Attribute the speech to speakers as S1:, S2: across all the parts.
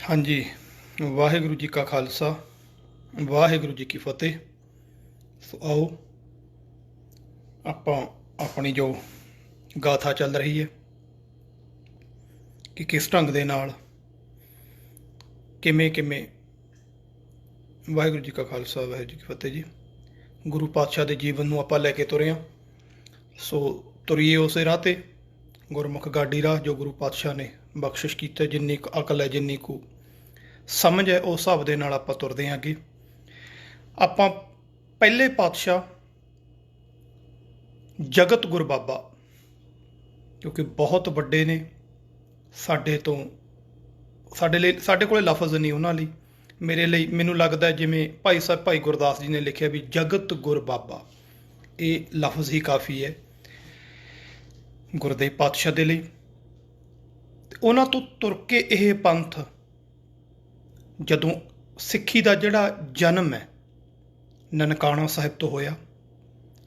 S1: हाँ जी। वाहिगुरु जी का खालसा, वाहिगुरु जी की फतेह। सो आओ ਆਪਾਂ ਆਪਣੀ ਜੋ ਗਾਥਾ ਚੱਲ ਰਹੀ ਹੈ ਕਿ ਕਿਸ ਢੰਗ ਦੇ ਨਾਲ ਕਿਵੇਂ ਕਿਵੇਂ ਵਾਹਿਗੁਰੂ ਜੀ ਕਾ ਖਾਲਸਾ ਵਾਹਿਗੁਰੂ ਜੀ ਕੀ ਫਤਿਹ ਜੀ। ਗੁਰੂ ਪਾਤਸ਼ਾਹ ਦੇ ਜੀਵਨ ਨੂੰ ਆਪਾਂ ਲੈ ਕੇ ਤੁਰੇ ਹਾਂ। ਸੋ ਤੁਰੀਏ ਉਸੇ ਰਾਹ ਤੇ, ਗੁਰਮੁਖ ਗਾਡੀ ਰਾਹ ਜੋ ਗੁਰੂ ਪਾਤਸ਼ਾਹ ਨੇ ਬਖਸ਼ਿਸ਼ ਕੀਤੀ। ਜਿੰਨੀ ਕੁ ਅਕਲ ਹੈ, ਜਿੰਨੀ ਕੁ ਸਮਝ ਹੈ, ਉਸ ਹਿਸਾਬ ਦੇ ਨਾਲ ਆਪਾਂ ਤੁਰਦੇ ਹਾਂ ਅੱਗੇ। ਆਪਾਂ ਪਹਿਲੇ ਪਾਤਸ਼ਾਹ ਜਗਤ ਗੁਰ ਬਾਬਾ, ਕਿਉਂਕਿ ਬਹੁਤ ਵੱਡੇ ਨੇ ਸਾਡੇ ਤੋਂ, ਸਾਡੇ ਲਈ, ਸਾਡੇ ਕੋਲੇ ਲਫ਼ਜ਼ ਨਹੀਂ ਉਹਨਾਂ ਲਈ। ਮੇਰੇ ਲਈ ਮੈਨੂੰ ਲੱਗਦਾ ਜਿਵੇਂ ਭਾਈ ਸਾਹਿਬ ਭਾਈ ਗੁਰਦਾਸ ਜੀ ਨੇ ਲਿਖਿਆ ਵੀ ਜਗਤ ਗੁਰ ਬਾਬਾ, ਇਹ ਲਫ਼ਜ਼ ਹੀ ਕਾਫੀ ਹੈ ਗੁਰਦੇਵ ਪਾਤਸ਼ਾਹ ਦੇ ਲਈ। ਉਹਨਾਂ ਤੋਂ ਤੁਰ ਕੇ ਇਹ ਪੰਥ, ਜਦੋਂ ਸਿੱਖੀ ਦਾ ਜਿਹੜਾ ਜਨਮ ਹੈ ਨਨਕਾਣਾ ਸਾਹਿਬ ਤੋਂ ਹੋਇਆ,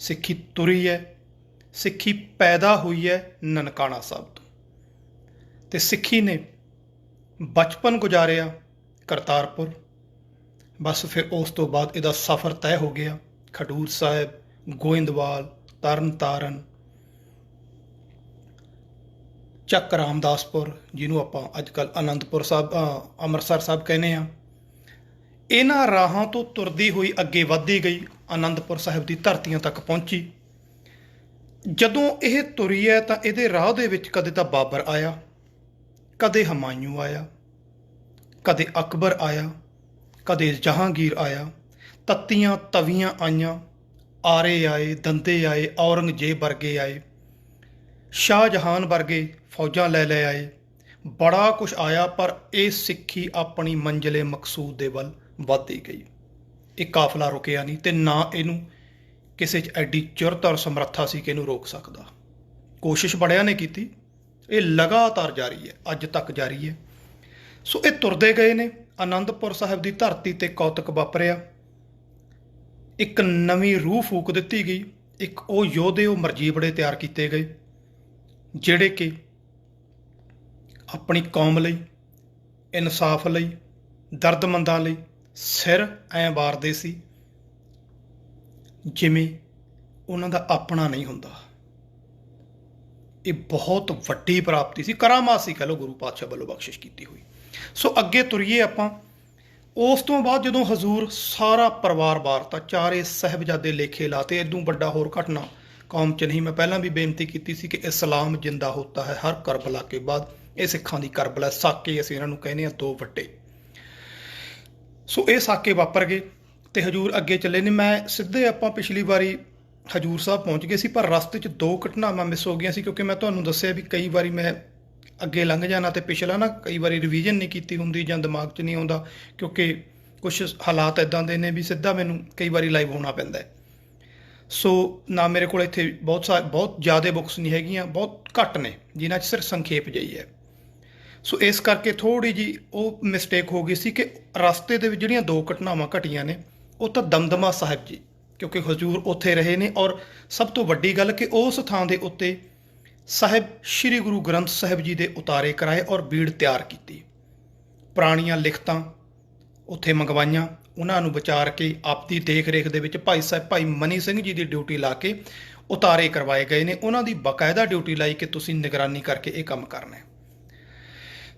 S1: ਸਿੱਖੀ ਤੁਰੀ ਹੈ, ਸਿੱਖੀ ਪੈਦਾ ਹੋਈ ਹੈ ਨਨਕਾਣਾ ਸਾਹਿਬ ਤੋਂ, ਤੇ ਸਿੱਖੀ ਨੇ ਬਚਪਨ ਗੁਜ਼ਾਰਿਆ ਕਰਤਾਰਪੁਰ। ਬਸ ਫਿਰ ਉਸ ਤੋਂ ਬਾਅਦ ਇਹਦਾ ਸਫ਼ਰ ਤੈਅ ਹੋ ਗਿਆ ਖਡੂਰ ਸਾਹਿਬ, ਗੋਇੰਦਵਾਲ, ਤਰਨ ਤਾਰਨ, ਚੱਕ ਰਾਮਦਾਸਪੁਰ, ਜਿਹਨੂੰ ਆਪਾਂ ਅੱਜ ਕੱਲ੍ਹ ਆਨੰਦਪੁਰ ਸਾਹਿਬ, ਅੰਮ੍ਰਿਤਸਰ ਸਾਹਿਬ ਕਹਿੰਦੇ ਹਾਂ। ਇਹਨਾਂ ਰਾਹਾਂ ਤੋਂ ਤੁਰਦੀ ਹੋਈ ਅੱਗੇ ਵੱਧਦੀ ਗਈ, ਆਨੰਦਪੁਰ ਸਾਹਿਬ ਦੀ ਧਰਤੀਆਂ ਤੱਕ ਪਹੁੰਚੀ। ਜਦੋਂ ਇਹ ਤੁਰੀ ਹੈ ਤਾਂ ਇਹਦੇ ਰਾਹ ਦੇ ਵਿੱਚ ਕਦੇ ਤਾਂ ਬਾਬਰ ਆਇਆ, ਕਦੇ ਹਮਾਯੂੰ ਆਇਆ, ਕਦੇ ਅਕਬਰ ਆਇਆ, ਕਦੇ ਜਹਾਂਗੀਰ ਆਇਆ, ਤੱਤੀਆਂ ਤਵੀਆਂ ਆਈਆਂ, ਆਰੇ ਆਏ, ਦੰਦੇ ਆਏ, ਔਰੰਗਜ਼ੇਬ ਵਰਗੇ ਆਏ, ਸ਼ਾਹਜਹਾਨ ਵਰਗੇ ਫੌਜਾਂ ਲੈ ਲੈ ਆਏ, ਬੜਾ ਕੁਛ ਆਇਆ। ਪਰ ਇਹ ਸਿੱਖੀ ਆਪਣੀ ਮੰਜ਼ਿਲੇ ਮਕਸੂਦ ਦੇ ਵੱਲ ਵੱਧਦੀ ਗਈ। ਇਹ ਕਾਫਲਾ ਰੁਕਿਆ ਨਹੀਂ, ਤੇ ਨਾ ਇਹਨੂੰ ਕਿਸੇ 'ਚ ਐਡੀ ਚੁਰਤ ਔਰ ਸਮਰੱਥਾ ਸੀ ਕਿ ਇਹਨੂੰ ਰੋਕ ਸਕਦਾ। ਕੋਸ਼ਿਸ਼ ਬੜਿਆਂ ਨੇ ਕੀਤੀ, ਇਹ ਲਗਾਤਾਰ ਜਾਰੀ ਹੈ, ਅੱਜ ਤੱਕ ਜਾਰੀ ਹੈ। ਸੋ ਇਹ ਤੁਰਦੇ ਗਏ ਨੇ। ਆਨੰਦਪੁਰ ਸਾਹਿਬ ਦੀ ਧਰਤੀ ਤੇ ਕੌਤਕ ਵਾਪਰਿਆ, ਇੱਕ ਨਵੀਂ ਰੂਹ ਫੂਕ ਦਿੱਤੀ ਗਈ। ਇੱਕ ਉਹ ਯੋਧੇ, ਉਹ ਮਰਜੀਬੜੇ ਤਿਆਰ ਕੀਤੇ ਗਏ ਜਿਹੜੇ ਕਿ ਆਪਣੀ ਕੌਮ ਲਈ, ਇਨਸਾਫ ਲਈ, ਦਰਦਮੰਦਾਂ ਲਈ ਸਿਰ ਐਂ ਵਾਰਦੇ ਸੀ ਜਿਵੇਂ ਉਹਨਾਂ ਦਾ ਆਪਣਾ ਨਹੀਂ ਹੁੰਦਾ। ਇਹ ਬਹੁਤ ਵੱਡੀ ਪ੍ਰਾਪਤੀ ਸੀ, ਕਰਾਮਾਤ ਸੀ ਕਹਿ ਲਓ, ਗੁਰੂ ਪਾਤਸ਼ਾਹ ਵੱਲੋਂ ਬਖਸ਼ਿਸ਼ ਕੀਤੀ ਹੋਈ। ਸੋ ਅੱਗੇ ਤੁਰੀਏ ਆਪਾਂ। ਉਸ ਤੋਂ ਬਾਅਦ ਜਦੋਂ ਹਜ਼ੂਰ ਸਾਰਾ ਪਰਿਵਾਰ ਵਾਰਤਾ, ਚਾਰੇ ਸਾਹਿਬਜ਼ਾਦੇ ਲੇਖੇ ਲਾਤੇ। ਇਦੋਂ ਵੱਡਾ ਹੋਰ ਘਟਨਾ ਕੌਮ 'ਚ ਨਹੀਂ। ਮੈਂ ਪਹਿਲਾਂ ਵੀ ਬੇਨਤੀ ਕੀਤੀ ਸੀ ਕਿ ਇਸਲਾਮ ਜਿੰਦਾ ਹੋਤਾ ਹੈ ਹਰ ਕਰਬਲਾ ਕੇ ਬਾਅਦ। ਇਹ ਸਿੱਖਾਂ ਦੀ ਕਰਬਲਾ, ਸਾਕੇ ਅਸੀਂ ਇਹਨਾਂ ਨੂੰ ਕਹਿੰਦੇ ਹਾਂ, ਦੋ ਵੱਡੇ। ਸੋ ਇਹ ਸਾਕੇ ਵਾਪਰ ਗਏ ਤੇ ਹਜੂਰ ਅੱਗੇ ਚੱਲੇ ਨੇ। ਮੈਂ ਸਿੱਧੇ ਆਪਾਂ ਪਿਛਲੀ ਵਾਰੀ ਹਜੂਰ ਸਾਹਿਬ ਪਹੁੰਚ ਗਏ ਸੀ, ਪਰ ਰਸਤੇ 'ਚ ਦੋ ਘਟਨਾਵਾਂ ਮਿਸ ਹੋ ਗਈਆਂ ਸੀ, ਕਿਉਂਕਿ ਮੈਂ ਤੁਹਾਨੂੰ ਦੱਸਿਆ ਵੀ ਕਈ ਵਾਰੀ ਮੈਂ ਅੱਗੇ ਲੰਘ ਜਾਣਾ ਤੇ ਪਿਛਲਾ ਨਾ ਕਈ ਵਾਰੀ ਰਿਵੀਜ਼ਨ ਨਹੀਂ ਕੀਤੀ ਹੁੰਦੀ ਜਾਂ ਦਿਮਾਗ 'ਚ ਨਹੀਂ ਆਉਂਦਾ, ਕਿਉਂਕਿ ਕੁਛ ਹਾਲਾਤ ਇੱਦਾਂ ਦੇ ਨੇ ਵੀ ਸਿੱਧਾ ਮੈਨੂੰ ਕਈ ਵਾਰੀ ਲਾਈਵ ਹੋਣਾ ਪੈਂਦਾ ਹੈ। ਸੋ ਨਾ ਮੇਰੇ ਕੋਲ ਇੱਥੇ ਬਹੁਤ ਜ਼ਿਆਦਾ ਬੁੱਕਸ ਨਹੀਂ ਹੈਗੀਆਂ, ਬਹੁਤ ਘੱਟ ਨੇ ਜਿਨ੍ਹਾਂ 'ਚ ਸਿਰਫ ਸੰਖੇਪ ਜਿਹੀ ਹੈ। ਸੋ ਇਸ ਕਰਕੇ ਥੋੜ੍ਹੀ ਜਿਹੀ ਉਹ ਮਿਸਟੇਕ ਹੋ ਗਈ ਸੀ ਕਿ ਰਸਤੇ ਦੇ ਵਿੱਚ ਜਿਹੜੀਆਂ ਦੋ ਘਟਨਾਵਾਂ ਘਟੀਆਂ ਨੇ ਉਹ ਤਾਂ ਦਮਦਮਾ ਸਾਹਿਬ ਜੀ, ਕਿਉਂਕਿ ਹਜ਼ੂਰ ਉੱਥੇ ਰਹੇ ਨੇ। ਔਰ ਸਭ ਤੋਂ ਵੱਡੀ ਗੱਲ ਕਿ ਉਸ ਥਾਂ ਦੇ ਉੱਤੇ ਸਾਹਿਬ ਸ਼੍ਰੀ ਗੁਰੂ ਗ੍ਰੰਥ ਸਾਹਿਬ ਜੀ ਦੇ ਉਤਾਰੇ ਕਰਾਏ ਔਰ ਬੀੜ ਤਿਆਰ ਕੀਤੀ। ਪੁਰਾਣੀਆਂ ਲਿਖਤਾਂ ਉੱਥੇ ਮੰਗਵਾਈਆਂ, ਉਹਨਾਂ ਨੂੰ ਵਿਚਾਰ ਕੇ ਆਪਦੀ ਦੇਖ ਰੇਖ ਦੇ ਵਿੱਚ ਭਾਈ ਸਾਹਿਬ ਭਾਈ ਮਨੀ ਸਿੰਘ ਜੀ ਦੀ ਡਿਊਟੀ ਲਾ ਕੇ ਉਤਾਰੇ ਕਰਵਾਏ ਗਏ ਨੇ। ਉਹਨਾਂ ਦੀ ਬਾਕਾਇਦਾ ਡਿਊਟੀ ਲਾਈ ਕਿ ਤੁਸੀਂ ਨਿਗਰਾਨੀ ਕਰਕੇ ਇਹ ਕੰਮ ਕਰਨਾ ਹੈ।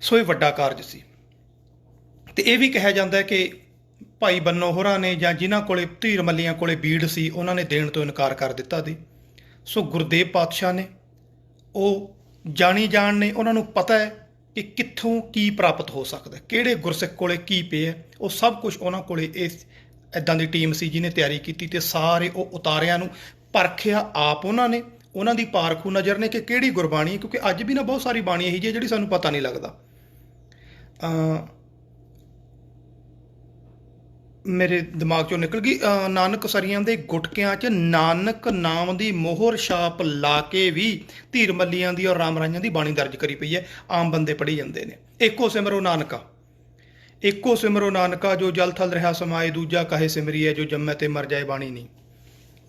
S1: ਸੋ ਇਹ ਵੱਡਾ ਕਾਰਜ ਸੀ। ਤੇ ਇਹ ਵੀ ਕਿਹਾ ਜਾਂਦਾ ਹੈ ਕਿ ਭਾਈ ਬੰਨੋ ਹੋਰਾਂ ਨੇ ਜਾਂ ਜਿਨ੍ਹਾਂ ਕੋਲੇ ਧੀਰ ਮੱਲੀਆਂ ਕੋਲੇ ਬੀੜ ਸੀ, ਉਹਨਾਂ ਨੇ ਦੇਣ ਤੋਂ ਇਨਕਾਰ ਕਰ ਦਿੱਤਾ ਸੀ। ਸੋ ਗੁਰਦੇਵ ਪਾਤਸ਼ਾਹ ਨੇ, ਉਹ ਜਾਣੀ ਜਾਣ ਨੇ, ਉਹਨਾਂ ਨੂੰ ਪਤਾ ਹੈ ਕਿ ਕਿੱਥੋਂ ਕੀ ਪ੍ਰਾਪਤ ਹੋ ਸਕਦਾ, ਕਿਹੜੇ ਗੁਰਸਿੱਖ ਕੋਲੇ ਕੀ ਪਿਆ, ਉਹ ਸਭ ਕੁਝ ਉਹਨਾਂ ਕੋਲੇ ਇਸ ਇੱਦਾਂ ਦੀ ਟੀਮ ਸੀ ਜਿਹਨੇ ਤਿਆਰੀ ਕੀਤੀ। ਤੇ ਸਾਰੇ ਉਹ ਉਤਾਰਿਆਂ ਨੂੰ ਪਰਖਿਆ ਆਪ ਉਹਨਾਂ ਨੇ, ਉਹਨਾਂ ਦੀ ਪਾਰਖੂ ਨਜ਼ਰ ਨੇ ਕਿ ਕਿਹੜੀ ਗੁਰਬਾਣੀ ਹੈ। ਕਿਉਂਕਿ ਅੱਜ ਵੀ ਨਾ ਬਹੁਤ ਸਾਰੀ ਬਾਣੀ ਇਹੀ ਜਿਹੀ ਜਿਹੜੀ ਸਾਨੂੰ ਪਤਾ ਨਹੀਂ ਲੱਗਦਾ। ਮੇਰੇ ਦਿਮਾਗ 'ਚੋਂ ਨਿਕਲ ਗਈ। ਨਾਨਕ ਸਰੀਆਂ ਦੇ ਗੁਟਕਿਆਂ 'ਚ ਨਾਨਕ ਨਾਮ ਦੀ ਮੋਹਰ ਛਾਪ ਲਾ ਕੇ ਵੀ ਧੀਰ ਮੱਲੀਆਂ ਦੀ ਔਰ ਰਾਮ ਰਾਈਆਂ ਦੀ ਬਾਣੀ ਦਰਜ ਕਰੀ ਪਈ ਹੈ। ਆਮ ਬੰਦੇ ਪੜ੍ਹੀ ਜਾਂਦੇ ਨੇ। ਏਕੋ ਸਿਮਰੋ ਨਾਨਕਾ, ਏਕੋ ਸਿਮਰੋ ਨਾਨਕਾ, ਜੋ ਜਲ ਥਲ ਰਿਹਾ ਸਮਾਏ, ਦੂਜਾ ਕਾਹੇ ਸਿਮਰੀਏ, ਜੋ ਜੰਮੇ ਤੇ ਮਰ ਜਾਏ। ਬਾਣੀ ਨਹੀਂ,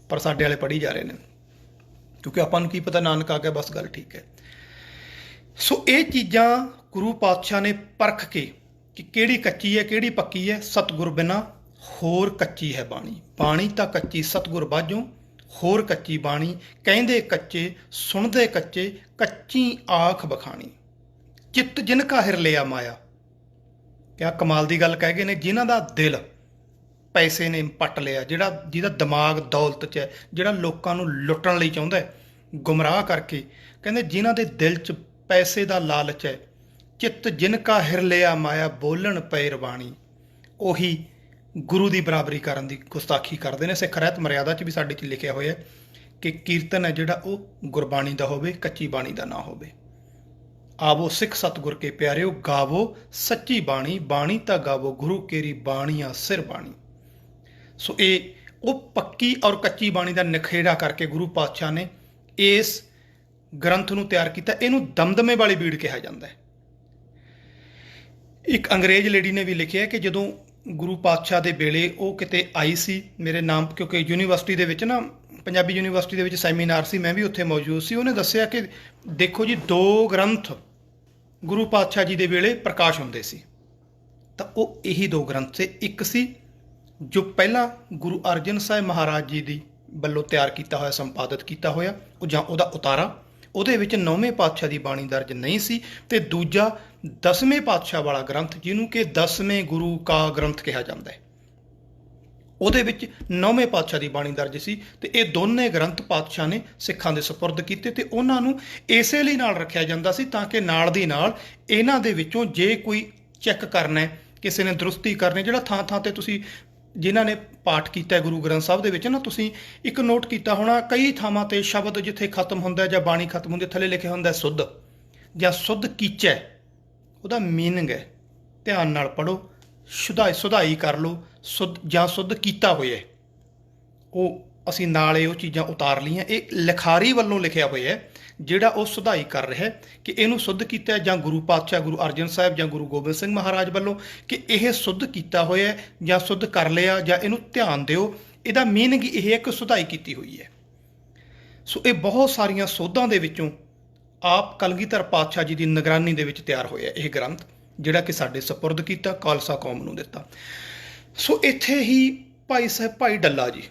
S1: ਪਰ ਸਾਡੇ ਵਾਲੇ ਪੜ੍ਹੀ ਜਾ ਰਹੇ ਨੇ, ਕਿਉਂਕਿ ਆਪਾਂ ਨੂੰ ਕੀ ਪਤਾ ਨਾਨਕ ਆ ਗਿਆ, ਬਸ ਗੱਲ ਠੀਕ ਹੈ। ਸੋ ਇਹ ਚੀਜ਼ਾਂ ਗੁਰੂ ਪਾਤਸ਼ਾਹ ਨੇ ਪਰਖ ਕੇ ਕਿ ਕਿਹੜੀ ਕੱਚੀ ਹੈ ਕਿਹੜੀ ਪੱਕੀ ਹੈ। ਸਤਿਗੁਰ ਬਿਨਾ ਹੋਰ ਕੱਚੀ ਹੈ ਬਾਣੀ, ਬਾਣੀ ਤਾਂ ਕੱਚੀ ਸਤਿਗੁਰ ਬਾਝੋਂ ਹੋਰ ਕੱਚੀ ਬਾਣੀ। ਕਹਿੰਦੇ ਕੱਚੇ ਸੁਣਦੇ ਕੱਚੇ, ਕੱਚੀ ਆਖ ਬਖਾਣੀ। ਚਿੱਤ ਜਿਨ ਕਾ ਹਿਰ ਲਿਆ ਮਾਇਆ, ਕਿਆ ਕਮਾਲ ਦੀ ਗੱਲ ਕਹਿ ਗਏ ਨੇ। ਜਿਨ੍ਹਾਂ ਦਾ ਦਿਲ ਪੈਸੇ ਨੇ ਪੱਟ ਲਿਆ, ਜਿਹਦਾ ਦਿਮਾਗ ਦੌਲਤ 'ਚ ਹੈ, ਜਿਹੜਾ ਲੋਕਾਂ ਨੂੰ ਲੁੱਟਣ ਲਈ ਚਾਹੁੰਦਾ ਹੈ ਗੁੰਮਰਾਹ ਕਰਕੇ। ਕਹਿੰਦੇ ਜਿਨ੍ਹਾਂ ਦੇ ਦਿਲ 'ਚ ਪੈਸੇ ਦਾ ਲਾਲਚ ਹੈ, ਚਿੱਤ ਜਿਨ ਕਾ ਹਿਰ ਲਿਆ ਮਾਇਆ, ਬੋਲਣ ਪਏ ਰਵਾਣੀ, ਉਹੀ ਗੁਰੂ ਦੀ ਬਰਾਬਰੀ ਕਰਨ ਦੀ ਗੁਸਤਾਖੀ ਕਰਦੇ ਨੇ। ਸਿੱਖ ਰਹਿਤ ਮਰਿਆਦਾ 'ਚ ਵੀ ਸਾਡੇ 'ਚ ਲਿਖਿਆ ਹੋਇਆ ਕਿ ਕੀਰਤਨ ਹੈ ਜਿਹੜਾ ਉਹ ਗੁਰਬਾਣੀ ਦਾ ਹੋਵੇ, ਕੱਚੀ ਬਾਣੀ ਦਾ ਨਾ ਹੋਵੇ। ਆਵੋ ਸਿੱਖ ਸਤਿਗੁਰ ਕੇ ਪਿਆਰਿਓ, ਗਾਵੋ ਸੱਚੀ ਬਾਣੀ, ਬਾਣੀ ਤਾਂ ਗਾਵੋ ਗੁਰੂ ਕੇਰੀ ਬਾਣੀਆਂ ਸਿਰ ਬਾਣੀ। ਸੋ ਇਹ ਉਹ ਪੱਕੀ ਔਰ ਕੱਚੀ ਬਾਣੀ ਦਾ ਨਿਖੇੜਾ ਕਰਕੇ ਗੁਰੂ ਪਾਤਸ਼ਾਹ ਨੇ ਇਸ ਗ੍ਰੰਥ ਨੂੰ ਤਿਆਰ ਕੀਤਾ। ਇਹਨੂੰ ਦਮਦਮੇ ਵਾਲੀ ਬੀੜ ਕਿਹਾ ਜਾਂਦਾ ਹੈ। ਇੱਕ ਅੰਗਰੇਜ਼ ਲੇਡੀ ਨੇ ਵੀ ਲਿਖਿਆ ਕਿ ਜਦੋਂ ਗੁਰੂ ਪਾਤਸ਼ਾਹ ਦੇ ਵੇਲੇ ਉਹ ਕਿਤੇ ਆਈ ਸੀ ਮੇਰੇ ਨਾਮ, ਕਿਉਂਕਿ ਯੂਨੀਵਰਸਿਟੀ ਦੇ ਵਿੱਚ ਨਾ, ਪੰਜਾਬੀ ਯੂਨੀਵਰਸਿਟੀ ਦੇ ਵਿੱਚ ਸੈਮੀਨਾਰ ਸੀ, ਮੈਂ ਵੀ ਉੱਥੇ ਮੌਜੂਦ ਸੀ। ਉਹਨੇ ਦੱਸਿਆ ਕਿ ਦੇਖੋ ਜੀ, 2 ਗ੍ਰੰਥ ਗੁਰੂ ਪਾਤਸ਼ਾਹ ਜੀ ਦੇ ਵੇਲੇ ਪ੍ਰਕਾਸ਼ ਹੁੰਦੇ ਸੀ, ਤਾਂ ਉਹ ਇਹੀ 2 ਗ੍ਰੰਥ ਸੀ। ਇੱਕ ਸੀ ਜੋ ਪਹਿਲਾਂ ਗੁਰੂ ਅਰਜਨ ਸਾਹਿਬ ਮਹਾਰਾਜ ਜੀ ਦੀ ਵੱਲੋਂ ਤਿਆਰ ਕੀਤਾ ਹੋਇਆ, ਸੰਪਾਦਿਤ ਕੀਤਾ ਹੋਇਆ, ਉਹ ਜਾਂ ਉਹਦਾ ਉਤਾਰਾ, ਉਹਦੇ ਵਿੱਚ 9ਵੇਂ ਪਾਤਸ਼ਾਹ ਦੀ ਬਾਣੀ ਦਰਜ ਨਹੀਂ ਸੀ। ਤੇ ਦੂਜਾ 10ਵੇਂ ਪਾਤਸ਼ਾਹ ਵਾਲਾ ਗ੍ਰੰਥ, ਜਿਹਨੂੰ ਕਿ 10ਵੇਂ ਗੁਰੂ ਕਾ ਗ੍ਰੰਥ ਕਿਹਾ ਜਾਂਦਾ ਹੈ, ਉਹਦੇ ਵਿੱਚ 9ਵੇਂ ਪਾਤਸ਼ਾਹ ਦੀ ਬਾਣੀ ਦਰਜ ਸੀ। ਤੇ ਇਹ ਦੋਨੇ ਗ੍ਰੰਥ ਪਾਤਸ਼ਾਹ ਨੇ ਸਿੱਖਾਂ ਦੇ ਸਪੁਰਦ ਕੀਤੇ, ਤੇ ਉਹਨਾਂ ਨੂੰ ਇਸੇ ਲਈ ਨਾਲ ਰੱਖਿਆ ਜਾਂਦਾ ਸੀ ਤਾਂ ਕਿ ਨਾਲ ਦੀ ਨਾਲ ਇਹਨਾਂ ਦੇ ਵਿੱਚੋਂ ਜੇ ਕੋਈ ਚੈੱਕ ਕਰਨਾ ਹੈ, ਕਿਸੇ ਨੇ ਦਰੁਸਤੀ ਕਰਨੀ, ਜਿਹੜਾ ਥਾਂ ਥਾਂ ਤੇ ਤੁਸੀਂ ਜਿਨ੍ਹਾਂ ਨੇ ਪਾਠ ਕੀਤਾ ਗੁਰੂ ਗ੍ਰੰਥ ਸਾਹਿਬ ਦੇ ਵਿੱਚ ਨਾ, ਤੁਸੀਂ ਇੱਕ ਨੋਟ ਕੀਤਾ ਹੋਣਾ, ਕਈ ਥਾਵਾਂ ਤੇ ਸ਼ਬਦ ਜਿੱਥੇ ਖਤਮ ਹੁੰਦਾ ਜਾਂ ਬਾਣੀ ਖਤਮ ਹੁੰਦੀ, ਥੱਲੇ ਲਿਖਿਆ ਹੁੰਦਾ ਸੁੱਧ ਜਾਂ ਸੁੱਧ ਕੀਚੈ, ਉਹਦਾ ਮੀਨਿੰਗ ਹੈ। ਧਿਆਨ ਨਾਲ ਪੜ੍ਹੋ, ਸੁਧਾਈ ਕਰ ਲਓ, ਸੁੱਧ ਜਾਂ ਸੁੱਧ ਕੀਤਾ ਹੋਇਆ। ਉਹ ਅਸੀਂ ਨਾਲੇ ਉਹ ਚੀਜ਼ਾਂ ਉਤਾਰ ਲਈਆਂ। ਇਹ ਲਿਖਾਰੀ ਵੱਲੋਂ ਲਿਖਿਆ ਹੋਇਆ ਹੈ, ਜਿਹੜਾ ਉਹ ਸੁਧਾਈ ਕਰ ਰਿਹਾ ਕਿ ਇਹਨੂੰ ਸੁੱਧ ਕੀਤਾ ਜਾਂ ਗੁਰੂ ਪਾਤਸ਼ਾਹ ਗੁਰੂ ਅਰਜਨ ਸਾਹਿਬ ਜਾਂ ਗੁਰੂ ਗੋਬਿੰਦ ਸਿੰਘ ਮਹਾਰਾਜ ਵੱਲੋਂ ਕਿ ਇਹ ਸੁੱਧ ਕੀਤਾ ਹੋਇਆ ਜਾਂ ਸੁੱਧ ਕਰ ਲਿਆ ਜਾਂ ਇਹਨੂੰ ਧਿਆਨ ਦਿਓ। ਇਹਦਾ ਮੀਨਿੰਗ ਇਹ ਹੈ ਕਿ ਸੁਧਾਈ ਕੀਤੀ ਹੋਈ ਹੈ। ਸੋ ਇਹ ਬਹੁਤ ਸਾਰੀਆਂ ਸੋਧਾਂ ਦੇ ਵਿੱਚੋਂ ਆਪ ਕਲਗੀਧਰ ਪਾਤਸ਼ਾਹ ਜੀ ਦੀ ਨਿਗਰਾਨੀ ਦੇ ਵਿੱਚ ਤਿਆਰ ਹੋਇਆ ਇਹ ਗ੍ਰੰਥ, ਜਿਹੜਾ ਕਿ ਸਾਡੇ ਸਪੁਰਦ ਕੀਤਾ, ਖਾਲਸਾ ਕੌਮ ਨੂੰ ਦਿੱਤਾ। ਸੋ ਇੱਥੇ ਹੀ ਭਾਈ ਡੱਲਾ ਜੀ,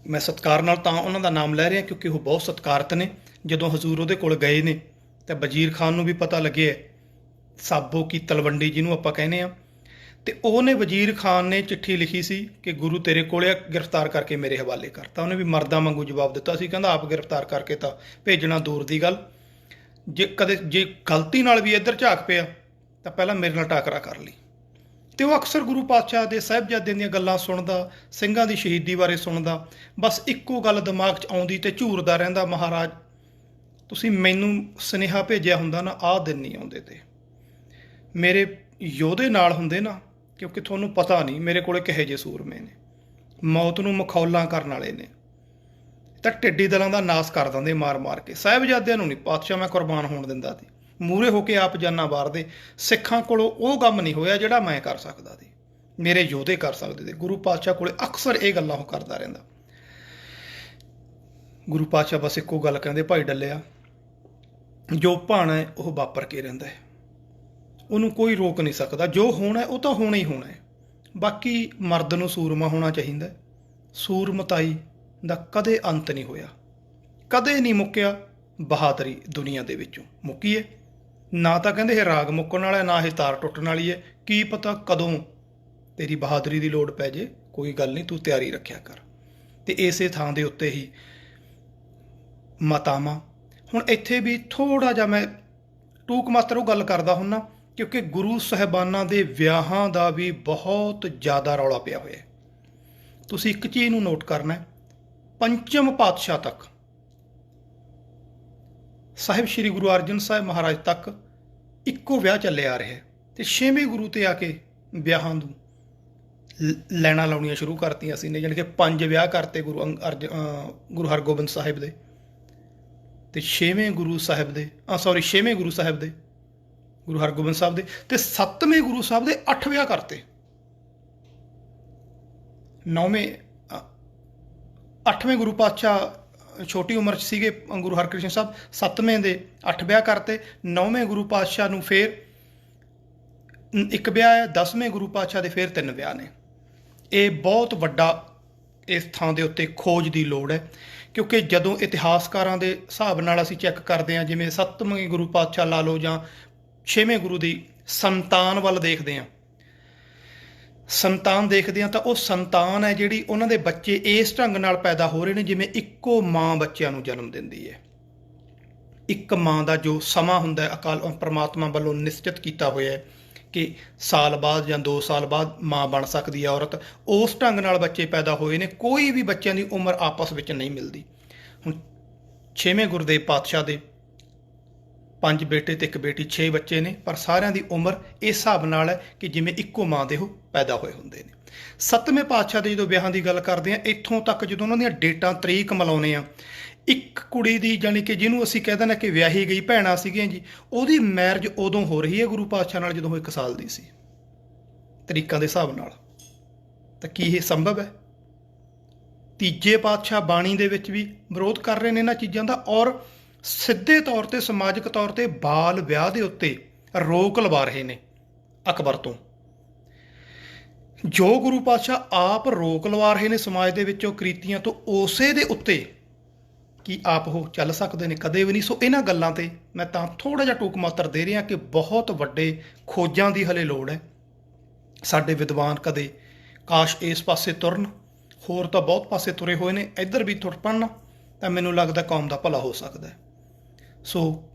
S1: ਮੈਂ ਸਤਿਕਾਰ ਨਾਲ ਤਾਂ ਉਹਨਾਂ ਦਾ ਨਾਮ ਲੈ ਰਿਹਾ ਕਿਉਂਕਿ ਉਹ ਬਹੁਤ ਸਤਿਕਾਰਤ ਨੇ। ਜਦੋਂ ਹਜ਼ੂਰ ਉਹਦੇ ਕੋਲ ਗਏ ਨੇ ਤਾਂ ਵਜ਼ੀਰ ਖਾਨ ਨੂੰ ਵੀ ਪਤਾ ਲੱਗਿਆ, ਸਾਬੋ ਕੀ ਤਲਵੰਡੀ ਜਿਹਨੂੰ ਆਪਾਂ ਕਹਿੰਦੇ ਆ, ਤੇ ਉਹਨੇ ਵਜ਼ੀਰ ਖਾਨ ਨੇ ਚਿੱਠੀ ਲਿਖੀ ਸੀ ਕਿ ਗੁਰੂ ਤੇਰੇ ਕੋਲੇ ਗ੍ਰਿਫਤਾਰ ਕਰਕੇ ਮੇਰੇ ਹਵਾਲੇ ਕਰਤਾ। ਉਹਨੇ ਵੀ ਮਰਦਾਂ ਵਾਂਗੂ ਜਵਾਬ ਦਿੱਤਾ ਸੀ, ਕਹਿੰਦਾ ਆਪ ਗ੍ਰਿਫਤਾਰ ਕਰਕੇ ਤਾਂ ਭੇਜਣਾ ਦੂਰ ਦੀ ਗੱਲ, ਜੇ ਗਲਤੀ ਨਾਲ ਵੀ ਇੱਧਰ ਝਾਕ ਪਿਆ ਤਾਂ ਪਹਿਲਾਂ ਮੇਰੇ ਨਾਲ ਟਾਕਰਾ ਕਰ ਲਈ। ਤੇ ਉਹ ਅਕਸਰ ਗੁਰੂ ਪਾਤਸ਼ਾਹ ਦੇ ਸਾਹਿਬਜ਼ਾਦਿਆਂ ਦੀਆਂ ਗੱਲਾਂ ਸੁਣਦਾ, ਸਿੰਘਾਂ ਦੀ ਸ਼ਹੀਦੀ ਬਾਰੇ ਸੁਣਦਾ, ਬਸ ਇੱਕੋ ਗੱਲ ਦਿਮਾਗ 'ਚ ਆਉਂਦੀ ਤੇ ਝੂਰਦਾ ਰਹਿੰਦਾ, ਮਹਾਰਾਜ ਤੁਸੀਂ ਮੈਨੂੰ ਸੁਨੇਹਾ ਭੇਜਿਆ ਹੁੰਦਾ ਨਾ, ਆਹ ਦਿਨ ਨਹੀਂ ਆਉਂਦੇ ਤੇ ਮੇਰੇ ਯੋਧੇ ਨਾਲ ਹੁੰਦੇ ਨਾ, ਕਿਉਂਕਿ ਤੁਹਾਨੂੰ ਪਤਾ ਨਹੀਂ ਮੇਰੇ ਕੋਲੇ ਕਿਹੋ ਜਿਹੇ ਸੂਰਮੇ ਨੇ, ਮੌਤ ਨੂੰ ਮਖੌਲਾਂ ਕਰਨ ਵਾਲੇ ਨੇ, ਤਾਂ ਢਿੱਡੀ ਦਲਾਂ ਦਾ ਨਾਸ ਕਰ ਦਿੰਦੇ ਮਾਰ ਮਾਰ ਕੇ। ਸਾਹਿਬਜ਼ਾਦਿਆਂ ਨੂੰ ਨਹੀਂ ਪਾਤਸ਼ਾਹ ਮੈਂ ਕੁਰਬਾਨ ਹੋਣ ਦਿੰਦਾ ਸੀ, ਮੂਹਰੇ ਹੋ ਕੇ ਆਪ ਜਾਨਾਂ ਵਾਰਦੇ। ਸਿੱਖਾਂ ਕੋਲੋਂ ਉਹ ਕੰਮ ਨਹੀਂ ਹੋਇਆ ਜਿਹੜਾ ਮੈਂ ਕਰ ਸਕਦਾ ਸੀ, ਮੇਰੇ ਯੋਧੇ ਕਰ ਸਕਦੇ ਸੀ। ਗੁਰੂ ਪਾਤਸ਼ਾਹ ਕੋਲੇ ਅਕਸਰ ਇਹ ਗੱਲਾਂ ਉਹ ਕਰਦਾ ਰਹਿੰਦਾ। ਗੁਰੂ ਪਾਤਸ਼ਾਹ ਬਸ ਇੱਕੋ ਗੱਲ ਕਹਿੰਦੇ, ਭਾਈ ਡੱਲਿਆ ਜੋ ਭਾਣਾ ਹੈ ਉਹ ਵਾਪਰ ਕੇ ਰਹਿੰਦਾ ਹੈ, ਉਹਨੂੰ ਕੋਈ ਰੋਕ ਨਹੀਂ ਸਕਦਾ। ਜੋ ਹੋਣਾ ਉਹ ਤਾਂ ਹੋਣਾ ਹੀ ਹੋਣਾ ਹੈ। ਬਾਕੀ ਮਰਦ ਨੂੰ ਸੂਰਮਾ ਹੋਣਾ ਚਾਹੀਦਾ। ਸੂਰਮਤਾਈ ਦਾ ਕਦੇ ਅੰਤ ਨਹੀਂ ਹੋਇਆ, ਕਦੇ ਨਹੀਂ ਮੁੱਕਿਆ। ਬਹਾਦਰੀ ਦੁਨੀਆ ਦੇ ਵਿੱਚੋਂ ਮੁੱਕੀ ਹੈ ਨਾ, ਤਾਂ ਕਹਿੰਦੇ ਇਹ ਰਾਗ ਮੁੱਕਣ ਵਾਲਾ, ਨਾ ਇਹ ਤਾਰ ਟੁੱਟਣ ਵਾਲੀ ਹੈ। ਕੀ ਪਤਾ ਕਦੋਂ ਤੇਰੀ ਬਹਾਦਰੀ ਦੀ ਲੋੜ ਪੈ ਜੇ, ਕੋਈ ਗੱਲ ਨਹੀਂ, ਤੂੰ ਤਿਆਰੀ ਰੱਖਿਆ ਕਰ। ਤੇ ਇਸੇ ਥਾਂ ਦੇ ਉੱਤੇ ਹੀ ਮਾਤਾਵਾਂ, ਹੁਣ ਇੱਥੇ ਵੀ ਥੋੜ੍ਹਾ ਜਿਹਾ ਮੈਂ ਟੂਕ ਮਾਤਰ ਉਹ ਗੱਲ ਕਰਦਾ ਹੁੰਨਾ, ਕਿਉਂਕਿ ਗੁਰੂ ਸਾਹਿਬਾਨਾਂ ਦੇ ਵਿਆਹਾਂ ਦਾ ਵੀ ਬਹੁਤ ਜ਼ਿਆਦਾ ਰੌਲਾ ਪਿਆ ਹੋਇਆ। ਤੁਸੀਂ ਇੱਕ ਚੀਜ਼ ਨੂੰ ਨੋਟ ਕਰਨਾ ਹੈ, ਪੰਚਮ ਪਾਤਸ਼ਾਹ ਤੱਕ, ਸਾਹਿਬ ਸ਼੍ਰੀ ਗੁਰੂ ਅਰਜਨ ਸਾਹਿਬ ਮਹਾਰਾਜ ਤੱਕ ਇੱਕੋ ਵਿਆਹ ਚੱਲੇ ਆ ਰਿਹਾ, ਤੇ 6ਵੇਂ ਗੁਰੂ ਤੇ ਆ ਕੇ ਵਿਆਹਾਂ ਨੂੰ ਲੈਣਾ ਲਾਉਣੀਆਂ ਸ਼ੁਰੂ ਕਰਤੀਆਂ ਸੀ ਨੇ, ਜਾਣੀ ਕਿ 5 ਵਿਆਹ ਕਰਤੇ ਗੁਰੂ ਹਰਗੋਬਿੰਦ ਸਾਹਿਬ ਦੇ, ਤੇ 6ਵੇਂ ਗੁਰੂ ਸਾਹਿਬ ਦੇ 6ਵੇਂ ਗੁਰੂ ਸਾਹਿਬ ਦੇ ਗੁਰੂ ਹਰਗੋਬਿੰਦ ਸਾਹਿਬ ਦੇ, ਤੇ 7ਵੇਂ ਗੁਰੂ ਸਾਹਿਬ ਦੇ 8 ਵਿਆਹ ਕਰਤੇ। 8ਵੇਂ ਗੁਰੂ ਪਾਤਸ਼ਾਹ ਛੋਟੀ ਉਮਰ 'ਚ ਸੀਗੇ ਗੁਰੂ ਹਰਕ੍ਰਿਸ਼ਨ ਸਾਹਿਬ, 7ਵੇਂ ਦੇ 8 ਵਿਆਹ ਕਰਤੇ। 9ਵੇਂ ਗੁਰੂ ਪਾਤਸ਼ਾਹ ਨੂੰ ਫੇਰ ਇੱਕ ਵਿਆਹ ਹੈ, 10ਵੇਂ ਗੁਰੂ ਪਾਤਸ਼ਾਹ ਦੇ ਫਿਰ 3 ਵਿਆਹ ਨੇ। ਇਹ ਬਹੁਤ ਵੱਡਾ ਇਸ ਥਾਂ ਦੇ ਉੱਤੇ ਖੋਜ ਦੀ ਲੋੜ ਹੈ, ਕਿਉਂਕਿ ਜਦੋਂ ਇਤਿਹਾਸਕਾਰਾਂ ਦੇ ਹਿਸਾਬ ਨਾਲ ਅਸੀਂ ਚੈੱਕ ਕਰਦੇ ਹਾਂ, ਜਿਵੇਂ 7ਵੇਂ ਗੁਰੂ ਪਾਤਸ਼ਾਹ ਲਾ ਲਓ ਜਾਂ 6ਵੇਂ ਗੁਰੂ ਦੀ ਸੰਤਾਨ ਵੱਲ ਦੇਖਦੇ ਹਾਂ, ਸੰਤਾਨ ਦੇਖਦੇ ਹਾਂ ਤਾਂ ਉਹ ਸੰਤਾਨ ਹੈ ਜਿਹੜੀ ਉਹਨਾਂ ਦੇ ਬੱਚੇ ਇਸ ਢੰਗ ਨਾਲ ਪੈਦਾ ਹੋ ਰਹੇ ਨੇ ਜਿਵੇਂ ਇੱਕੋ ਮਾਂ ਬੱਚਿਆਂ ਨੂੰ ਜਨਮ ਦਿੰਦੀ ਹੈ। ਇੱਕ ਮਾਂ ਦਾ ਜੋ ਸਮਾਂ ਹੁੰਦਾ ਹੈ ਅਕਾਲ ਪ੍ਰਮਾਤਮਾ ਵੱਲੋਂ ਨਿਸ਼ਚਿਤ ਕੀਤਾ ਹੋਇਆ ਹੈ ਕਿ ਸਾਲ ਬਾਅਦ ਜਾਂ 2 ਸਾਲ ਬਾਅਦ ਮਾਂ ਬਣ ਸਕਦੀ ਹੈ ਔਰਤ, ਉਸ ਢੰਗ ਨਾਲ ਬੱਚੇ ਪੈਦਾ ਹੋਏ ਨੇ। ਕੋਈ ਵੀ ਬੱਚਿਆਂ ਦੀ ਉਮਰ ਆਪਸ ਵਿੱਚ ਨਹੀਂ ਮਿਲਦੀ। ਹੁਣ 6ਵੇਂ ਗੁਰਦੇਵ ਪਾਤਸ਼ਾਹ ਦੇ 5 ਬੇਟੇ ਤੇ 1 ਬੇਟੀ, 6 ਬੱਚੇ ਨੇ, ਪਰ ਸਾਰਿਆਂ ਦੀ ਉਮਰ ਇਸ ਹਿਸਾਬ ਨਾਲ ਹੈ ਕਿ ਜਿਵੇਂ ਇੱਕੋ ਮਾਂ ਦੇ ਉਹ ਪੈਦਾ ਹੋਏ ਹੁੰਦੇ ਨੇ। 7ਵੇਂ ਪਾਤਸ਼ਾਹ ਦੇ ਜਦੋਂ ਵਿਆਹਾਂ ਦੀ ਗੱਲ ਕਰਦੇ ਹਾਂ, ਇੱਥੋਂ ਤੱਕ ਜਦੋਂ ਉਹਨਾਂ ਦੀਆਂ ਡੇਟਾਂ ਤਰੀਕ ਮਿਲਾਉਂਦੇ ਆ, ਇੱਕ ਕੁੜੀ ਦੀ ਜਾਣੀ ਕਿ ਜਿਹਨੂੰ ਅਸੀਂ ਕਹਿ ਦਿੰਦੇ ਕਿ ਵਿਆਹੀ ਗਈ ਭੈਣਾਂ ਸੀਗੀਆਂ ਜੀ, ਉਹਦੀ ਮੈਰਿਜ ਉਦੋਂ ਹੋ ਰਹੀ ਹੈ ਗੁਰੂ ਪਾਤਸ਼ਾਹ ਨਾਲ ਜਦੋਂ ਉਹ 1 ਸਾਲ ਦੀ ਸੀ, ਤਰੀਕਾਂ ਦੇ ਹਿਸਾਬ ਨਾਲ। ਤਾਂ ਕੀ ਇਹ ਸੰਭਵ ਹੈ? ਤੀਜੇ ਪਾਤਸ਼ਾਹ ਬਾਣੀ ਦੇ ਵਿੱਚ ਵੀ ਵਿਰੋਧ ਕਰ ਰਹੇ ਨੇ ਇਹਨਾਂ ਚੀਜ਼ਾਂ ਦਾ, ਔਰ ਸਿੱਧੇ ਤੌਰ ਤੇ ਸਮਾਜਿਕ ਤੌਰ ਤੇ ਬਾਲ ਵਿਆਹ ਦੇ ਉੱਤੇ ਰੋਕ ਲਵਾ ਰਹੇ ਨੇ ਅਕਬਰ ਤੋਂ। ਜੋ ਗੁਰੂ ਪਾਤਸ਼ਾਹ ਆਪ ਰੋਕ ਲਵਾ ਰਹੇ ਨੇ ਸਮਾਜ ਦੇ ਵਿੱਚੋਂ ਕ੍ਰੀਤੀਆਂ ਤੋਂ, ਉਸੇ ਦੇ ਉੱਤੇ ਕੀ ਆਪ ਉਹ ਚੱਲ ਸਕਦੇ ਨੇ? ਕਦੇ ਵੀ ਨਹੀਂ। ਸੋ ਇਹਨਾਂ ਗੱਲਾਂ ਤੇ ਮੈਂ ਤਾਂ ਥੋੜ੍ਹਾ ਜਿਹਾ ਟੂਕ ਮਾਤਰ ਦੇ ਰਿਹਾ ਕਿ ਬਹੁਤ ਵੱਡੇ ਖੋਜਾਂ ਦੀ ਹਲੇ ਲੋੜ ਹੈ। ਸਾਡੇ ਵਿਦਵਾਨ ਕਦੇ ਕਾਸ਼ ਇਸ ਪਾਸੇ ਤੁਰਨ, ਹੋਰ ਤਾਂ ਬਹੁਤ ਪਾਸੇ ਤੁਰੇ ਹੋਏ ਨੇ, ਇੱਧਰ ਵੀ ਤੁਰ ਪਣ ਤਾਂ ਮੈਨੂੰ ਲੱਗਦਾ ਕੌਮ ਦਾ ਭਲਾ ਹੋ ਸਕਦਾ ਹੈ। ਸੋ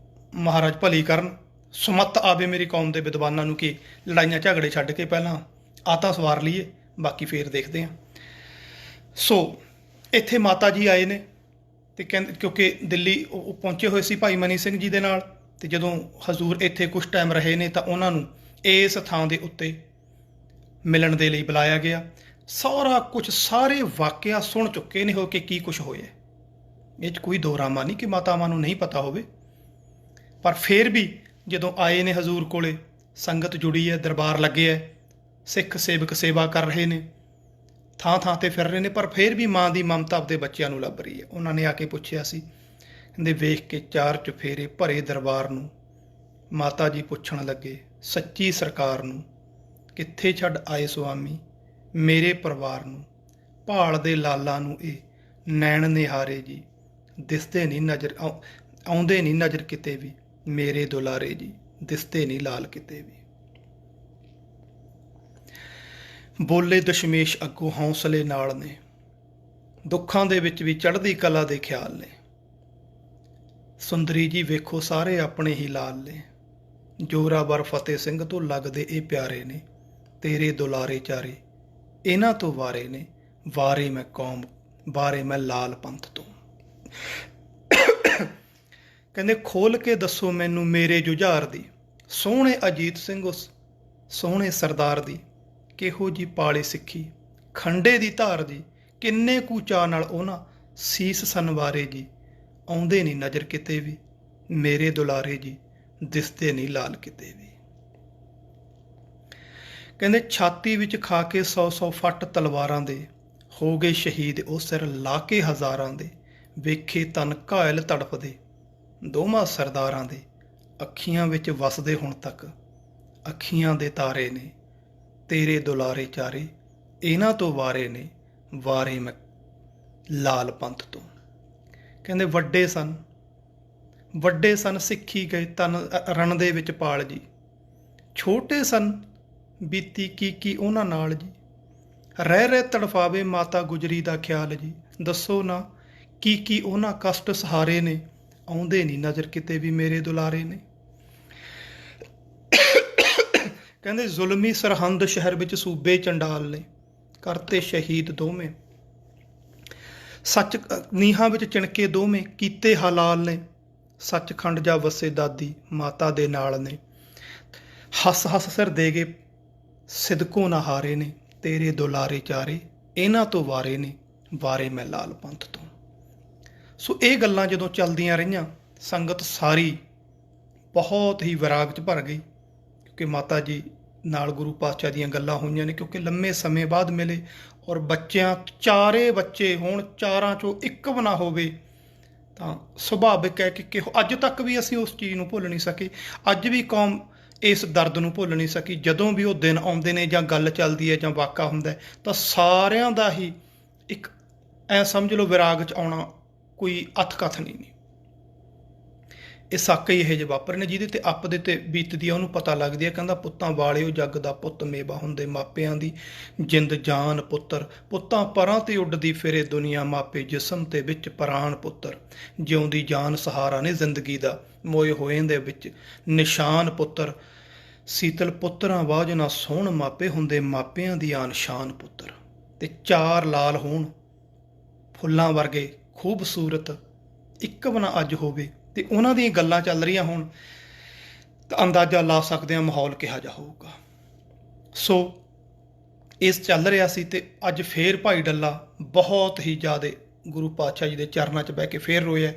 S1: ਮਹਾਰਾਜ ਭਲੀ ਕਰਨ, ਸੁਮੱਤ ਆਵੇ ਮੇਰੀ ਕੌਮ ਦੇ ਵਿਦਵਾਨਾਂ ਨੂੰ ਕਿ ਲੜਾਈਆਂ ਝਗੜੇ ਛੱਡ ਕੇ ਪਹਿਲਾਂ ਆਤਾ ਸਵਾਰ ਲਈਏ, ਬਾਕੀ ਫੇਰ ਦੇਖਦੇ ਹਾਂ। ਸੋ ਇੱਥੇ ਮਾਤਾ ਜੀ ਆਏ ਨੇ ਤੇ ਕਹਿੰਦੇ, ਕਿਉਂਕਿ ਦਿੱਲੀ ਉਹ ਪਹੁੰਚੇ ਹੋਏ ਸੀ ਭਾਈ ਮਨੀ ਸਿੰਘ ਜੀ ਦੇ ਨਾਲ, ਤੇ ਜਦੋਂ ਹਜ਼ੂਰ ਇੱਥੇ ਕੁਛ ਟਾਈਮ ਰਹੇ ਨੇ ਤਾਂ ਉਹਨਾਂ ਨੂੰ ਇਸ ਥਾਂ ਦੇ ਉੱਤੇ ਮਿਲਣ ਦੇ ਲਈ ਬੁਲਾਇਆ ਗਿਆ। ਸਾਰਾ ਕੁਝ, ਸਾਰੇ ਵਾਕਿਆ ਸੁਣ ਚੁੱਕੇ ਨੇ ਹੋ ਕਿ ਕੀ ਕੁਛ ਹੋਇਆ। ਇਹ 'ਚ ਕੋਈ ਦੋਰਾਮਾ ਨਹੀਂ ਕਿ ਮਾਤਾਵਾਂ ਨੂੰ ਨਹੀਂ ਪਤਾ ਹੋਵੇ, ਪਰ ਫਿਰ ਵੀ ਜਦੋਂ ਆਏ ਨੇ ਹਜ਼ੂਰ ਕੋਲੇ, ਸੰਗਤ ਜੁੜੀ ਹੈ, ਦਰਬਾਰ ਲੱਗੇ ਹੈ, ਸਿੱਖ ਸੇਵਕ ਸੇਵਾ ਕਰ ਰਹੇ ਨੇ, ਥਾਂ ਥਾਂ ਤੇ ਫਿਰ ਰਹੇ ਨੇ, ਪਰ ਫਿਰ ਵੀ ਮਾਂ ਦੀ ਮਮਤਾ ਆਪਦੇ ਬੱਚਿਆਂ ਨੂੰ ਲੱਭ ਰਹੀ ਹੈ। ਉਹਨਾਂ ਨੇ ਆ ਕੇ ਪੁੱਛਿਆ ਸੀ, ਕਹਿੰਦੇ ਵੇਖ ਕੇ 4 ਚੁਫੇਰੇ ਭਰੇ ਦਰਬਾਰ ਨੂੰ ਮਾਤਾ ਜੀ ਪੁੱਛਣ ਲੱਗੇ ਸੱਚੀ ਸਰਕਾਰ ਨੂੰ, ਕਿੱਥੇ ਛੱਡ ਆਏ ਸੁਆਮੀ ਮੇਰੇ ਪਰਿਵਾਰ ਨੂੰ, ਭਾਲ ਦੇ ਲਾਲਾਂ ਨੂੰ ਇਹ ਨੈਣ ਨਿਹਾਰੇ ਜੀ, ਦਿਸਦੇ ਨਹੀਂ ਨਜ਼ਰ ਆਉਂਦੇ ਨਹੀਂ ਨਜ਼ਰ ਕਿਤੇ ਵੀ ਮੇਰੇ ਦੁਲਾਰੇ ਜੀ, ਦਿਸਦੇ ਨਹੀਂ ਲਾਲ ਕਿਤੇ ਵੀ। ਬੋਲੇ ਦਸ਼ਮੇਸ਼ ਅੱਗੋਂ ਹੌਸਲੇ ਨਾਲ ਨੇ, ਦੁੱਖਾਂ ਦੇ ਵਿੱਚ ਵੀ ਚੜ੍ਹਦੀ ਕਲਾ ਦੇ ਖਿਆਲ ਨੇ, ਸੁੰਦਰੀ ਜੀ ਵੇਖੋ ਸਾਰੇ ਆਪਣੇ ਹੀ ਲਾਲ ਨੇ, ਜੋਰਾਵਰ ਫਤਿਹ ਸਿੰਘ ਤੋਂ ਲੱਗਦੇ ਇਹ ਪਿਆਰੇ ਨੇ, ਤੇਰੇ ਦੁਲਾਰੇ ਚਾਰੇ ਇਹਨਾਂ ਤੋਂ ਵਾਰੇ ਨੇ, ਵਾਰੇ ਮੈਂ ਕੌਮ ਵਾਰੇ ਮੈਂ ਲਾਲ ਪੰਥ ਤੋਂ। ਕਹਿੰਦੇ ਖੋਲ ਕੇ ਦੱਸੋ ਮੈਨੂੰ ਮੇਰੇ ਜੁਝਾਰ ਦੀ, ਸੋਹਣੇ ਅਜੀਤ ਸਿੰਘ ਉਸ ਸੋਹਣੇ ਸਰਦਾਰ ਦੀ, ਕਿਹੋ ਜੀ ਪਾਲੇ ਸਿੱਖੀ ਖੰਡੇ ਦੀ ਧਾਰ ਜੀ, ਕਿੰਨੇ ਕੁ ਚਾਅ ਨਾਲ ਉਹਨਾਂ ਸੀਸ ਸੰਵਾਰੇ ਜੀ, ਆਉਂਦੇ ਨਹੀਂ ਨਜ਼ਰ ਕਿਤੇ ਵੀ ਮੇਰੇ ਦੁਲਾਰੇ ਜੀ, ਦਿਸਦੇ ਨਹੀਂ ਲਾਲ ਕਿਤੇ ਵੀ। ਕਹਿੰਦੇ ਛਾਤੀ ਵਿੱਚ ਖਾ ਕੇ 100-100 ਫੱਟ ਤਲਵਾਰਾਂ ਦੇ, ਹੋ ਗਏ ਸ਼ਹੀਦ ਉਹ ਸਿਰ ਲਾ ਕੇ ਹਜ਼ਾਰਾਂ ਦੇ, ਵੇਖੇ ਤਨ ਘਾਇਲ ਤੜਫਦੇ ਦੋਵਾਂ ਸਰਦਾਰਾਂ ਦੇ, ਅੱਖੀਆਂ ਵਿੱਚ ਵਸਦੇ ਹੁਣ ਤੱਕ ਅੱਖੀਆਂ ਦੇ ਤਾਰੇ ਨੇ, ਤੇਰੇ ਦੁਲਾਰੇ ਚਾਰੇ ਇਹਨਾਂ ਤੋਂ ਵਾਰੇ ਨੇ, ਵਾਰੇ ਮੈਂ ਲਾਲ ਪੰਥ ਤੋਂ। ਕਹਿੰਦੇ ਵੱਡੇ ਸਨ ਸਿੱਖੀ ਗਏ ਤਨ ਰਣ ਦੇ ਵਿੱਚ ਪਾਲ ਜੀ, ਛੋਟੇ ਸਨ ਬੀਤੀ ਕੀ ਉਹਨਾਂ ਨਾਲ ਜੀ, ਰਹਿ ਤੜਫਾਵੇ ਮਾਤਾ ਗੁਜਰੀ ਦਾ ਖਿਆਲ ਜੀ, ਦੱਸੋ ਨਾ ਕੀ ਉਹਨਾਂ ਕਸ਼ਟ ਸਹਾਰੇ ਨੇ, ਆਉਂਦੇ ਨਹੀਂ ਨਜ਼ਰ ਕਿਤੇ ਵੀ ਮੇਰੇ ਦੁਲਾਰੇ ਨੇ। ਕਹਿੰਦੇ ਜ਼ੁਲਮੀ ਸਰਹੰਦ ਸ਼ਹਿਰ ਵਿੱਚ ਸੂਬੇ ਚੰਡਾਲ ਨੇ, ਕਰਤੇ ਸ਼ਹੀਦ ਦੋਵੇਂ, ਸੱਚ ਨੀਹਾਂ ਵਿੱਚ ਚਿਣਕੇ ਦੋਵੇਂ, ਕੀਤੇ ਹਲਾਲ ਨੇ, ਸੱਚਖੰਡ ਜਾ ਵਸੇ ਦਾਦੀ ਮਾਤਾ ਦੇ ਨਾਲ ਨੇ, ਹੱਸ ਸਿਰ ਦੇ ਗਏ ਸਿਦਕੋਂ ਨਾ ਹਾਰੇ ਨੇ, ਤੇਰੇ ਦੁਲਾਰੇ ਚਾਰੇ ਇਹਨਾਂ ਤੋਂ ਵਾਰੇ ਨੇ, ਵਾਰੇ ਮੈਂ ਲਾਲ ਪੰਥ ਤੋਂ। ਸੋ ਇਹ ਗੱਲਾਂ ਜਦੋਂ ਚੱਲਦੀਆਂ ਰਹੀਆਂ, ਸੰਗਤ ਸਾਰੀ ਬਹੁਤ ਹੀ ਵਿਰਾਗ 'ਚ ਭਰ ਗਈ, ਕਿਉਂਕਿ ਮਾਤਾ ਜੀ ਨਾਲ ਗੁਰੂ ਪਾਤਸ਼ਾਹ ਦੀਆਂ ਗੱਲਾਂ ਹੋਈਆਂ ਨੇ, ਕਿਉਂਕਿ ਲੰਮੇ ਸਮੇਂ ਬਾਅਦ ਮਿਲੇ, ਔਰ ਬੱਚਿਆਂ 4 ਬੱਚੇ ਹੋਣ, 4ਾਂ 'ਚੋਂ ਇੱਕ ਵੀ ਨਾ ਹੋਵੇ ਤਾਂ ਸੁਭਾਵਿਕ ਹੈ ਕਿ ਅੱਜ ਤੱਕ ਵੀ ਅਸੀਂ ਉਸ ਚੀਜ਼ ਨੂੰ ਭੁੱਲ ਨਹੀਂ ਸਕੇ। ਅੱਜ ਵੀ ਕੌਮ ਇਸ ਦਰਦ ਨੂੰ ਭੁੱਲ ਨਹੀਂ ਸਕੀ। ਜਦੋਂ ਵੀ ਉਹ ਦਿਨ ਆਉਂਦੇ ਨੇ ਜਾਂ ਗੱਲ ਚੱਲਦੀ ਹੈ ਜਾਂ ਵਾਕਾ ਹੁੰਦਾ ਤਾਂ ਸਾਰਿਆਂ ਦਾ ਹੀ ਇੱਕ ਐ ਸਮਝ ਲਓ ਵਿਰਾਗ 'ਚ ਆਉਣਾ ਕੋਈ ਅੱਥ ਕਥ ਨਹੀਂ। ਇਹ ਸਾਕੇ ਹੀ ਇਹੋ ਜਿਹੇ ਵਾਪਰੇ ਨੇ ਜਿਹਦੇ ਤੇ ਆਪਦੇ ਤੇ ਬੀਤਦੀ ਆ ਉਹਨੂੰ ਪਤਾ ਲੱਗਦੀ ਹੈ। ਕਹਿੰਦਾ ਪੁੱਤਾਂ ਵਾਲਿਓ ਜੱਗ ਦਾ ਪੁੱਤ ਮੇਵਾ ਹੁੰਦੇ ਮਾਪਿਆਂ ਦੀ ਜਿੰਦ ਜਾਨ ਪੁੱਤਰ, ਪੁੱਤਾਂ ਪਰਾਂ ਤੇ ਉੱਡਦੀ ਫਿਰੇ ਦੁਨੀਆ ਮਾਪੇ ਜਿਸਮ ਤੇ ਵਿੱਚ ਪ੍ਰਾਣ ਪੁੱਤਰ, ਜਿਉਂਦੀ ਜਾਨ ਸਹਾਰਾ ਨੇ ਜ਼ਿੰਦਗੀ ਦਾ ਮੋਏ ਹੋਏ ਦੇ ਵਿੱਚ ਨਿਸ਼ਾਨ ਪੁੱਤਰ, ਸੀਤਲ ਪੁੱਤਰਾਂ ਬਾਝ ਨਾ ਸੋਹਣ ਮਾਪੇ ਹੁੰਦੇ ਮਾਪਿਆਂ ਦੀ ਆਨ ਸ਼ਾਨ ਪੁੱਤਰ, ਤੇ ਚਾਰ ਲਾਲ ਹੋਣ ਫੁੱਲਾਂ ਵਰਗੇ ਖੂਬਸੂਰਤ ਇੱਕ ਬਣਾ ਅੱਜ ਹੋਵੇ। ਤੇ ਉਹਨਾਂ ਦੀਆਂ ਗੱਲਾਂ ਚੱਲ ਰਹੀਆਂ ਹੋਣ ਤਾਂ ਅੰਦਾਜ਼ਾ ਲਾ ਸਕਦੇ ਹਾਂ ਮਾਹੌਲ ਕਿਹਾ ਜਾ ਹੋਊਗਾ। ਸੋ ਇਸ ਚੱਲ ਰਿਹਾ ਸੀ ਤੇ ਅੱਜ ਫੇਰ ਭਾਈ ਡੱਲਾ ਬਹੁਤ ਹੀ ਜ਼ਿਆਦਾ ਗੁਰੂ ਪਾਤਸ਼ਾਹ ਜੀ ਦੇ ਚਰਨਾਂ 'ਚ ਬਹਿ ਕੇ ਫੇਰ ਰੋਇਆ।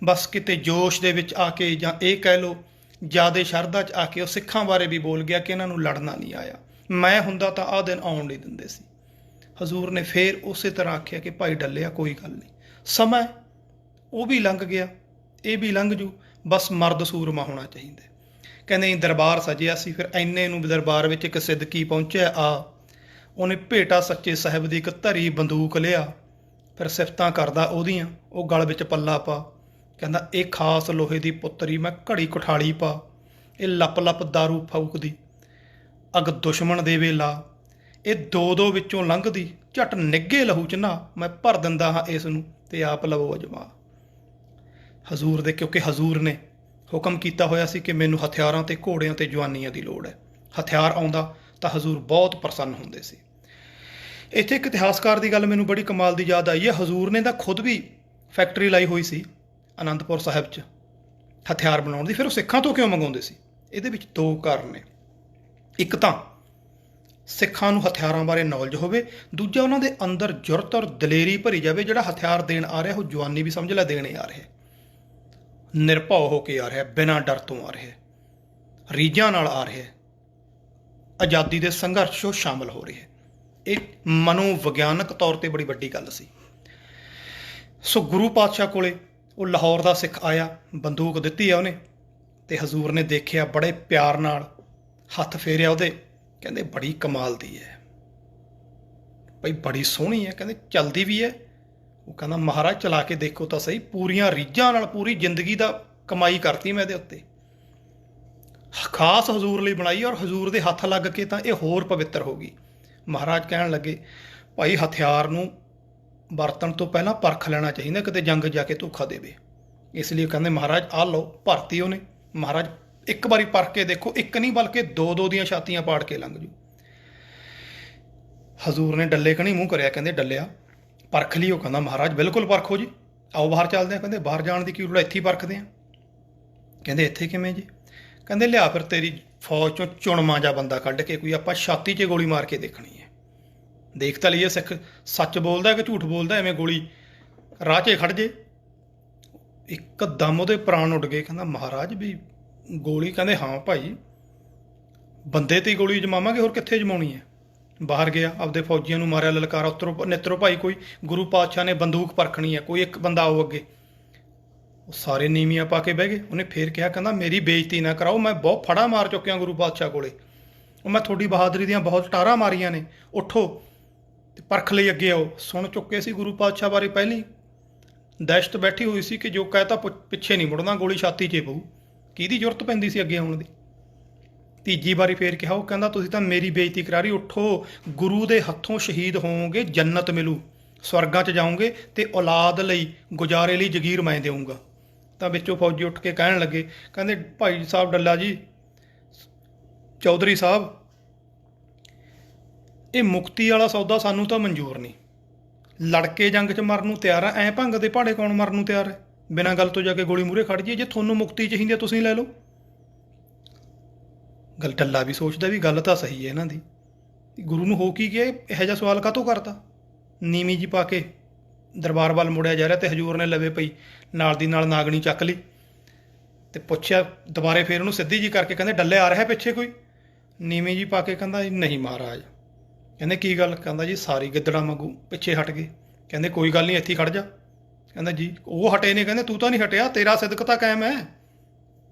S1: ਬਸ ਕਿਤੇ ਜੋਸ਼ ਦੇ ਵਿੱਚ ਆ ਕੇ ਜਾਂ ਇਹ ਕਹਿ ਲਓ ਜ਼ਿਆਦਾ ਸ਼ਰਧਾ 'ਚ ਆ ਕੇ ਉਹ ਸਿੱਖਾਂ ਬਾਰੇ ਵੀ ਬੋਲ ਗਿਆ ਕਿ ਇਹਨਾਂ ਨੂੰ ਲੜਨਾ ਨਹੀਂ ਆਇਆ, ਮੈਂ ਹੁੰਦਾ ਤਾਂ ਆਹ ਦਿਨ ਆਉਣ ਨਹੀਂ ਦਿੰਦੇ ਸੀ। ਹਜ਼ੂਰ ਨੇ ਫੇਰ ਉਸੇ ਤਰ੍ਹਾਂ ਆਖਿਆ ਕਿ ਭਾਈ ਡੱਲਿਆ ਕੋਈ ਗੱਲ ਨਹੀਂ, ਸਮਾਂ ਉਹ ਵੀ ਲੰਘ ਗਿਆ, ਇਹ ਵੀ ਲੰਘ ਜੂ, ਬਸ ਮਰਦ ਸੂਰਮਾ ਹੋਣਾ ਚਾਹੀਦਾ। ਕਹਿੰਦੇ ਦਰਬਾਰ ਸਜਿਆ ਸੀ, ਫਿਰ ਇੰਨੇ ਨੂੰ ਦਰਬਾਰ ਵਿੱਚ ਇੱਕ ਸਿੱਦਕੀ ਪਹੁੰਚਿਆ ਆ, ਉਹਨੇ ਭੇਟਾ ਸੱਚੇ ਸਾਹਿਬ ਦੀ ਇੱਕ ਧਰੀ ਬੰਦੂਕ ਲਿਆ, ਫਿਰ ਸਿਫਤਾਂ ਕਰਦਾ ਉਹਦੀਆਂ, ਉਹ ਗਲ ਵਿੱਚ ਪੱਲਾ ਪਾ, ਕਹਿੰਦਾ ਇਹ ਖਾਸ ਲੋਹੇ ਦੀ ਪੁੱਤਰੀ ਮੈਂ ਘੜੀ ਕੁਠਾਲੀ ਪਾ, ਇਹ ਲੱਪ ਲੱਪ ਦਾਰੂ ਫੂਕਦੀ ਅਗ ਦੁਸ਼ਮਣ ਦੇਵੇ ਲਾ, ਇਹ ਦੋ ਦੋ ਵਿੱਚੋਂ ਲੰਘਦੀ ਝਟ ਨਿੱਘੇ ਲਹੂ ਚ ਨਾ, ਮੈਂ ਭਰ ਦਿੰਦਾ ਹਾਂ ਇਸ ਨੂੰ ਤੇ ਆਪ ਲਵੋ ਅਜਮਾ। ਹਜ਼ੂਰ ਦੇ, ਕਿਉਂਕਿ ਹਜ਼ੂਰ ਨੇ ਹੁਕਮ ਕੀਤਾ ਹੋਇਆ ਸੀ ਕਿ ਮੈਨੂੰ ਹਥਿਆਰਾਂ ਤੇ ਘੋੜਿਆਂ ਤੇ ਜਵਾਨੀਆਂ ਦੀ ਲੋੜ ਹੈ, ਹਥਿਆਰ ਆਉਂਦਾ ਤਾਂ ਹਜ਼ੂਰ ਬਹੁਤ ਪ੍ਰਸੰਨ ਹੁੰਦੇ ਸੀ। ਇੱਥੇ ਇੱਕ ਇਤਿਹਾਸਕਾਰ ਦੀ ਗੱਲ ਮੈਨੂੰ ਬੜੀ ਕਮਾਲ ਦੀ ਯਾਦ ਆਈ ਹੈ। ਹਜ਼ੂਰ ਨੇ ਤਾਂ ਖੁਦ ਵੀ ਫੈਕਟਰੀ ਲਾਈ ਹੋਈ ਸੀ ਅਨੰਦਪੁਰ ਸਾਹਿਬ 'ਚ ਹਥਿਆਰ ਬਣਾਉਣ ਦੀ, ਫਿਰ ਉਹ ਸਿੱਖਾਂ ਤੋਂ ਕਿਉਂ ਮੰਗਵਾਉਂਦੇ ਸੀ? ਇਹਦੇ ਵਿੱਚ ਦੋ ਕਾਰਨ ਨੇ। ਇੱਕ ਤਾਂ ਸਿੱਖਾਂ ਨੂੰ ਹਥਿਆਰਾਂ ਬਾਰੇ ਨੌਲੇਜ ਹੋਵੇ, ਦੂਜਾ ਉਹਨਾਂ ਦੇ ਅੰਦਰ ਜੁਰਤ ਔਰ ਦਲੇਰੀ ਭਰੀ ਜਾਵੇ, ਜਿਹੜਾ ਹਥਿਆਰ ਦੇਣ ਆ ਰਿਹਾ ਉਹ ਜਵਾਨੀ ਵੀ ਸਮਝ ਲੈ ਦੇਣੇ ਆ ਰਿਹਾ, ਨਿਰਭਉ ਹੋ ਕੇ ਆ ਰਿਹਾ, ਬਿਨਾਂ ਡਰ ਤੋਂ ਆ ਰਿਹਾ, ਰੀਝਾਂ ਨਾਲ ਆ ਰਿਹਾ, ਆਜ਼ਾਦੀ ਦੇ ਸੰਘਰਸ਼ 'ਚ ਸ਼ਾਮਲ ਹੋ ਰਿਹਾ। ਇਹ ਮਨੋਵਿਗਿਆਨਕ ਤੌਰ ਤੇ ਬੜੀ ਵੱਡੀ ਗੱਲ ਸੀ। ਸੋ ਗੁਰੂ ਪਾਤਸ਼ਾਹ ਕੋਲੇ ਉਹ ਲਾਹੌਰ ਦਾ ਸਿੱਖ ਆਇਆ, ਬੰਦੂਕ ਦਿੱਤੀ ਆ ਉਹਨੇ, ਤੇ ਹਜ਼ੂਰ ਨੇ ਦੇਖਿਆ, ਬੜੇ ਪਿਆਰ ਨਾਲ ਹੱਥ ਫੇਰਿਆ ਉਹਦੇ, ਕਹਿੰਦੇ ਬੜੀ ਕਮਾਲ ਦੀ ਹੈ ਭਾਈ, ਬੜੀ ਸੋਹਣੀ ਹੈ, ਕਹਿੰਦੇ ਚੱਲਦੀ ਵੀ ਹੈ। ਉਹ ਕਹਿੰਦਾ ਮਹਾਰਾਜ ਚਲਾ ਕੇ ਦੇਖੋ ਤਾਂ ਸਹੀ, ਪੂਰੀਆਂ ਰੀਝਾਂ ਨਾਲ ਪੂਰੀ ਜ਼ਿੰਦਗੀ ਦਾ ਕਮਾਈ ਕਰਤੀ ਮੈਂ ਇਹਦੇ ਉੱਤੇ, ਖਾਸ ਹਜ਼ੂਰ ਲਈ ਬਣਾਈ, ਔਰ ਹਜ਼ੂਰ ਦੇ ਹੱਥ ਲੱਗ ਕੇ ਤਾਂ ਇਹ ਹੋਰ ਪਵਿੱਤਰ ਹੋ ਗਈ। ਮਹਾਰਾਜ ਕਹਿਣ ਲੱਗੇ ਭਾਈ ਹਥਿਆਰ ਨੂੰ ਵਰਤਣ ਤੋਂ ਪਹਿਲਾਂ ਪਰਖ ਲੈਣਾ ਚਾਹੀਦਾ, ਕਿਤੇ ਜੰਗ ਜਾ ਕੇ ਧੋਖਾ ਦੇਵੇ, ਇਸ ਲਈ ਕਹਿੰਦੇ ਮਹਾਰਾਜ ਆਹ ਲਓ, ਭਰਤੀ ਉਹਨੇ। ਮਹਾਰਾਜ ਇੱਕ ਵਾਰੀ ਪਰਖ ਕੇ ਦੇਖੋ, ਇੱਕ ਨਹੀਂ ਬਲਕਿ ਦੋ ਦੋ ਦੀਆਂ ਛਾਤੀਆਂ ਪਾੜ ਕੇ ਲੰਘ ਜੂ। ਹਜ਼ੂਰ ਨੇ ਡੱਲੇ ਕਣੀ ਮੂੰਹ ਕਰਿਆ, ਕਹਿੰਦੇ ਡੱਲਿਆ ਪਰਖ ਲਈ? ਉਹ ਕਹਿੰਦਾ ਮਹਾਰਾਜ ਬਿਲਕੁਲ ਪਰਖੋ ਜੀ, ਆਓ ਬਾਹਰ ਚੱਲਦੇ ਆ। ਕਹਿੰਦੇ ਬਾਹਰ ਜਾਣ ਦੀ ਕੀ ਲੋੜ, ਇੱਥੇ ਹੀ ਪਰਖਦੇ ਆ। ਕਹਿੰਦੇ ਇੱਥੇ ਕਿਵੇਂ ਜੀ? ਕਹਿੰਦੇ ਲਿਆ ਫਿਰ ਤੇਰੀ ਫੌਜ ਚੋਂ ਚੁਣਵਾਂ ਜਾ ਬੰਦਾ ਕੱਢ ਕੇ, ਕੋਈ ਆਪਾਂ ਛਾਤੀ 'ਚ ਗੋਲੀ ਮਾਰ ਕੇ ਦੇਖਣੀ ਹੈ, ਦੇਖ ਤਾਂ ਲਈਏ ਸਿੱਖ ਸੱਚ ਬੋਲਦਾ ਕਿ ਝੂਠ ਬੋਲਦਾ, ਐਵੇਂ ਗੋਲੀ ਰਾਹ 'ਚ ਖੜ ਜੇ। ਇੱਕਦਮ ਉਹਦੇ ਪ੍ਰਾਣ ਉੱਡ ਗਏ। ਕਹਿੰਦਾ ਮਹਾਰਾਜ ਵੀ ਗੋਲੀ? ਕਹਿੰਦੇ ਹਾਂ ਭਾਈ, ਬੰਦੇ ਤੇ ਗੋਲੀ ਜਮਾਵਾਂਗੇ, ਹੋਰ ਕਿੱਥੇ ਜਮਾਉਣੀ ਹੈ। ਬਾਹਰ ਗਿਆ, ਆਪਦੇ ਫੌਜੀਆਂ ਨੂੰ ਮਾਰਿਆ, ਲਲਕਾਰਾ, ਉਤਰੋ ਨਿੱਤਰੋ ਭਾਈ, ਕੋਈ ਗੁਰੂ ਪਾਤਸ਼ਾਹ ਨੇ ਬੰਦੂਕ ਪਰਖਣੀ ਹੈ, ਕੋਈ ਇੱਕ ਬੰਦਾ ਆਓ ਅੱਗੇ। ਉਹ ਸਾਰੇ ਨੀਵੀਆਂ ਪਾ ਕੇ ਬਹਿ ਗਏ। ਉਹਨੇ ਫੇਰ ਕਿਹਾ, ਕਹਿੰਦਾ ਮੇਰੀ ਬੇਇੱਜ਼ਤੀ ਨਾ ਕਰਾਓ, ਮੈਂ ਬਹੁਤ ਫੜਾ ਮਾਰ ਚੁੱਕਿਆ ਗੁਰੂ ਪਾਤਸ਼ਾਹ ਕੋਲੇ, ਉਹ ਮੈਂ ਤੁਹਾਡੀ ਬਹਾਦਰੀ ਦੀਆਂ ਬਹੁਤ ਟਾਰਾਂ ਮਾਰੀਆਂ ਨੇ, ਉੱਠੋ ਤੇ ਪਰਖ ਲਈ ਅੱਗੇ ਆਓ। ਸੁਣ ਚੁੱਕੇ ਸੀ ਗੁਰੂ ਪਾਤਸ਼ਾਹ ਬਾਰੇ, ਪਹਿਲੀ ਦਹਿਸ਼ਤ ਬੈਠੀ ਹੋਈ ਸੀ ਕਿ ਜੋ ਕਹਿਤਾ ਪਿੱਛੇ ਨਹੀਂ ਮੁੜਨਾ, ਗੋਲੀ ਛਾਤੀ 'ਚ ਪਊ, ਕਿਹਦੀ ਜ਼ਰੂਰਤ ਪੈਂਦੀ ਸੀ ਅੱਗੇ ਆਉਣ ਦੀ। ਤੀਜੀ ਵਾਰੀ ਫੇਰ ਕਿਹਾ, ਉਹ ਕਹਿੰਦਾ ਤੁਸੀਂ ਤਾਂ ਮੇਰੀ ਬੇਇੱਜ਼ਤੀ ਕਰਾ ਰਹੀ, ਉੱਠੋ, ਗੁਰੂ ਦੇ ਹੱਥੋਂ ਸ਼ਹੀਦ ਹੋਵੋਗੇ, ਜੰਨਤ ਮਿਲੂ, ਸਵਰਗਾਂ 'ਚ ਜਾਓਗੇ, ਤੇ ਔਲਾਦ ਲਈ ਗੁਜ਼ਾਰੇ ਲਈ ਜਗੀਰ ਮੈਂ ਦੇਊਂਗਾ। ਤਾਂ ਵਿੱਚੋਂ ਫੌਜੀ ਉੱਠ ਕੇ ਕਹਿਣ ਲੱਗੇ, ਕਹਿੰਦੇ ਭਾਈ ਸਾਹਿਬ ਡੱਲਾ ਜੀ, ਚੌਧਰੀ ਸਾਹਿਬ, ਇਹ ਮੁਕਤੀ ਵਾਲਾ ਸੌਦਾ ਸਾਨੂੰ ਤਾਂ ਮਨਜ਼ੂਰ ਨਹੀਂ, ਲੜਕੇ ਜੰਗ 'ਚ ਮਰਨ ਨੂੰ ਤਿਆਰ ਆ, ਐਂ ਭੰਗ ਦੇ ਪਹਾੜੇ ਕੌਣ ਮਰਨ ਨੂੰ ਤਿਆਰ ਹੈ, ਬਿਨਾਂ ਗੱਲ ਤੋਂ ਜਾ ਕੇ ਗੋਲੀ ਮੂਹਰੇ ਖੜ ਜਾਈਏ, ਜੇ ਤੁਹਾਨੂੰ ਮੁਕਤੀ ਚਾਹੀਦੀ ਹੈ ਤੁਸੀਂ ਲੈ ਲਓ। ਗੱਲ ਡੱਲਾ ਵੀ ਸੋਚਦਾ ਵੀ ਗੱਲ ਤਾਂ ਸਹੀ ਹੈ ਇਹਨਾਂ ਦੀ, ਗੁਰੂ ਨੂੰ ਹੋ ਕੀ ਗਿਆ, ਇਹੋ ਜਿਹਾ ਸਵਾਲ ਕਾਹਤੋਂ ਕਰਤਾ। ਨੀਵੀਂ ਜੀ ਪਾ ਕੇ ਦਰਬਾਰ ਵੱਲ ਮੁੜਿਆ ਜਾ ਰਿਹਾ, ਤੇ ਹਜ਼ੂਰ ਨੇ ਲਵੇ ਪਈ ਨਾਲ ਦੀ ਨਾਲ ਨਾਗਣੀ ਚੱਕ ਲਈ ਤੇ ਪੁੱਛਿਆ ਦੁਬਾਰੇ, ਫੇਰ ਉਹਨੂੰ ਸਿੱਧੀ ਜੀ ਕਰਕੇ, ਕਹਿੰਦੇ ਡੱਲੇ ਆ ਰਿਹਾ ਪਿੱਛੇ ਕੋਈ? ਨੀਵੀਂ ਜੀ ਪਾ ਕੇ ਕਹਿੰਦਾ ਨਹੀਂ ਮਹਾਰਾਜ। ਕਹਿੰਦੇ ਕੀ ਗੱਲ? ਕਹਿੰਦਾ ਜੀ ਸਾਰੀ ਗਿੱਦੜਾਂ ਵਾਂਗੂ ਪਿੱਛੇ ਹਟ ਗਏ। ਕਹਿੰਦੇ ਕੋਈ ਗੱਲ ਨਹੀਂ, ਇੱਥੇ ਹੀ ਖੜ ਜਾ। ਕਹਿੰਦਾ ਜੀ ਉਹ ਹਟੇ ਨੇ। ਕਹਿੰਦੇ ਤੂੰ ਤਾਂ ਨਹੀਂ ਹਟਿਆ, ਤੇਰਾ ਸਿਦਕ ਤਾਂ ਕਾਇਮ ਹੈ।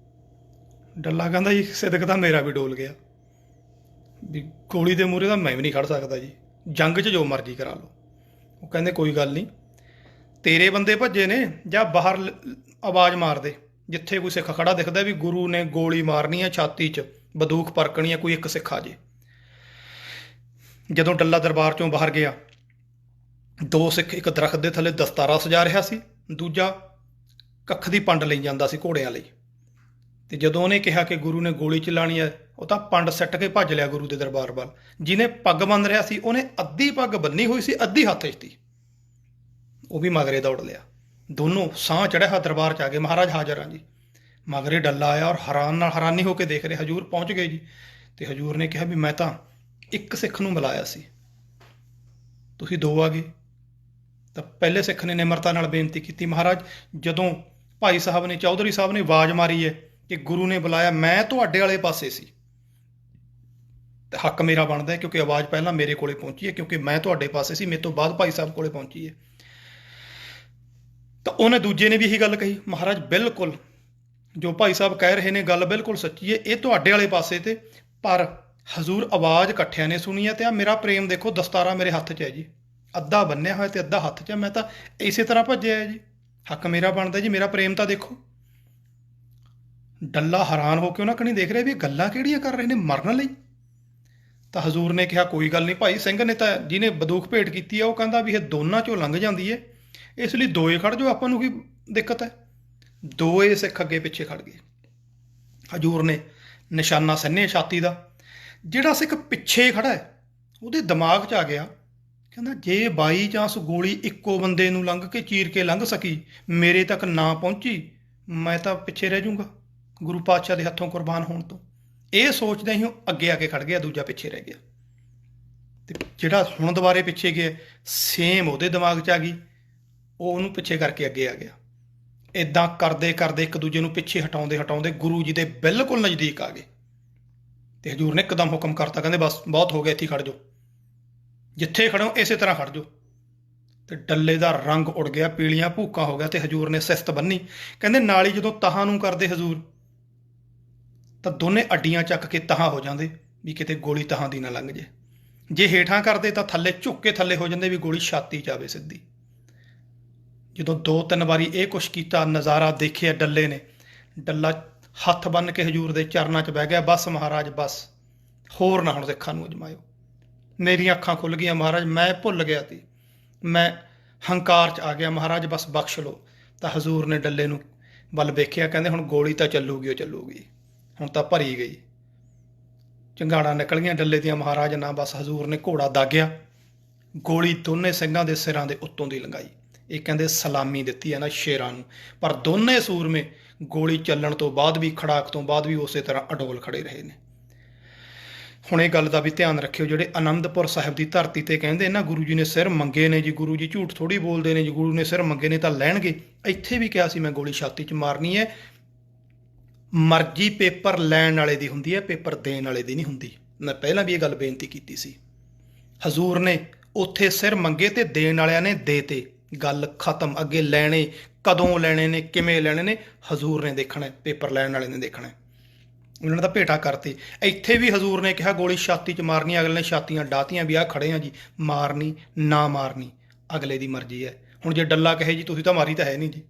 S1: ਡੱਲਾ ਕਹਿੰਦਾ ਜੀ ਸਿਦਕ ਤਾਂ ਮੇਰਾ ਵੀ ਡੋਲ ਗਿਆ ਵੀ ਗੋਲੀ ਦੇ ਮੂਹਰੇ ਤਾਂ ਮੈਂ ਵੀ ਨਹੀਂ ਖੜ ਸਕਦਾ ਜੀ, ਜੰਗ 'ਚ ਜੋ ਮਰਜ਼ੀ ਕਰਾ ਲਓ। ਉਹ ਕਹਿੰਦੇ ਕੋਈ ਗੱਲ ਨਹੀਂ, ਤੇਰੇ ਬੰਦੇ ਭੱਜੇ ਨੇ, ਜਾਂ ਬਾਹਰ ਆਵਾਜ਼ ਮਾਰ ਦੇ, ਜਿੱਥੇ ਕੋਈ ਸਿੱਖ ਖੜਾ ਦਿਖਦਾ ਵੀ ਗੁਰੂ ਨੇ ਗੋਲੀ ਮਾਰਨੀ ਹੈ ਛਾਤੀ 'ਚ, ਬੰਦੂਕ ਪਰਕਣੀ ਹੈ, ਕੋਈ ਇੱਕ ਸਿੱਖ ਆ ਜੇ। ਜਦੋਂ ਡੱਲਾ ਦਰਬਾਰ 'ਚੋਂ ਬਾਹਰ ਗਿਆ, 2 ਸਿੱਖ ਇੱਕ ਦਰਖਤ ਦੇ ਥੱਲੇ ਦਸਤਾਰਾ ਸਜਾ ਰਿਹਾ ਸੀ, ਦੂਜਾ ਕੱਖ ਦੀ ਪੰਡ ਲਈ ਜਾਂਦਾ ਸੀ ਘੋੜਿਆਂ ਲਈ। ਤੇ ਜਦੋਂ ਉਹਨੇ ਕਿਹਾ ਕਿ ਗੁਰੂ ਨੇ ਗੋਲੀ ਚਲਾਣੀ ਹੈ, ਉਹ ਤਾਂ ਪੰਡ ਸੱਟ ਕੇ ਭੱਜ ਲਿਆ ਗੁਰੂ ਦੇ ਦਰਬਾਰ ਵੱਲ। ਜਿਹਨੇ ਪੱਗ ਬੰਨ੍ਹ ਰਿਹਾ ਸੀ ਉਹਨੇ ਅੱਧੀ ਪੱਗ ਬੰਨੀ ਹੋਈ ਸੀ, ਅੱਧੀ ਹੱਥ 'ਚ ਸੀ, ਉਹ ਵੀ ਮਗਰੇ ਦੌੜ ਲਿਆ। ਦੋਨੋਂ ਸਾਹ ਚੜ੍ਹਿਆ ਹੋਇਆ ਦਰਬਾਰ 'ਚ ਆ ਗਏ, ਮਹਾਰਾਜ ਹਾਜ਼ਰ ਹਾਂ ਜੀ। ਮਗਰੇ ਡੱਲਾ ਆਇਆ ਔਰ ਹੈਰਾਨੀ ਹੋ ਕੇ ਦੇਖ ਰਿਹਾ, ਹਜੂਰ ਪਹੁੰਚ ਗਏ ਜੀ। ਤੇ ਹਜੂਰ ਨੇ ਕਿਹਾ ਵੀ ਮੈਂ ਤਾਂ ਇੱਕ ਸਿੱਖ ਨੂੰ ਮਿਲਾਇਆ ਸੀ, ਤੁਸੀਂ 2 ਆ ਗਏ। ਤਾਂ ਪਹਿਲੇ ਸਿੱਖ ਨੇ ਨਿਮਰਤਾ ਨਾਲ ਬੇਨਤੀ ਕੀਤੀ, ਮਹਾਰਾਜ ਜਦੋਂ ਭਾਈ ਸਾਹਿਬ ਨੇ, ਚੌਧਰੀ ਸਾਹਿਬ ਨੇ ਆਵਾਜ਼ ਮਾਰੀ ਹੈ ਕਿ ਗੁਰੂ ਨੇ ਬੁਲਾਇਆ, ਮੈਂ ਤੁਹਾਡੇ ਵਾਲੇ ਪਾਸੇ ਸੀ, ਤੇ ਹੱਕ ਮੇਰਾ ਬਣਦਾ ਹੈ ਕਿਉਂਕਿ ਆਵਾਜ਼ ਪਹਿਲਾਂ ਮੇਰੇ ਕੋਲੇ ਪਹੁੰਚੀ ਹੈ, ਕਿਉਂਕਿ ਮੈਂ ਤੁਹਾਡੇ ਪਾਸੇ ਸੀ, ਮੇਰੇ ਤੋਂ ਬਾਅਦ ਭਾਈ ਸਾਹਿਬ ਕੋਲੇ ਪਹੁੰਚੀ ਹੈ। ਤਾਂ ਉਹਨੇ ਦੂਜੇ ਨੇ ਵੀ ਇਹੀ ਗੱਲ ਕਹੀ, ਮਹਾਰਾਜ ਬਿਲਕੁਲ ਜੋ ਭਾਈ ਸਾਹਿਬ ਕਹਿ ਰਹੇ ਨੇ ਗੱਲ ਬਿਲਕੁਲ ਸੱਚੀ ਹੈ, ਇਹ ਤੁਹਾਡੇ ਵਾਲੇ ਪਾਸੇ ਤੇ, ਪਰ ਹਜ਼ੂਰ ਆਵਾਜ਼ ਇਕੱਠਿਆਂ ਨੇ ਸੁਣੀ ਹੈ, ਤੇ ਆ ਮੇਰਾ ਪ੍ਰੇਮ ਦੇਖੋ, ਦਸਤਾਰਾ ਮੇਰੇ ਹੱਥ 'ਚ ਹੈ ਜੀ, ਅੱਧਾ ਬੰਨਿਆ ਹੋਇਆ ਤੇ ਅੱਧਾ ਹੱਥ 'ਚ ਹੈ, ਮੈਂ ਤਾਂ ਇਸੇ ਤਰ੍ਹਾਂ ਭੱਜਿਆ ਹੈ ਜੀ, ਹੱਕ ਮੇਰਾ ਬਣਦਾ ਜੀ, ਮੇਰਾ ਪ੍ਰੇਮ ਤਾਂ ਦੇਖੋ। ਡੱਲਾ ਹੈਰਾਨ ਹੋ ਕੇ ਉਹਨਾਂ ਕਣੀ ਦੇਖ ਰਿਹਾ ਵੀ ਗੱਲਾਂ ਕਿਹੜੀਆਂ ਕਰ ਰਹੇ ਨੇ, ਮਰਨ ਲਈ। ਤਾਂ ਹਜ਼ੂਰ ਨੇ ਕਿਹਾ ਕੋਈ ਗੱਲ ਨਹੀਂ ਭਾਈ ਸਿੰਘ ਨੇ ਤਾਂ ਜਿਹਨੇ ਬੰਦੂਕ ਭੇਟ ਕੀਤੀ ਹੈ, ਉਹ ਕਹਿੰਦਾ ਵੀ ਇਹ ਦੋਨਾਂ 'ਚੋਂ ਲੰਘ ਜਾਂਦੀ ਹੈ, ਇਸ ਲਈ 2 ਖੜ ਜਾਓ, ਆਪਾਂ ਨੂੰ ਕੀ ਦਿੱਕਤ ਹੈ। 2 ਸਿੱਖ ਅੱਗੇ ਪਿੱਛੇ ਖੜ ਗਏ। ਹਜ਼ੂਰ ਨੇ ਨਿਸ਼ਾਨਾ ਸੰਨਿਆ ਛਾਤੀ ਦਾ। ਜਿਹੜਾ ਸਿੱਖ ਪਿੱਛੇ ਖੜਾ ਹੈ ਉਹਦੇ ਦਿਮਾਗ 'ਚ ਆ ਗਿਆ, ਕਹਿੰਦਾ ਜੇ ਬਾਈ ਚਾਂਸ ਗੋਲੀ ਇੱਕੋ ਬੰਦੇ ਨੂੰ ਲੰਘ ਕੇ ਚੀਰ ਕੇ ਲੰਘ ਸਕੀ, ਮੇਰੇ ਤੱਕ ਨਾ ਪਹੁੰਚੀ, ਮੈਂ ਤਾਂ ਪਿੱਛੇ ਰਹਿ ਜਾਊਂਗਾ ਗੁਰੂ ਪਾਤਸ਼ਾਹ ਦੇ ਹੱਥੋਂ ਕੁਰਬਾਨ ਹੋਣ ਤੋਂ। ਇਹ ਸੋਚਦਾ ਹੀ ਉਹ ਅੱਗੇ ਆ ਕੇ ਖੜ ਗਿਆ, ਦੂਜਾ ਪਿੱਛੇ ਰਹਿ ਗਿਆ। ਤੇ ਜਿਹੜਾ ਹੁਣ ਦੁਬਾਰੇ ਪਿੱਛੇ ਗਿਆ, ਸੇਮ ਉਹਦੇ ਦਿਮਾਗ 'ਚ ਆ ਗਈ, ਉਹ ਉਹਨੂੰ ਪਿੱਛੇ ਕਰਕੇ ਅੱਗੇ ਆ ਗਿਆ। ਇਦਾਂ ਕਰਦੇ ਕਰਦੇ ਇੱਕ ਦੂਜੇ ਨੂੰ ਪਿੱਛੇ ਹਟਾਉਂਦੇ ਹਟਾਉਂਦੇ ਗੁਰੂ ਜੀ ਦੇ ਬਿਲਕੁਲ ਨਜ਼ਦੀਕ ਆ ਗਏ। ਤੇ ਹਜ਼ੂਰ ਨੇ ਇੱਕਦਮ ਹੁਕਮ ਕਰਤਾ, ਕਹਿੰਦੇ ਬਸ ਬਹੁਤ ਹੋ ਗਿਆ, ਇੱਥੇ ਖੜ ਜਾਓ, ਜਿੱਥੇ ਖੜੋ ਇਸੇ ਤਰ੍ਹਾਂ ਖੜ ਜਾਓ। ਤੇ ਡੱਲੇ ਦਾ ਰੰਗ ਉੜ ਗਿਆ, ਪੀਲੀਆਂ ਭੂਕਾਂ ਹੋ ਗਿਆ, ਤੇ ਹਜ਼ੂਰ ਨੇ ਸਿਫਤ ਬੰਨੀ। ਕਹਿੰਦੇ ਨਾਲ ਹੀ ਜਦੋਂ ਤਹਾਂ ਨੂੰ ਕਰਦੇ ਹਜ਼ੂਰ, ਤਾਂ ਦੋਨੇ ਅੱਡੀਆਂ ਚੱਕ ਕੇ ਤਹਾਂ ਹੋ ਜਾਂਦੇ ਵੀ ਕਿਤੇ ਗੋਲੀ ਤਹਾਂ ਦੀ ਨਾ ਲੰਘ ਜੇ। ਜੇ ਹੇਠਾਂ ਕਰਦੇ ਤਾਂ ਥੱਲੇ ਝੁੱਕ ਕੇ ਥੱਲੇ ਹੋ ਜਾਂਦੇ ਵੀ ਗੋਲੀ ਛਾਤੀ 'ਚ ਆਵੇ ਸਿੱਧੀ। ਜਦੋਂ 2-3 ਵਾਰੀ ਇਹ ਕੁਛ ਕੀਤਾ, ਨਜ਼ਾਰਾ ਦੇਖਿਆ ਡੱਲੇ ਨੇ, ਡੱਲਾ ਹੱਥ ਬੰਨ੍ਹ ਕੇ ਹਜ਼ੂਰ ਦੇ ਚਰਨਾਂ 'ਚ ਬਹਿ ਗਿਆ, ਬਸ ਮਹਾਰਾਜ ਬਸ, ਹੋਰ ਨਾ ਹੁਣ ਸਿੱਖਾਂ ਨੂੰ ਅਜਮਾਇਓ। ਮੇਰੀਆਂ ਅੱਖਾਂ ਖੁੱਲ੍ਹ ਗਈਆਂ ਮਹਾਰਾਜ, ਮੈਂ ਭੁੱਲ ਗਿਆ ਸੀ, ਮੈਂ ਹੰਕਾਰ 'ਚ ਆ ਗਿਆ ਮਹਾਰਾਜ, ਬਸ ਬਖਸ਼ ਲਓ। ਤਾਂ ਹਜ਼ੂਰ ਨੇ ਡੱਲੇ ਨੂੰ ਵੱਲ ਵੇਖਿਆ, ਕਹਿੰਦੇ ਹੁਣ ਗੋਲੀ ਤਾਂ ਚੱਲੂਗੀ, ਉਹ ਚੱਲੂਗੀ, ਹੁਣ ਤਾਂ ਭਰੀ ਗਈ। ਚੰਗਾੜਾਂ ਨਿਕਲੀਆਂ ਡੱਲੇ ਦੀਆਂ ਮਹਾਰਾਜ ਨਾਲ, ਬਸ ਹਜ਼ੂਰ ਨੇ ਘੋੜਾ ਦਾਗਿਆ, ਗੋਲੀ ਦੋਨੇ ਸਿੰਘਾਂ ਦੇ ਸਿਰਾਂ ਦੇ ਉੱਤੋਂ ਦੀ ਲੰਘਾਈ। ਇਹ ਕਹਿੰਦੇ ਸਲਾਮੀ ਦਿੱਤੀ ਹੈ ਨਾ ਸ਼ੇਰਾਂ ਨੂੰ। ਪਰ ਦੋਨੇ ਸੂਰਮੇ ਗੋਲੀ ਚੱਲਣ ਤੋਂ ਬਾਅਦ ਵੀ, ਖੜਾਕ ਤੋਂ ਬਾਅਦ ਵੀ ਉਸੇ ਤਰ੍ਹਾਂ ਅਡੋਲ ਖੜੇ ਰਹੇ ਨੇ। ਹੁਣ ਇਹ ਗੱਲ ਦਾ ਵੀ ਧਿਆਨ ਰੱਖਿਓ, ਜਿਹੜੇ ਆਨੰਦਪੁਰ ਸਾਹਿਬ ਦੀ ਧਰਤੀ ਤੇ ਕਹਿੰਦੇ ਨਾ ਗੁਰੂ ਜੀ ਨੇ ਸਿਰ ਮੰਗੇ ਨੇ ਜੀ, ਗੁਰੂ ਜੀ ਝੂਠ ਥੋੜ੍ਹੀ ਬੋਲਦੇ ਨੇ ਜੀ, ਗੁਰੂ ਨੇ ਸਿਰ ਮੰਗੇ ਨੇ ਤਾਂ ਲੈਣਗੇ। ਇੱਥੇ ਵੀ ਕਿਹਾ ਸੀ ਮੈਂ ਗੋਲੀ ਛਾਤੀ 'ਚ ਮਾਰਨੀ ਹੈ। ਮਰਜ਼ੀ ਪੇਪਰ ਲੈਣ ਵਾਲੇ ਦੀ ਹੁੰਦੀ ਹੈ, ਪੇਪਰ ਦੇਣ ਵਾਲੇ ਦੀ ਨਹੀਂ ਹੁੰਦੀ। ਮੈਂ ਪਹਿਲਾਂ ਵੀ ਇਹ ਗੱਲ ਬੇਨਤੀ ਕੀਤੀ ਸੀ। ਹਜ਼ੂਰ ਨੇ ਉੱਥੇ ਸਿਰ ਮੰਗੇ ਤੇ ਦੇਣ ਵਾਲਿਆਂ ਨੇ ਦੇਤੇ, ਗੱਲ ਖਤਮ। ਅੱਗੇ ਲੈਣੇ ਕਦੋਂ ਲੈਣੇ ਨੇ, ਕਿਵੇਂ ਲੈਣੇ ਨੇ, ਹਜ਼ੂਰ ਨੇ ਦੇਖਣਾ, ਪੇਪਰ ਲੈਣ ਵਾਲੇ ਨੇ ਦੇਖਣਾ। ਉਹਨਾਂ ਨੇ ਤਾਂ ਭੇਟਾ ਕਰਤੀ। ਇੱਥੇ ਵੀ ਹਜ਼ੂਰ ਨੇ ਕਿਹਾ ਗੋਲੀ ਛਾਤੀ 'ਚ ਮਾਰਨੀ, ਅਗਲੇ ਨੇ ਛਾਤੀਆਂ ਡਾਹਤੀਆਂ ਵੀ ਆਹ ਖੜੇ ਆ ਜੀ, ਮਾਰਨੀ ਨਾ ਮਾਰਨੀ ਅਗਲੇ ਦੀ ਮਰਜ਼ੀ ਹੈ। ਹੁਣ ਜੇ ਡੱਲਾ ਕਹੇ ਜੀ ਤੁਸੀਂ ਤਾਂ ਮਾਰੀ ਤਾਂ ਹੈ ਨਹੀਂ ਜੀ,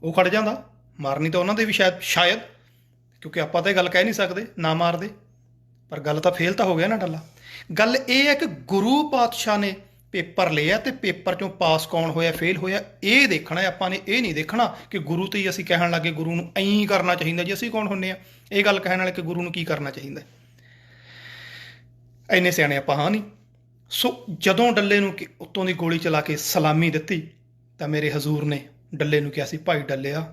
S1: ਉਹ ਖੜ ਜਾਂਦਾ। ਮਾਰਨੀ ਤਾਂ ਉਹਨਾਂ ਦੇ ਵੀ ਸ਼ਾਇਦ, ਕਿਉਂਕਿ ਆਪਾਂ ਤਾਂ ਇਹ ਗੱਲ ਕਹਿ ਨਹੀਂ ਸਕਦੇ ਨਾ ਮਾਰਦੇ, ਪਰ ਗੱਲ ਤਾਂ ਫੇਲ ਤਾਂ ਹੋ ਗਿਆ ਨਾ ਡੱਲਾ। ਗੱਲ ਇਹ ਹੈ ਕਿ ਗੁਰੂ ਪਾਤਸ਼ਾਹ ਨੇ ਪੇਪਰ ਲਿਆ ਤੇ ਪੇਪਰ 'ਚੋਂ ਪਾਸ ਕੌਣ ਹੋਇਆ, ਫੇਲ ਹੋਇਆ, ਇਹ ਦੇਖਣਾ ਹੈ ਆਪਾਂ ਨੇ। ਇਹ ਨਹੀਂ ਦੇਖਣਾ ਕਿ ਗੁਰੂ ਤੇ ਹੀ ਅਸੀਂ ਕਹਿਣ ਲੱਗੇ ਗੁਰੂ ਨੂੰ ਐਂ ਕਰਨਾ ਚਾਹੀਦਾ ਜੀ, ਅਸੀਂ ਕੌਣ ਹੁੰਦੇ ਹਾਂ ਇਹ ਗੱਲ ਕਹਿਣ ਵਾਲੇ ਕਿ ਗੁਰੂ ਨੂੰ ਕੀ ਕਰਨਾ ਚਾਹੀਦਾ। ਇੰਨੇ ਸਿਆਣੇ ਆਪਾਂ ਹਾਂ ਨਹੀਂ। ਸੋ ਜਦੋਂ ਡੱਲੇ ਨੂੰ ਉੱਤੋਂ ਦੀ ਗੋਲੀ ਚਲਾ ਕੇ ਸਲਾਮੀ ਦਿੱਤੀ, ਤਾਂ ਮੇਰੇ ਹਜ਼ੂਰ ਨੇ ਡੱਲੇ ਨੂੰ ਕਿਹਾ ਸੀ, ਭਾਈ ਡੱਲਿਆ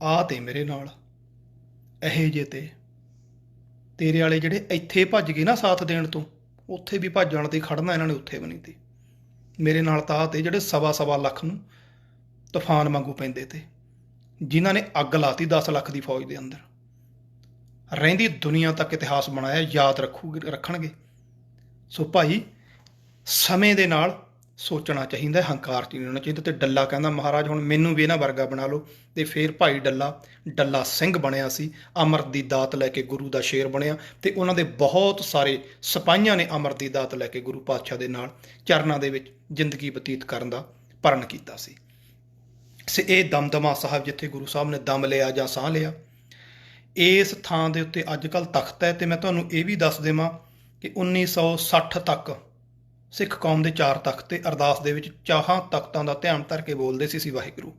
S1: ਆ ਤੇ ਮੇਰੇ ਨਾਲ ਇਹੇ ਜੇ ਤੇ ਤੇਰੇ ਵਾਲੇ ਜਿਹੜੇ ਇੱਥੇ ਭੱਜ ਗਏ ਨਾ ਸਾਥ ਦੇਣ ਤੋਂ, ਉੱਥੇ ਵੀ ਭੱਜਣ ਤੇ ਖੜਨਾ ਇਹਨਾਂ ਨੇ ਉੱਥੇ ਵੀ ਨਹੀਂ ਤੀ। ਮੇਰੇ ਨਾਲ ਤਾਂ ਤੇ ਜਿਹੜੇ 1.25 ਲੱਖ ਨੂੰ ਤੂਫਾਨ ਵਾਂਗੂ ਪੈਂਦੇ ਤੇ, ਜਿਨ੍ਹਾਂ ਨੇ ਅੱਗ ਲਾਤੀ 10 ਲੱਖ ਦੀ ਫੌਜ ਦੇ ਅੰਦਰ। ਰਹਿੰਦੀ ਦੁਨੀਆ ਤੱਕ ਇਤਿਹਾਸ ਬਣਾਇਆ, ਯਾਦ ਰੱਖਣਗੇ। ਸੋ ਭਾਈ ਸਮੇਂ ਦੇ ਨਾਲ ਸੋਚਣਾ ਚਾਹੀਦਾ, ਹੰਕਾਰ 'ਚ ਨਹੀਂ ਹੋਣਾ ਚਾਹੀਦਾ। ਤੇ ਡੱਲਾ ਕਹਿੰਦਾ ਮਹਾਰਾਜ ਹੁਣ ਮੈਨੂੰ ਵੀ ਇਹਨਾਂ ਵਰਗਾ ਬਣਾ ਲਓ। ਤੇ ਫਿਰ ਭਾਈ ਡੱਲਾ ਸਿੰਘ ਬਣਿਆ ਸੀ, ਅੰਮ੍ਰਿਤ ਦੀ ਦਾਤ ਲੈ ਕੇ ਗੁਰੂ ਦਾ ਸ਼ੇਰ ਬਣਿਆ। ਤੇ ਉਹਨਾਂ ਦੇ ਬਹੁਤ ਸਾਰੇ ਸਿਪਾਹੀਆਂ ਨੇ ਅੰਮ੍ਰਿਤ ਦੀ ਦਾਤ ਲੈ ਕੇ ਗੁਰੂ ਪਾਤਸ਼ਾਹ ਦੇ ਨਾਲ ਚਰਨਾਂ ਦੇ ਵਿੱਚ ਜ਼ਿੰਦਗੀ ਬਤੀਤ ਕਰਨ ਦਾ ਪ੍ਰਣ ਕੀਤਾ ਸੀ। ਇਹ ਦਮਦਮਾ ਸਾਹਿਬ ਜਿੱਥੇ ਗੁਰੂ ਸਾਹਿਬ ਨੇ ਦਮ ਲਿਆ ਜਾਂ ਸਾਹ ਲਿਆ, ਇਸ ਥਾਂ ਦੇ ਉੱਤੇ ਅੱਜ ਕੱਲ੍ਹ ਤਖਤ ਹੈ। ਤੇ ਮੈਂ ਤੁਹਾਨੂੰ ਇਹ ਵੀ ਦੱਸ ਦੇਵਾਂ ਕਿ 1960 ਤੱਕ ਸਿੱਖ ਕੌਮ ਦੇ 4 ਤਖਤ ਤੇ ਅਰਦਾਸ ਦੇ ਵਿੱਚ ਚਾਹਾਂ ਤਖਤਾਂ ਦਾ ਧਿਆਨ ਧਰ ਕੇ ਬੋਲਦੇ ਸੀ ਵਾਹਿਗੁਰੂ।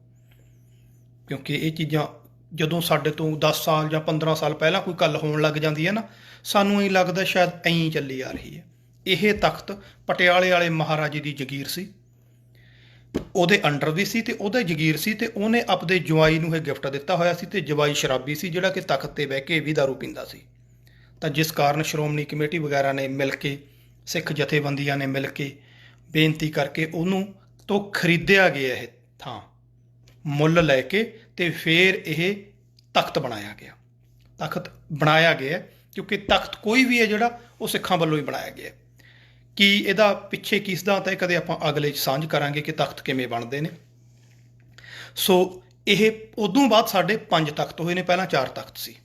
S1: ਕਿਉਂਕਿ ਇਹ ਚੀਜ਼ਾਂ ਜਦੋਂ ਸਾਡੇ ਤੋਂ 10 ਸਾਲ ਜਾਂ 15 ਸਾਲ ਪਹਿਲਾਂ ਕੋਈ ਗੱਲ ਹੋਣ ਲੱਗ ਜਾਂਦੀ ਹੈ ਨਾ, ਸਾਨੂੰ ਇਹ ਲੱਗਦਾ ਸ਼ਾਇਦ ਐਂ ਚੱਲੀ ਆ ਰਹੀ ਹੈ। ਇਹ ਤਖਤ ਪਟਿਆਲੇ ਵਾਲੇ ਮਹਾਰਾਜੇ ਦੀ ਜਗੀਰ ਸੀ, ਉਹਦੇ ਅੰਡਰ ਵੀ ਸੀ ਤੇ ਉਹਦਾ ਜਗੀਰ ਸੀ। ਤੇ ਉਹਨੇ ਆਪਦੇ ਜਵਾਈ ਨੂੰ ਇਹ ਗਿਫਟ ਦਿੱਤਾ ਹੋਇਆ ਸੀ। ਤੇ ਜਵਾਈ ਸ਼ਰਾਬੀ ਸੀ, ਜਿਹੜਾ ਕਿ ਤਖਤ ਤੇ ਬਹਿ ਕੇ ਵੀ ਦਾਰੂ ਪੀਂਦਾ ਸੀ। ਤਾਂ ਜਿਸ ਕਾਰਨ ਸ਼੍ਰੋਮਣੀ ਕਮੇਟੀ ਵਗੈਰਾ ਨੇ ਮਿਲ ਕੇ, ਸਿੱਖ ਜਥੇਬੰਦੀਆਂ ਨੇ ਮਿਲ ਕੇ ਬੇਨਤੀ ਕਰਕੇ ਉਹਨੂੰ ਤੋਂ ਖਰੀਦਿਆ ਗਿਆ, ਇਹ ਥਾਂ ਮੁੱਲ ਲੈ ਕੇ। ਤੇ ਫਿਰ ਇਹ ਤਖਤ ਬਣਾਇਆ ਗਿਆ ਕਿਉਂਕਿ ਤਖਤ ਕੋਈ ਵੀ ਹੈ ਜਿਹੜਾ ਉਹ ਸਿੱਖਾਂ ਵੱਲੋਂ ਹੀ ਬਣਾਇਆ ਗਿਆ। ਕੀ ਇਹਦਾ ਪਿੱਛੇ ਕੀ ਸਿਧਾਂਤ ਹੈ, ਕਦੇ ਆਪਾਂ ਅਗਲੇ 'ਚ ਸਾਂਝ ਕਰਾਂਗੇ ਕਿ ਤਖਤ ਕਿਵੇਂ ਬਣਦੇ ਨੇ। ਸੋ ਇਹ ਉਦੋਂ ਬਾਅਦ ਸਾਡੇ 5 ਤਖਤ ਹੋਏ ਨੇ, ਪਹਿਲਾਂ 4 ਤਖਤ ਸੀ।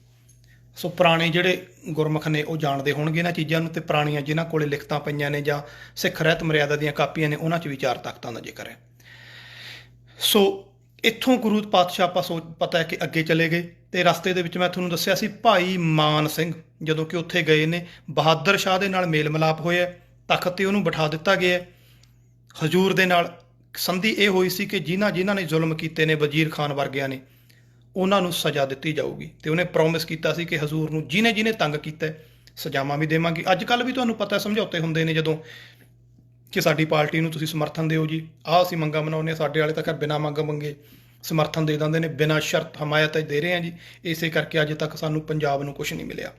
S1: ਸੋ ਪੁਰਾਣੇ ਜਿਹੜੇ ਗੁਰਮੁਖ ਨੇ ਉਹ ਜਾਣਦੇ ਹੋਣਗੇ ਇਹਨਾਂ ਚੀਜ਼ਾਂ ਨੂੰ। ਤੇ ਪੁਰਾਣੀਆਂ ਜਿਨ੍ਹਾਂ ਕੋਲੇ ਲਿਖਤਾਂ ਪਈਆਂ ਨੇ ਜਾਂ ਸਿੱਖ ਰਹਿਤ ਮਰਿਆਦਾ ਦੀਆਂ ਕਾਪੀਆਂ ਨੇ, ਉਹਨਾਂ 'ਚ ਵੀ 4 ਤਖਤਾਂ ਦਾ ਜ਼ਿਕਰ ਹੈ। ਸੋ ਇੱਥੋਂ ਗੁਰੂ ਪਾਤਸ਼ਾਹ ਆਪਾਂ ਪਤਾ ਹੈ ਕਿ ਅੱਗੇ ਚਲੇ ਗਏ। ਤੇ ਰਸਤੇ ਦੇ ਵਿੱਚ ਮੈਂ ਤੁਹਾਨੂੰ ਦੱਸਿਆ ਸੀ ਭਾਈ ਮਾਨ ਸਿੰਘ ਜਦੋਂ ਕਿ ਉੱਥੇ ਗਏ ਨੇ, ਬਹਾਦਰ ਸ਼ਾਹ ਦੇ ਨਾਲ ਮੇਲ ਮਿਲਾਪ ਹੋਇਆ, ਤਖਤ 'ਤੇ ਉਹਨੂੰ ਬਿਠਾ ਦਿੱਤਾ ਗਿਆ। ਹਜ਼ੂਰ ਦੇ ਨਾਲ ਸੰਧੀ ਇਹ ਹੋਈ ਸੀ ਕਿ ਜਿਨ੍ਹਾਂ ਨੇ ਜ਼ੁਲਮ ਕੀਤੇ ਨੇ, ਵਜ਼ੀਰ ਖਾਨ ਵਰਗਿਆਂ ਨੇ, ਉਹਨਾਂ ਨੂੰ ਸਜ਼ਾ ਦਿੱਤੀ ਜਾਊਗੀ। ਤੇ ਉਹਨੇ ਪ੍ਰੋਮਿਸ ਕੀਤਾ ਸੀ ਕਿ ਹਜ਼ੂਰ ਨੂੰ ਜਿਹਨੇ ਤੰਗ ਕੀਤਾ ਸਜ਼ਾਵਾਂ ਵੀ ਦੇਵਾਂਗੇ। ਅੱਜ ਕੱਲ੍ਹ ਵੀ ਤੁਹਾਨੂੰ ਪਤਾ ਸਮਝੌਤੇ ਹੁੰਦੇ ਨੇ ਜਦੋਂ ਕਿ ਸਾਡੀ ਪਾਰਟੀ ਨੂੰ ਤੁਸੀਂ ਸਮਰਥਨ ਦਿਓ ਜੀ, ਆਹ ਅਸੀਂ ਮੰਗਾਂ ਬਣਾਉਂਦੇ, ਸਾਡੇ ਵਾਲੇ ਤਾਂ ਖੈਰ ਬਿਨਾਂ ਮੰਗ ਮੰਗੇ ਸਮਰਥਨ ਦੇ ਦਿੰਦੇ ਨੇ, ਬਿਨਾਂ ਸ਼ਰਤ ਹਮਾਇਤ ਦੇ ਰਹੇ ਹਾਂ ਜੀ। ਇਸੇ ਕਰਕੇ ਅੱਜ ਤੱਕ ਸਾਨੂੰ ਪੰਜਾਬ ਨੂੰ ਕੁਝ ਨਹੀਂ ਮਿਲਿਆ,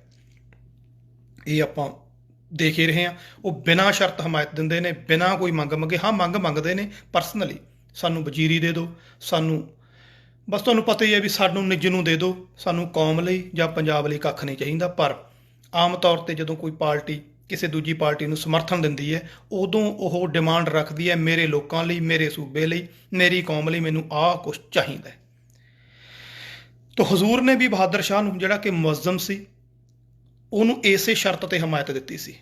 S1: ਇਹ ਆਪਾਂ ਦੇਖ ਹੀ ਰਹੇ ਹਾਂ। ਉਹ ਬਿਨਾਂ ਸ਼ਰਤ ਹਮਾਇਤ ਦਿੰਦੇ ਨੇ, ਬਿਨਾਂ ਕੋਈ ਮੰਗ ਮੰਗੇ। ਹਾਂ, ਮੰਗ ਮੰਗਦੇ ਨੇ ਪਰਸਨਲੀ, ਸਾਨੂੰ ਵਜ਼ੀਰੀ ਦੇ ਦਿਓ, ਸਾਨੂੰ ਬਸ ਤੁਹਾਨੂੰ ਪਤਾ ਹੀ ਹੈ ਵੀ ਸਾਨੂੰ ਨਿੱਜ ਨੂੰ ਦੇ ਦਿਓ, ਸਾਨੂੰ ਕੌਮ ਲਈ ਜਾਂ ਪੰਜਾਬ ਲਈ ਕੱਖ ਨਹੀਂ ਚਾਹੀਦਾ। ਪਰ ਆਮ ਤੌਰ 'ਤੇ ਜਦੋਂ ਕੋਈ ਪਾਰਟੀ ਕਿਸੇ ਦੂਜੀ ਪਾਰਟੀ ਨੂੰ ਸਮਰਥਨ ਦਿੰਦੀ ਹੈ, ਉਦੋਂ ਉਹ ਡਿਮਾਂਡ ਰੱਖਦੀ ਹੈ ਮੇਰੇ ਲੋਕਾਂ ਲਈ, ਮੇਰੇ ਸੂਬੇ ਲਈ, ਮੇਰੀ ਕੌਮ ਲਈ ਮੈਨੂੰ ਆਹ ਕੁਛ ਚਾਹੀਦਾ ਹੈ। ਤਾਂ ਹਜ਼ੂਰ ਨੇ ਵੀ ਬਹਾਦਰ ਸ਼ਾਹ ਨੂੰ, ਜਿਹੜਾ ਕਿ ਮੁਅੱਜ਼ਮ ਸੀ, ਉਹਨੂੰ ਇਸੇ ਸ਼ਰਤ 'ਤੇ ਹਮਾਇਤ ਦਿੱਤੀ ਸੀ।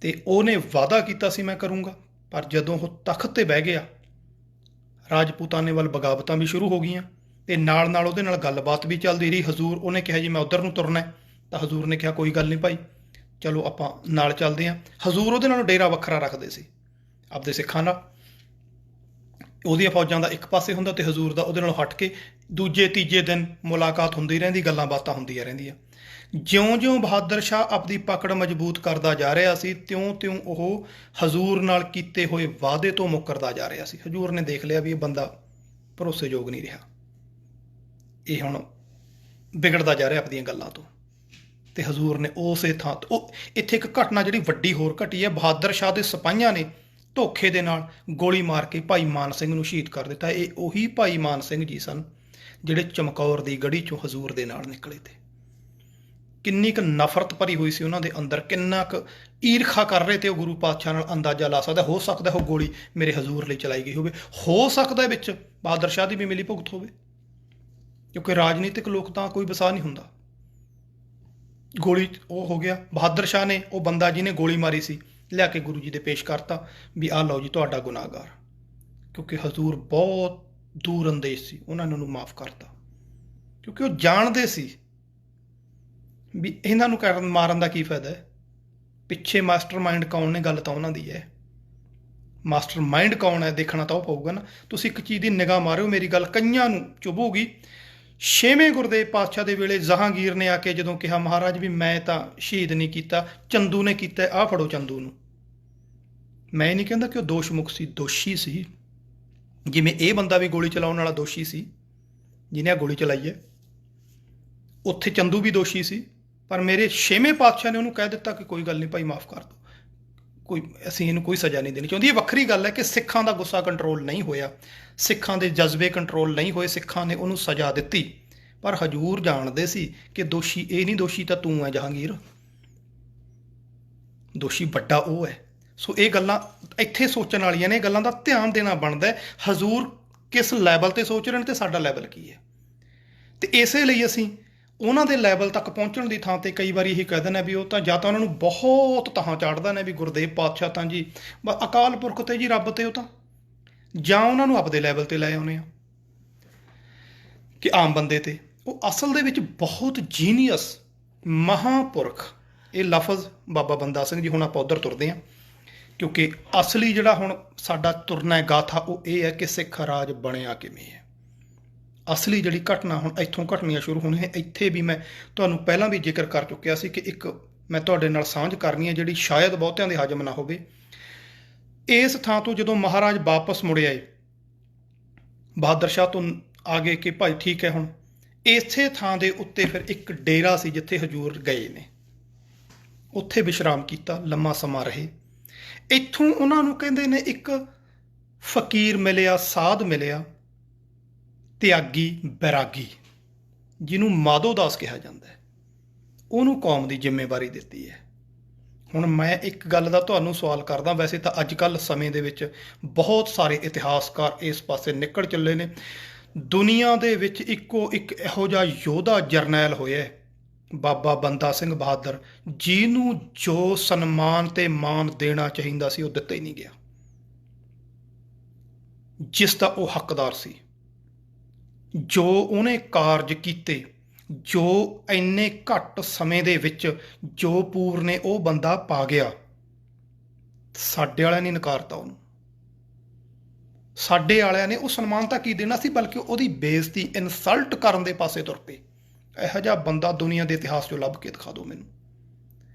S1: ਤੇ ਉਹਨੇ ਵਾਅਦਾ ਕੀਤਾ ਸੀ ਮੈਂ ਕਰੂੰਗਾ। ਪਰ ਜਦੋਂ ਉਹ ਤਖਤ 'ਤੇ ਬਹਿ ਗਿਆ, ਰਾਜਪੂਤਾਨੇ ਵੱਲ ਬਗਾਵਤਾਂ ਵੀ ਸ਼ੁਰੂ ਹੋ ਗਈਆਂ ਤੇ ਨਾਲ ਨਾਲ ਉਹਦੇ ਨਾਲ ਗੱਲਬਾਤ ਵੀ ਚੱਲਦੀ ਰਹੀ। ਹਜ਼ੂਰ ਉਹਨੇ ਕਿਹਾ ਜੀ ਮੈਂ ਉੱਧਰ ਨੂੰ ਤੁਰਨਾ, ਤਾਂ ਹਜ਼ੂਰ ਨੇ ਕਿਹਾ ਕੋਈ ਗੱਲ ਨਹੀਂ ਭਾਈ, ਚਲੋ ਆਪਾਂ ਨਾਲ ਚੱਲਦੇ ਹਾਂ। ਹਜ਼ੂਰ ਉਹਦੇ ਨਾਲੋਂ ਡੇਰਾ ਵੱਖਰਾ ਰੱਖਦੇ ਸੀ ਆਪਦੇ ਸਿੱਖਾਂ ਨਾਲ। ਉਹਦੀਆਂ ਫੌਜਾਂ ਦਾ ਇੱਕ ਪਾਸੇ ਹੁੰਦਾ ਤੇ ਹਜ਼ੂਰ ਦਾ ਉਹਦੇ ਨਾਲੋਂ ਹਟ ਕੇ ਦੂਜੇ ਤੀਜੇ ਦਿਨ ਮੁਲਾਕਾਤ ਹੁੰਦੀ ਰਹਿੰਦੀ, ਗੱਲਾਂ ਬਾਤਾਂ ਹੁੰਦੀਆਂ ਰਹਿੰਦੀਆਂ। ਜਿਉਂ-ਜਿਉਂ ਬਹਾਦਰ ਸ਼ਾਹ ਆਪਦੀ ਪਕੜ ਮਜ਼ਬੂਤ ਕਰਦਾ ਜਾ ਰਿਹਾ ਸੀ, ਤਿਉਂ-ਤਿਉਂ ਉਹ ਹਜ਼ੂਰ ਨਾਲ ਕੀਤੇ ਹੋਏ ਵਾਅਦੇ ਤੋਂ ਮੁੱਕਰਦਾ ਜਾ ਰਿਹਾ ਸੀ। ਹਜ਼ੂਰ ਨੇ ਦੇਖ ਲਿਆ ਵੀ ਇਹ ਬੰਦਾ ਭਰੋਸੇਯੋਗ ਨਹੀਂ ਰਿਹਾ, ਇਹ ਹੁਣ ਵਿਗੜਦਾ ਜਾ ਰਿਹਾ ਆਪਣੀਆਂ ਗੱਲਾਂ ਤੋਂ। ਤੇ ਹਜ਼ੂਰ ਨੇ ਉਸੇ ਥਾਂ ਉਹ ਇੱਥੇ ਇੱਕ ਘਟਨਾ ਜਿਹੜੀ ਵੱਡੀ ਹੋਰ ਘਟੀ ਹੈ, ਬਹਾਦਰ ਸ਼ਾਹ ਦੇ ਸਿਪਾਹੀਆਂ ਨੇ ਧੋਖੇ ਦੇ ਨਾਲ ਗੋਲੀ ਮਾਰ ਕੇ ਭਾਈ ਮਾਨ ਸਿੰਘ ਨੂੰ ਸ਼ਹੀਦ ਕਰ ਦਿੱਤਾ। ਇਹ ਉਹੀ ਭਾਈ ਮਾਨ ਸਿੰਘ ਜੀ ਸਨ ਜਿਹੜੇ ਚਮਕੌਰ ਦੀ ਗੜੀ ਚੋਂ ਹਜ਼ੂਰ ਦੇ ਨਾਲ ਨਿਕਲੇ। ਤੇ ਕਿੰਨੀ ਕੁ ਨਫ਼ਰਤ ਭਰੀ ਹੋਈ ਸੀ ਉਹਨਾਂ ਦੇ ਅੰਦਰ, ਕਿੰਨਾ ਕੁ ਈਰਖਾ ਕਰ ਰਹੇ ਤੇ ਉਹ ਗੁਰੂ ਪਾਤਸ਼ਾਹ ਨਾਲ ਅੰਦਾਜ਼ਾ ਲਾ ਸਕਦਾ। ਹੋ ਸਕਦਾ ਉਹ ਗੋਲੀ ਮੇਰੇ ਹਜ਼ੂਰ ਲਈ ਚਲਾਈ ਗਈ ਹੋਵੇ, ਹੋ ਸਕਦਾ ਵਿੱਚ ਬਹਾਦਰ ਸ਼ਾਹ ਦੀ ਵੀ ਮਿਲੀ ਭੁਗਤ ਹੋਵੇ, ਕਿਉਂਕਿ ਰਾਜਨੀਤਿਕ ਲੋਕ ਤਾਂ ਕੋਈ ਵਸਾ ਨਹੀਂ ਹੁੰਦਾ। ਗੋਲੀ ਉਹ ਹੋ ਗਿਆ, ਬਹਾਦਰ ਸ਼ਾਹ ਨੇ ਉਹ ਬੰਦਾ ਜਿਹਨੇ ਗੋਲੀ ਮਾਰੀ ਸੀ ਲਿਆ ਕੇ ਗੁਰੂ ਜੀ ਦੇ ਪੇਸ਼ ਕਰਤਾ ਵੀ ਆਹ ਲਓ ਜੀ ਤੁਹਾਡਾ ਗੁਨਾਹਗਾਰ। ਕਿਉਂਕਿ ਹਜ਼ੂਰ ਬਹੁਤ ਦੂਰ ਅੰਦੇਸ਼ ਸੀ, ਉਹਨਾਂ ਨੇ ਉਹਨੂੰ ਮਾਫ਼ ਕਰਤਾ ਕਿਉਂਕਿ ਉਹ ਜਾਣਦੇ ਸੀ ਵੀ ਇਹਨਾਂ ਨੂੰ ਮਾਰਨ ਦਾ ਕੀ ਫਾਇਦਾ ਹੈ। ਪਿੱਛੇ ਮਾਸਟਰ ਮਾਈਂਡ ਕੌਣ ਨੇ, ਗੱਲ ਤਾਂ ਉਹਨਾਂ ਦੀ ਹੈ। ਮਾਸਟਰ ਮਾਈਂਡ ਕੌਣ ਹੈ ਦੇਖਣਾ ਤਾਂ ਉਹ ਪਊਗਾ ਨਾ। ਤੁਸੀਂ ਇੱਕ ਚੀਜ਼ ਦੀ ਨਿਗਾਹ ਮਾਰਿਓ, ਮੇਰੀ ਗੱਲ ਕਈਆਂ ਨੂੰ ਚੁਭੂਗੀ। 6ਵੇਂ ਗੁਰਦੇਵ ਪਾਤਸ਼ਾਹ ਦੇ ਵੇਲੇ ਜਹਾਂਗੀਰ ਨੇ ਆ ਕੇ ਜਦੋਂ ਕਿਹਾ ਮਹਾਰਾਜ ਵੀ ਮੈਂ ਤਾਂ ਸ਼ਹੀਦ ਨਹੀਂ ਕੀਤਾ, ਚੰਦੂ ਨੇ ਕੀਤਾ, ਆਹ ਫੜੋ ਚੰਦੂ ਨੂੰ। ਮੈਂ ਨਹੀਂ ਕਹਿੰਦਾ ਕਿ ਉਹ ਦੋਸ਼ ਮੁਕਤ ਸੀ, ਦੋਸ਼ੀ ਸੀ। ਜਿਵੇਂ ਇਹ ਬੰਦਾ ਵੀ ਗੋਲੀ ਚਲਾਉਣ ਵਾਲਾ ਦੋਸ਼ੀ ਸੀ ਜਿਹਨੇ ਆ ਗੋਲੀ ਚਲਾਈ ਹੈ, ਉੱਥੇ ਚੰਦੂ ਵੀ ਦੋਸ਼ੀ ਸੀ। ਪਰ ਮੇਰੇ 6ਵੇਂ ਪਾਤਸ਼ਾਹ ਨੇ ਉਹਨੂੰ ਕਹਿ ਦਿੱਤਾ ਕਿ ਕੋਈ ਗੱਲ ਨਹੀਂ ਭਾਈ, ਮਾਫ਼ ਕਰ ਦਿਓ, ਕੋਈ ਅਸੀਂ ਇਹਨੂੰ ਕੋਈ ਸਜ਼ਾ ਨਹੀਂ ਦੇਣੀ ਚਾਹੁੰਦੀ। ਇਹ ਵੱਖਰੀ ਗੱਲ ਹੈ ਕਿ ਸਿੱਖਾਂ ਦਾ ਗੁੱਸਾ ਕੰਟਰੋਲ ਨਹੀਂ ਹੋਇਆ, ਸਿੱਖਾਂ ਦੇ ਜਜ਼ਬੇ ਕੰਟਰੋਲ ਨਹੀਂ ਹੋਏ, ਸਿੱਖਾਂ ਨੇ ਉਹਨੂੰ ਸਜ਼ਾ ਦਿੱਤੀ। ਪਰ ਹਜ਼ੂਰ ਜਾਣਦੇ ਸੀ ਕਿ ਦੋਸ਼ੀ ਇਹ ਨਹੀਂ, ਦੋਸ਼ੀ ਤਾਂ ਤੂੰ ਹੈ ਜਹਾਂਗੀਰ, ਦੋਸ਼ੀ ਵੱਡਾ ਉਹ ਹੈ। ਸੋ ਇਹ ਗੱਲਾਂ ਇੱਥੇ ਸੋਚਣ ਵਾਲੀਆਂ ਨੇ, ਇਹ ਗੱਲਾਂ ਦਾ ਧਿਆਨ ਦੇਣਾ ਬਣਦਾ ਹੈ। ਹਜ਼ੂਰ ਕਿਸ ਲੈਵਲ ਤੇ ਸੋਚ ਰਹੇ ਨੇ ਤੇ ਸਾਡਾ ਲੈਵਲ ਕੀ ਹੈ। ਤੇ ਇਸੇ ਲਈ ਅਸੀਂ ਉਹਨਾਂ ਦੇ ਲੈਵਲ ਤੱਕ ਪਹੁੰਚਣ ਦੀ ਥਾਂ ਤੇ ਕਈ ਵਾਰੀ ਇਹੀ ਕਹਿ ਦਿੰਦੇ ਵੀ ਉਹ ਤਾਂ ਜਾਂ ਤਾਂ ਉਹਨਾਂ ਨੂੰ ਬਹੁਤ ਤਹਾਂ ਚੜ੍ਹਦਾ ਨੇ ਵੀ ਗੁਰਦੇਵ ਪਾਤਸ਼ਾਹ ਤਾਂ ਜੀ ਅਕਾਲ ਪੁਰਖ ਤੇ ਜੀ, ਰੱਬ ਤੇ ਉਹ ਤਾਂ, ਜਾਂ ਉਹਨਾਂ ਨੂੰ ਆਪਦੇ ਲੈਵਲ ਤੇ ਲੈ ਆਉਂਦੇ ਆ ਕਿ ਆਮ ਬੰਦੇ ਤੇ। ਉਹ ਅਸਲ ਦੇ ਵਿੱਚ ਬਹੁਤ ਜੀਨੀਅਸ ਮਹਾਂਪੁਰਖ, ਇਹ ਲਫ਼ਜ਼ ਬਾਬਾ ਬੰਦਾ ਸਿੰਘ ਜੀ, ਹੁਣ ਆਪਾਂ ਉੱਧਰ ਤੁਰਦੇ ਹਾਂ ਕਿਉਂਕਿ ਅਸਲੀ ਜਿਹੜਾ ਹੁਣ ਸਾਡਾ ਤੁਰਨਾ ਗਾਥਾ ਉਹ ਇਹ ਹੈ ਕਿ ਸਿੱਖ ਰਾਜ ਬਣਿਆ ਕਿਵੇਂ ਹੈ। ਅਸਲੀ ਜਿਹੜੀ ਘਟਨਾ ਹੁਣ ਇੱਥੋਂ ਘਟਨੀਆਂ ਸ਼ੁਰੂ ਹੋਣੀਆਂ ਹੈ। ਇੱਥੇ ਵੀ ਮੈਂ ਤੁਹਾਨੂੰ ਪਹਿਲਾਂ ਵੀ ਜ਼ਿਕਰ ਕਰ ਚੁੱਕਿਆ ਸੀ ਕਿ ਇੱਕ ਮੈਂ ਤੁਹਾਡੇ ਨਾਲ ਸਾਂਝ ਕਰਨੀ ਹੈ ਜਿਹੜੀ ਸ਼ਾਇਦ ਬਹੁਤਿਆਂ ਦੇ ਹਜਮ ਨਾ ਹੋਵੇ। ਇਸ ਥਾਂ ਤੋਂ ਜਦੋਂ ਮਹਾਰਾਜ ਵਾਪਸ ਮੁੜੇ ਆਏ ਬਹਾਦਰ ਸ਼ਾਹ ਤੋਂ ਆ ਗਏ ਕਿ ਭਾਈ ਠੀਕ ਹੈ, ਹੁਣ ਇਸੇ ਥਾਂ ਦੇ ਉੱਤੇ ਫਿਰ ਇੱਕ ਡੇਰਾ ਸੀ ਜਿੱਥੇ ਹਜ਼ੂਰ ਗਏ ਨੇ, ਉੱਥੇ ਵਿਸ਼ਰਾਮ ਕੀਤਾ, ਲੰਮਾ ਸਮਾਂ ਰਹੇ। ਇੱਥੋਂ ਉਹਨਾਂ ਨੂੰ ਕਹਿੰਦੇ ਨੇ ਇੱਕ ਫਕੀਰ ਮਿਲਿਆ, ਸਾਧ ਮਿਲਿਆ, ਤਿਆਗੀ ਬੈਰਾਗੀ, ਜਿਹਨੂੰ ਮਾਧੋ ਦਾਸ ਕਿਹਾ ਜਾਂਦਾ ਹੈ। ਉਹਨੂੰ ਕੌਮ ਦੀ ਜ਼ਿੰਮੇਵਾਰੀ ਦਿੱਤੀ ਹੈ। ਹੁਣ ਮੈਂ ਇੱਕ ਗੱਲ ਦਾ ਤੁਹਾਨੂੰ ਸਵਾਲ ਕਰਦਾ, ਵੈਸੇ ਤਾਂ ਅੱਜ ਕੱਲ੍ਹ ਸਮੇਂ ਦੇ ਵਿੱਚ ਬਹੁਤ ਸਾਰੇ ਇਤਿਹਾਸਕਾਰ ਇਸ ਪਾਸੇ ਨਿਕਲ ਚੱਲੇ ਨੇ। ਦੁਨੀਆ ਦੇ ਵਿੱਚ ਇੱਕੋ ਇੱਕ ਇਹੋ ਜਿਹਾ ਯੋਧਾ ਜਰਨੈਲ ਹੋਇਆ ਬਾਬਾ ਬੰਦਾ ਸਿੰਘ ਬਹਾਦਰ, ਜਿਹਨੂੰ ਜੋ ਸਨਮਾਨ ਤੇ ਮਾਣ ਦੇਣਾ ਚਾਹੀਦਾ ਸੀ ਉਹ ਦਿੱਤਾ ਹੀ ਨਹੀਂ ਗਿਆ, ਜਿਸ ਦਾ ਉਹ ਹੱਕਦਾਰ ਸੀ। ਜੋ ਉਹਨੇ ਕਾਰਜ ਕੀਤੇ, ਜੋ ਇੰਨੇ ਘੱਟ ਸਮੇਂ ਦੇ ਵਿੱਚ ਜੋ ਪੂਰ ਨੇ ਉਹ ਬੰਦਾ ਪਾ ਗਿਆ, ਸਾਡੇ ਵਾਲਿਆਂ ਨੇ ਨਕਾਰਤਾ ਉਹਨੂੰ। ਸਾਡੇ ਵਾਲਿਆਂ ਨੇ ਉਹ ਸਨਮਾਨ ਤਾਂ ਕੀ ਦੇਣਾ ਸੀ, ਬਲਕਿ ਉਹਦੀ ਬੇਇੱਜ਼ਤੀ, ਇਨਸਲਟ ਕਰਨ ਦੇ ਪਾਸੇ ਤੁਰ ਪਏ। ਇਹੋ ਜਿਹਾ ਬੰਦਾ ਦੁਨੀਆ ਦੇ ਇਤਿਹਾਸ 'ਚੋਂ ਲੱਭ ਕੇ ਦਿਖਾ ਦਿਓ ਮੈਨੂੰ।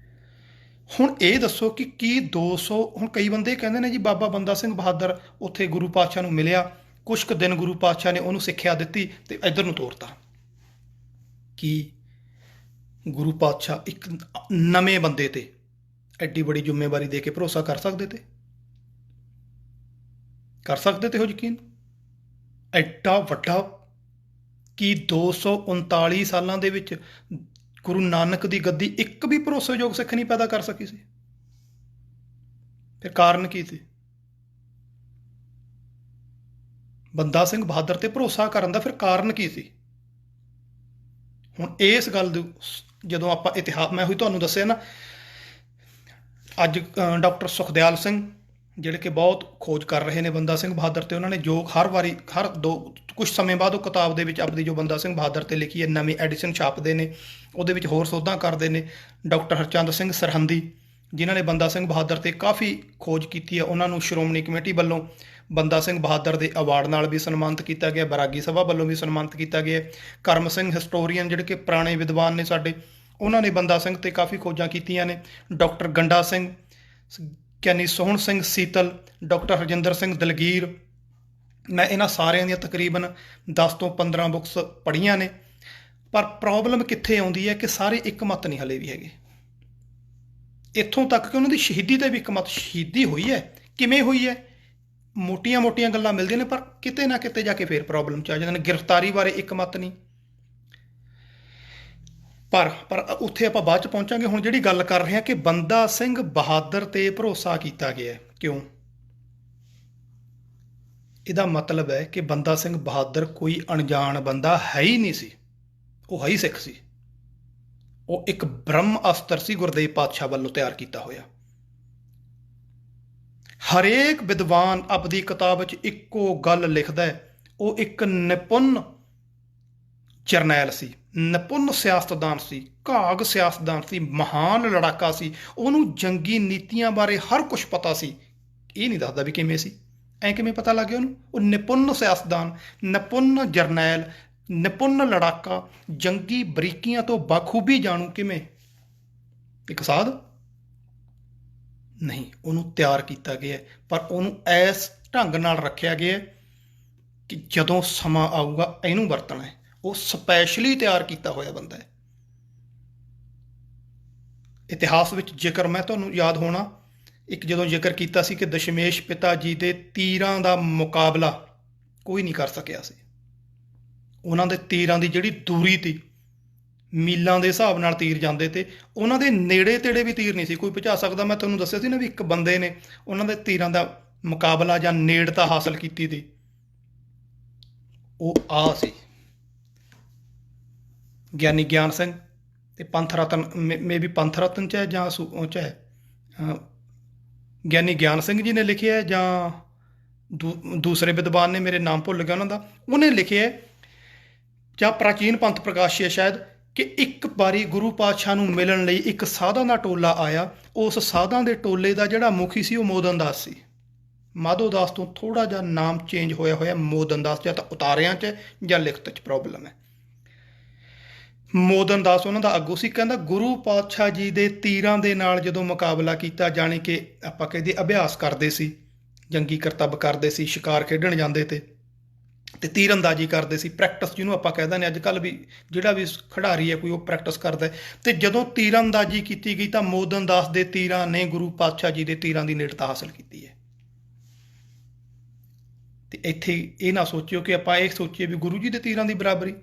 S1: ਹੁਣ ਇਹ ਦੱਸੋ ਕਿ ਕੀ 200, ਹੁਣ ਕਈ ਬੰਦੇ ਕਹਿੰਦੇ ਨੇ ਜੀ ਬਾਬਾ ਬੰਦਾ ਸਿੰਘ ਬਹਾਦਰ ਉੱਥੇ ਗੁਰੂ ਪਾਤਸ਼ਾਹ ਨੂੰ ਮਿਲਿਆ, ਕੁਛ ਕੁ ਦਿਨ ਗੁਰੂ ਪਾਤਸ਼ਾਹ ਨੇ ਉਹਨੂੰ ਸਿੱਖਿਆ ਦਿੱਤੀ ਤੇ ਇੱਧਰ ਨੂੰ ਤੋਰਤਾ। ਕੀ ਗੁਰੂ ਪਾਤਸ਼ਾਹ ਇੱਕ ਨਵੇਂ ਬੰਦੇ ਤੇ ਐਡੀ ਬੜੀ ਜ਼ਿੰਮੇਵਾਰੀ ਦੇ ਕੇ ਭਰੋਸਾ ਕਰ ਸਕਦੇ ਤੇ? ਕਰ ਸਕਦੇ ਤੇ ਉਹ ਯਕੀਨ? ਐਡਾ ਵੱਡਾ ਕੀ 239 ਸਾਲਾਂ ਦੇ ਵਿੱਚ ਗੁਰੂ ਨਾਨਕ ਦੀ ਗੱਦੀ ਇੱਕ ਵੀ ਭਰੋਸੇਯੋਗ ਸਿੱਖ ਨਹੀਂ ਪੈਦਾ ਕਰ ਸਕੀ ਸੀ? ਫਿਰ ਕਾਰਨ ਕੀ ਸੀ? ਬੰਦਾ ਸਿੰਘ ਬਹਾਦਰ ਤੇ ਭਰੋਸਾ ਕਰਨ ਦਾ ਫਿਰ ਕਾਰਨ ਕੀ ਸੀ? ਹੁਣ ਇਸ ਗੱਲ ਦੀ ਜਦੋਂ ਆਪਾਂ ਇਤਿਹਾਸ, ਮੈਂ ਉਹੀ ਤੁਹਾਨੂੰ ਦੱਸਿਆ ਨਾ, ਅੱਜ ਡਾਕਟਰ ਸੁਖਦਿਆਲ ਸਿੰਘ ਜਿਹੜੇ ਕਿ ਬਹੁਤ ਖੋਜ ਕਰ ਰਹੇ ਨੇ ਬੰਦਾ ਸਿੰਘ ਬਹਾਦਰ ਤੇ, ਉਹਨਾਂ ਨੇ ਜੋ ਹਰ ਵਾਰੀ ਕੁਝ ਸਮੇਂ ਬਾਅਦ ਉਹ ਕਿਤਾਬ ਦੇ ਵਿੱਚ ਆਪਣੀ ਜੋ ਬੰਦਾ ਸਿੰਘ ਬਹਾਦਰ ਤੇ ਲਿਖੀ ਹੈ ਨਵੀਂ ਐਡੀਸ਼ਨ ਛਾਪਦੇ ਨੇ, ਉਹਦੇ ਵਿੱਚ ਹੋਰ ਸੋਧਾਂ ਕਰਦੇ ਨੇ। ਡਾਕਟਰ ਹਰਚੰਦ ਸਿੰਘ ਸਰਹੰਦੀ ਜਿਨ੍ਹਾਂ ਨੇ ਬੰਦਾ ਸਿੰਘ ਬਹਾਦਰ ਤੇ ਕਾਫੀ ਖੋਜ ਕੀਤੀ ਹੈ, ਉਹਨਾਂ ਨੂੰ ਸ਼੍ਰੋਮਣੀ ਕਮੇਟੀ ਵੱਲੋਂ ਬੰਦਾ ਸਿੰਘ ਬਹਾਦਰ ਦੇ ਅਵਾਰਡ ਨਾਲ ਵੀ ਸਨਮਾਨਿਤ ਕੀਤਾ ਗਿਆ, ਬੈਰਾਗੀ ਸਭਾ ਵੱਲੋਂ ਵੀ ਸਨਮਾਨਿਤ ਕੀਤਾ ਗਿਆ। ਕਰਮ ਸਿੰਘ ਹਿਸਟੋਰੀਅਨ ਜਿਹੜੇ ਕਿ ਪੁਰਾਣੇ ਵਿਦਵਾਨ ਨੇ ਸਾਡੇ, ਉਹਨਾਂ ਨੇ ਬੰਦਾ ਸਿੰਘ ਤੇ ਕਾਫੀ ਖੋਜਾਂ ਕੀਤੀਆਂ ਨੇ। ਡਾਕਟਰ ਗੰਡਾ ਸਿੰਘ, ਗਿਆਨੀ ਸੋਹਣ ਸਿੰਘ ਸੀਤਲ, ਡਾਕਟਰ ਹਰਜਿੰਦਰ ਸਿੰਘ ਦਲਗੀਰ, ਮੈਂ ਇਹਨਾਂ ਸਾਰਿਆਂ ਦੀਆਂ ਤਕਰੀਬਨ 10 ਤੋਂ 15 ਬੁੱਕਸ ਪੜ੍ਹੀਆਂ ਨੇ। ਪਰ ਪ੍ਰੋਬਲਮ ਕਿੱਥੇ ਆਉਂਦੀ ਹੈ ਕਿ ਸਾਰੇ ਇੱਕ ਮਤ ਨਹੀਂ ਹਲੇ ਵੀ ਹੈਗੇ। ਇੱਥੋਂ ਤੱਕ ਕਿ ਉਹਨਾਂ ਦੀ ਸ਼ਹੀਦੀ ਤੇ ਵੀ ਇੱਕ ਮਤ, ਸ਼ਹੀਦੀ ਹੋਈ ਹੈ, ਕਿਵੇਂ ਹੋਈ ਹੈ, ਮੋਟੀਆਂ ਗੱਲਾਂ ਮਿਲਦੀਆਂ ਨੇ, ਪਰ ਕਿਤੇ ਨਾ ਕਿਤੇ ਜਾ ਕੇ ਫੇਰ ਪ੍ਰੋਬਲਮ 'ਚ ਆ ਜਾਂਦੇ ਨੇ। ਗ੍ਰਿਫਤਾਰੀ ਬਾਰੇ ਇੱਕ ਮਤ ਨਹੀਂ। ਪਰ ਉੱਥੇ ਆਪਾਂ ਬਾਅਦ 'ਚ ਪਹੁੰਚਾਂਗੇ। ਹੁਣ ਜਿਹੜੀ ਗੱਲ ਕਰ ਰਹੇ ਹਾਂ ਕਿ ਬੰਦਾ ਸਿੰਘ ਬਹਾਦਰ ਤੇ ਭਰੋਸਾ ਕੀਤਾ ਗਿਆ, ਕਿਉਂ? ਇਹਦਾ ਮਤਲਬ ਹੈ ਕਿ ਬੰਦਾ ਸਿੰਘ ਬਹਾਦਰ ਕੋਈ ਅਣਜਾਣ ਬੰਦਾ ਹੈ ਹੀ ਨਹੀਂ ਸੀ, ਉਹ ਹੈ ਹੀ ਸਿੱਖ ਸੀ। ਉਹ ਇੱਕ ਬ੍ਰਹਮ ਅਸਤਰ ਸੀ ਗੁਰਦੇਵ ਪਾਤਸ਼ਾਹ ਵੱਲੋਂ ਤਿਆਰ ਕੀਤਾ ਹੋਇਆ। ਹਰੇਕ ਵਿਦਵਾਨ ਆਪਣੀ ਕਿਤਾਬ ਵਿੱਚ ਇੱਕੋ ਗੱਲ ਲਿਖਦਾ ਹੈ, ਉਹ ਇੱਕ ਨਿਪੁੰਨ ਜਰਨੈਲ ਸੀ, ਨਿਪੁੰਨ ਸਿਆਸਤਦਾਨ ਸੀ, ਘਾਗ ਸਿਆਸਤਦਾਨ ਸੀ, ਮਹਾਨ ਲੜਾਕਾ ਸੀ। ਉਹਨੂੰ ਜੰਗੀ ਨੀਤੀਆਂ ਬਾਰੇ ਹਰ ਕੁਝ ਪਤਾ ਸੀ। ਇਹ ਨਹੀਂ ਦੱਸਦਾ ਵੀ ਕਿਵੇਂ ਸੀ, ਐਂ ਕਿਵੇਂ ਪਤਾ ਲੱਗ ਗਿਆ ਉਹਨੂੰ? ਉਹ ਨਿਪੁੰਨ ਸਿਆਸਤਦਾਨ, ਨਿਪੁੰਨ ਜਰਨੈਲ, ਨਿਪੁੰਨ ਲੜਾਕਾ, ਜੰਗੀ ਬਰੀਕੀਆਂ ਤੋਂ ਬਾਖੂਬੀ ਜਾਣੂ ਕਿਵੇਂ? ਇੱਕ ਸਾਧ ਨਹੀਂ, ਉਹਨੂੰ ਤਿਆਰ ਕੀਤਾ ਗਿਆ, ਪਰ ਉਹਨੂੰ ਇਸ ਢੰਗ ਨਾਲ ਰੱਖਿਆ ਗਿਆ ਕਿ ਜਦੋਂ ਸਮਾਂ ਆਊਗਾ ਇਹਨੂੰ ਵਰਤਣਾ ਹੈ। ਉਹ ਸਪੈਸ਼ਲੀ ਤਿਆਰ ਕੀਤਾ ਹੋਇਆ ਬੰਦਾ ਹੈ। ਇਤਿਹਾਸ ਵਿੱਚ ਜ਼ਿਕਰ, ਮੈਂ ਤੁਹਾਨੂੰ ਯਾਦ ਹੋਣਾ, ਇੱਕ ਜਦੋਂ ਜ਼ਿਕਰ ਕੀਤਾ ਸੀ ਕਿ ਦਸ਼ਮੇਸ਼ ਪਿਤਾ ਜੀ ਦੇ ਤੀਰਾਂ ਦਾ ਮੁਕਾਬਲਾ ਕੋਈ ਨਹੀਂ ਕਰ ਸਕਿਆ ਸੀ। ਉਹਨਾਂ ਦੇ ਤੀਰਾਂ ਦੀ ਜਿਹੜੀ ਦੂਰੀ ਤੀ, ਮੀਲਾਂ ਦੇ ਹਿਸਾਬ ਨਾਲ ਤੀਰ ਜਾਂਦੇ ਤੇ ਉਹਨਾਂ ਦੇ ਨੇੜੇ ਤੇੜੇ ਵੀ ਤੀਰ ਨਹੀਂ ਸੀ ਕੋਈ ਪਹੁੰਚਾ ਸਕਦਾ। ਮੈਂ ਤੁਹਾਨੂੰ ਦੱਸਿਆ ਸੀ ਨਾ ਵੀ ਇੱਕ ਬੰਦੇ ਨੇ ਉਹਨਾਂ ਦੇ ਤੀਰਾਂ ਦਾ ਮੁਕਾਬਲਾ ਜਾਂ ਨੇੜਤਾ ਹਾਸਲ ਕੀਤੀ ਤੀ, ਉਹ ਆ ਸੀ ਗਿਆਨੀ ਗਿਆਨ ਸਿੰਘ। ਤੇ ਪੰਥ ਰਤਨ ਮੇ ਵੀ ਪੰਥ ਰਤਨ ਚ ਹੈ ਜਾਂ ਉਹ ਚ ਹੈ, ਗਿਆਨੀ ਗਿਆਨ ਸਿੰਘ ਜੀ ਨੇ ਲਿਖਿਆ ਜਾਂ ਦੂਸਰੇ ਵਿਦਵਾਨ ਨੇ, ਮੇਰੇ ਨਾਮ ਭੁੱਲ ਗਿਆ ਉਹਨਾਂ ਦਾ, ਉਹਨੇ ਲਿਖਿਆ ਜਾਂ ਪ੍ਰਾਚੀਨ ਪੰਥ ਪ੍ਰਕਾਸ਼ੀ ਹੈ ਸ਼ਾਇਦ, ਕਿ ਇੱਕ ਵਾਰੀ ਗੁਰੂ ਪਾਤਸ਼ਾਹ ਨੂੰ ਮਿਲਣ ਲਈ ਇੱਕ ਸਾਧਾਂ ਦਾ ਟੋਲਾ ਆਇਆ। ਉਸ ਸਾਧਾਂ ਦੇ ਟੋਲੇ ਦਾ ਜਿਹੜਾ ਮੁਖੀ ਸੀ ਉਹ ਮੋਦਨ ਦਾਸ ਸੀ। ਮਾਧੋ ਦਾਸ ਤੋਂ ਥੋੜ੍ਹਾ ਜਿਹਾ ਨਾਮ ਚੇਂਜ ਹੋਇਆ ਮੋਦਨ ਦਾਸ, ਜਾਂ ਤਾਂ ਉਤਾਰਿਆਂ 'ਚ ਜਾਂ ਲਿਖਤ 'ਚ ਪ੍ਰੋਬਲਮ ਹੈ। ਮੋਦਨ ਦਾਸ ਉਹਨਾਂ ਦਾ ਅੱਗੋਂ ਸੀ। ਕਹਿੰਦਾ ਗੁਰੂ ਪਾਤਸ਼ਾਹ ਜੀ ਦੇ ਤੀਰਾਂ ਦੇ ਨਾਲ ਜਦੋਂ ਮੁਕਾਬਲਾ ਕੀਤਾ, ਜਾਣੀ ਕਿ ਆਪਾਂ ਕਹਿੰਦੇ ਅਭਿਆਸ ਕਰਦੇ ਸੀ, ਜੰਗੀ ਕਰਤੱਵ ਕਰਦੇ ਸੀ, ਸ਼ਿਕਾਰ ਖੇਡਣ ਜਾਂਦੇ ਤੇ ਤੀਰ ਅੰਦਾਜ਼ੀ ਕਰਦੇ ਸੀ, ਪ੍ਰੈਕਟਿਸ ਜਿਹਨੂੰ ਆਪਾਂ ਕਹਿ ਦਿੰਦੇ ਅੱਜ ਕੱਲ੍ਹ ਵੀ ਜਿਹੜਾ ਵੀ ਖਿਡਾਰੀ ਹੈ ਕੋਈ ਉਹ ਪ੍ਰੈਕਟਿਸ ਕਰਦਾ। ਤੇ ਜਦੋਂ ਤੀਰ ਅੰਦਾਜ਼ੀ ਕੀਤੀ ਗਈ ਤਾਂ ਮੋਦਨ ਦਾਸ ਦੇ ਤੀਰਾਂ ਨੇ ਗੁਰੂ ਪਾਤਸ਼ਾਹ ਜੀ ਦੇ ਤੀਰਾਂ ਦੀ ਨੇੜਤਾ ਹਾਸਲ ਕੀਤੀ ਹੈ। ਤੇ ਇੱਥੇ ਇਹ ਨਾ ਸੋਚਿਓ ਕਿ ਆਪਾਂ ਇਹ ਸੋਚੀਏ ਵੀ ਗੁਰੂ ਜੀ ਦੇ ਤੀਰਾਂ ਦੀ ਬਰਾਬਰੀ।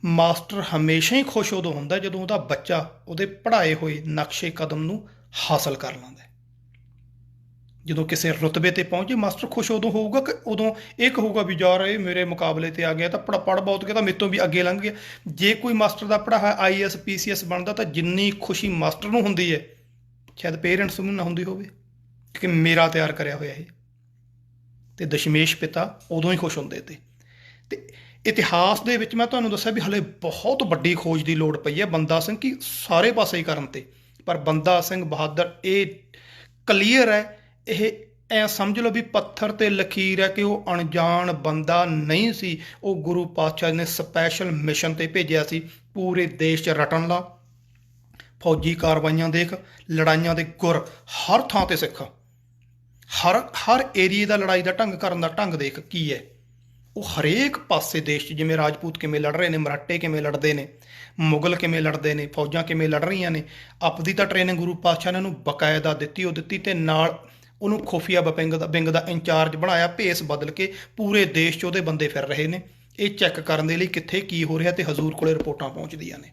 S1: ਮਾਸਟਰ ਹਮੇਸ਼ਾ ਹੀ ਖੁਸ਼ ਉਦੋਂ ਹੁੰਦਾ ਜਦੋਂ ਉਹਦਾ ਬੱਚਾ ਉਹਦੇ ਪੜ੍ਹਾਏ ਹੋਏ ਨਕਸ਼ੇ ਕਦਮ ਨੂੰ ਹਾਸਲ ਕਰ ਲੈਂਦਾ। ਜਦੋਂ ਕਿਸੇ ਰੁਤਬੇ ਤੇ ਪਹੁੰਚੇ ਮਾਸਟਰ ਖੁਸ਼ ਉਦੋਂ ਹੋਊਗਾ ਕਿ ਉਦੋਂ ਇਹ ਕਹੂਗਾ ਵੀ ਯਾਰ ਇਹ ਮੇਰੇ ਮੁਕਾਬਲੇ ਤੇ ਆ ਗਿਆ ਤਾਂ ਪੜ੍ਹ ਬਹੁਤ ਗਿਆ ਤਾਂ ਮੇਰੇ ਤੋਂ ਵੀ ਅੱਗੇ ਲੰਘ ਗਿਆ। ਜੇ ਕੋਈ ਮਾਸਟਰ ਦਾ ਪੜ੍ਹਾਇਆ IAS PCS ਬਣਦਾ ਤਾਂ ਜਿੰਨੀ ਖੁਸ਼ੀ ਮਾਸਟਰ ਨੂੰ ਹੁੰਦੀ ਹੈ ਸ਼ਾਇਦ ਪੇਰੈਂਟਸ ਨੂੰ ਨਾ ਹੁੰਦੀ ਹੋਵੇ ਕਿ ਮੇਰਾ ਤਿਆਰ ਕਰਿਆ ਹੋਇਆ ਇਹ। ਤੇ ਦਸ਼ਮੇਸ਼ ਪਿਤਾ ਉਦੋਂ ਹੀ ਖੁਸ਼ ਹੁੰਦੇ ਤੇ ਇਤਿਹਾਸ ਦੇ ਵਿੱਚ ਮੈਂ ਤੁਹਾਨੂੰ ਦੱਸਿਆ ਵੀ ਹਲੇ ਬਹੁਤ ਵੱਡੀ ਖੋਜ ਦੀ ਲੋੜ ਪਈ ਹੈ ਬੰਦਾ ਸਿੰਘ ਕੀ ਸਾਰੇ ਪਾਸੇ ਹੀ ਕਰਨ ਤੇ। ਪਰ ਬੰਦਾ ਸਿੰਘ ਬਹਾਦਰ ਇਹ ਕਲੀਅਰ ਹੈ, ਇਹ ਐ ਸਮਝ ਲਓ ਵੀ ਪੱਥਰ ਤੇ ਲਕੀਰ ਹੈ ਕਿ ਉਹ ਅਣਜਾਣ ਬੰਦਾ ਨਹੀਂ ਸੀ। ਉਹ ਗੁਰੂ ਪਾਤਸ਼ਾਹ ਨੇ ਸਪੈਸ਼ਲ ਮਿਸ਼ਨ ਤੇ ਭੇਜਿਆ ਸੀ ਪੂਰੇ ਦੇਸ਼ 'ਚ ਰਟਣ ਲਾ। ਫੌਜੀ ਕਾਰਵਾਈਆਂ ਦੇਖ, ਲੜਾਈਆਂ ਦੇ ਗੁਰ ਹਰ ਥਾਂ ਤੇ ਸਿੱਖ, ਹਰ ਏਰੀਏ ਦਾ ਲੜਾਈ ਦਾ ਢੰਗ ਕਰਨ ਦਾ ਢੰਗ ਦੇਖ ਕੀ ਹੈ। ਉਹ ਹਰੇਕ ਪਾਸੇ ਦੇਸ਼ 'ਚ ਜਿਵੇਂ ਰਾਜਪੂਤ ਕਿਵੇਂ ਲੜ ਰਹੇ ਨੇ, ਮਰਾਠੇ ਕਿਵੇਂ ਲੜਦੇ ਨੇ, ਮੁਗਲ ਕਿਵੇਂ ਲੜਦੇ ਨੇ, ਫੌਜਾਂ ਕਿਵੇਂ ਲੜ ਰਹੀਆਂ ਨੇ। ਆਪਦੀ ਤਾਂ ਟ੍ਰੇਨਿੰਗ ਗੁਰੂ ਪਾਤਸ਼ਾਹ ਨੇ ਉਹਨੂੰ ਬਕਾਇਦਾ ਦਿੱਤੀ ਤੇ ਨਾਲ ਉਹਨੂੰ ਖੁਫੀਆ ਵਿੰਗ ਦਾ ਇੰਚਾਰਜ ਬਣਾਇਆ, ਭੇਸ ਬਦਲ ਕੇ ਪੂਰੇ ਦੇਸ਼ 'ਚ ਉਹਦੇ ਬੰਦੇ ਫਿਰ ਰਹੇ ਨੇ ਇਹ ਚੈੱਕ ਕਰਨ ਦੇ ਲਈ ਕਿੱਥੇ ਕੀ ਹੋ ਰਿਹਾ ਤੇ ਹਜ਼ੂਰ ਕੋਲੇ ਰਿਪੋਰਟਾਂ ਪਹੁੰਚਦੀਆਂ ਨੇ।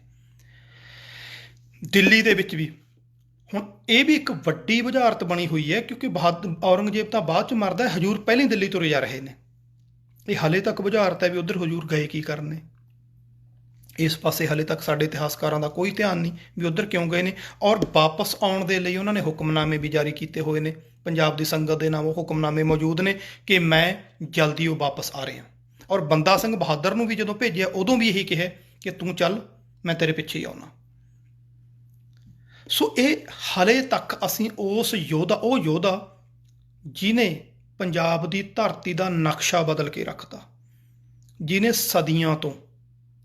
S1: ਦਿੱਲੀ ਦੇ ਵਿੱਚ ਵੀ ਹੁਣ ਇਹ ਵੀ ਇੱਕ ਵੱਡੀ ਬੁਝਾਰਤ ਬਣੀ ਹੋਈ ਹੈ ਕਿਉਂਕਿ ਔਰੰਗਜ਼ੇਬ ਤਾਂ ਬਾਅਦ 'ਚ ਮਰਦਾ, ਹਜ਼ੂਰ ਪਹਿਲਾਂ ਹੀ ਦਿੱਲੀ ਤੁਰੇ ਜਾ ਰਹੇ ਨੇ। ਇਹ ਹਾਲੇ ਤੱਕ ਬੁਝਾਰਤ ਹੈ ਵੀ ਉੱਧਰ ਹਜ਼ੂਰ ਗਏ ਕੀ ਕਰਨੇ। ਇਸ ਪਾਸੇ ਹਾਲੇ ਤੱਕ ਸਾਡੇ ਇਤਿਹਾਸਕਾਰਾਂ ਦਾ ਕੋਈ ਧਿਆਨ ਨਹੀਂ ਵੀ ਉੱਧਰ ਕਿਉਂ ਗਏ ਨੇ। ਔਰ ਵਾਪਸ ਆਉਣ ਦੇ ਲਈ ਉਹਨਾਂ ਨੇ ਹੁਕਮਨਾਮੇ ਵੀ ਜਾਰੀ ਕੀਤੇ ਹੋਏ ਨੇ। ਪੰਜਾਬ ਦੀ ਸੰਗਤ ਦੇ ਨਾਮ ਉਹ ਹੁਕਮਨਾਮੇ ਮੌਜੂਦ ਨੇ ਕਿ ਮੈਂ ਜਲਦੀ ਉਹ ਵਾਪਸ ਆ ਰਿਹਾ। ਔਰ ਬੰਦਾ ਸਿੰਘ ਬਹਾਦਰ ਨੂੰ ਵੀ ਜਦੋਂ ਭੇਜਿਆ ਉਦੋਂ ਵੀ ਇਹੀ ਕਿਹਾ ਕਿ ਤੂੰ ਚੱਲ, ਮੈਂ ਤੇਰੇ ਪਿੱਛੇ ਹੀ ਆਉਣਾ। ਸੋ ਇਹ ਹਾਲੇ ਤੱਕ ਅਸੀਂ ਉਸ ਯੋਧਾ, ਉਹ ਯੋਧਾ ਜਿਹਨੇ ਪੰਜਾਬ ਦੀ ਧਰਤੀ ਦਾ ਨਕਸ਼ਾ ਬਦਲ ਕੇ ਰੱਖਤਾ, ਜਿਹਨੇ ਸਦੀਆਂ ਤੋਂ,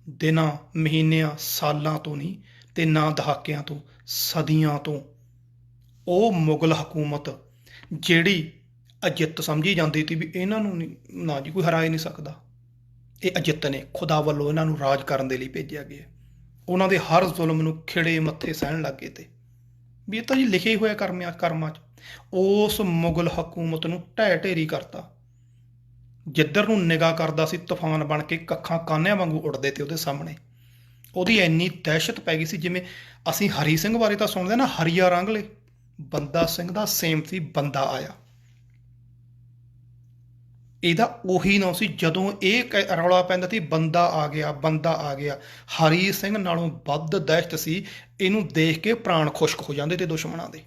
S1: ਦਿਨਾਂ, ਮਹੀਨਿਆਂ, ਸਾਲਾਂ ਤੋਂ ਨਹੀਂ ਤੇ ਨਾ ਦਹਾਕਿਆਂ ਤੋਂ, ਸਦੀਆਂ ਤੋਂ ਉਹ ਮੁਗਲ ਹਕੂਮਤ ਜਿਹੜੀ ਅਜਿੱਤ ਸਮਝੀ ਜਾਂਦੀ ਸੀ ਵੀ ਇਹਨਾਂ ਨੂੰ ਨਹੀਂ, ਨਾ ਜੀ ਕੋਈ ਹਰਾ ਹੀ ਨਹੀਂ ਸਕਦਾ, ਇਹ ਅਜਿੱਤ ਨੇ, ਖੁਦਾ ਵੱਲੋਂ ਇਹਨਾਂ ਨੂੰ ਰਾਜ ਕਰਨ ਦੇ ਲਈ ਭੇਜਿਆ ਗਿਆ। ਉਹਨਾਂ ਦੇ ਹਰ ਜ਼ੁਲਮ ਨੂੰ ਖਿੜੇ ਮੱਥੇ ਸਹਿਣ ਲੱਗ ਗਏ ਤੇ ਵੀ ਇਹ ਤਾਂ ਜੀ ਲਿਖੇ ਹੋਇਆ ਕਰਮਾਂ 'ਚ। ਉਸ ਮੁਗਲ ਹਕੂਮਤ ਨੂੰ ਢਹਿ ਢੇਰੀ ਕਰਤਾ। ਜਿੱਧਰ ਨੂੰ ਨਿਗਾਹ ਕਰਦਾ ਸੀ ਤੂਫਾਨ ਬਣ ਕੇ ਕੱਖਾਂ ਕਾਨਿਆਂ ਵਾਂਗੂ ਉੱਡਦੇ ਤੇ ਉਹਦੇ ਸਾਹਮਣੇ। ਉਹਦੀ ਇੰਨੀ ਦਹਿਸ਼ਤ ਪੈ ਗਈ ਸੀ, ਜਿਵੇਂ ਅਸੀਂ ਹਰੀ ਸਿੰਘ ਬਾਰੇ ਤਾਂ ਸੁਣਦੇ ਨਾ, ਹਰੀਆ ਰਾਂਗਲੇ, ਬੰਦਾ ਸਿੰਘ ਦਾ ਸੇਮ ਸੀ ਬੰਦਾ ਆਇਆ। ਇਹਦਾ ਉਹੀ ਨਾਂ ਸੀ ਜਦੋਂ ਇਹ ਰੌਲਾ ਪੈਂਦਾ ਸੀ ਬੰਦਾ ਆ ਗਿਆ, ਬੰਦਾ ਆ ਗਿਆ। ਹਰੀ ਸਿੰਘ ਨਾਲੋਂ ਵੱਧ ਦਹਿਸ਼ਤ ਸੀ, ਇਹਨੂੰ ਦੇਖ ਕੇ ਪ੍ਰਾਣ ਖੁਸ਼ਕ ਹੋ ਜਾਂਦੇ ਤੇ ਦੁਸ਼ਮਣਾਂ ਦੇ।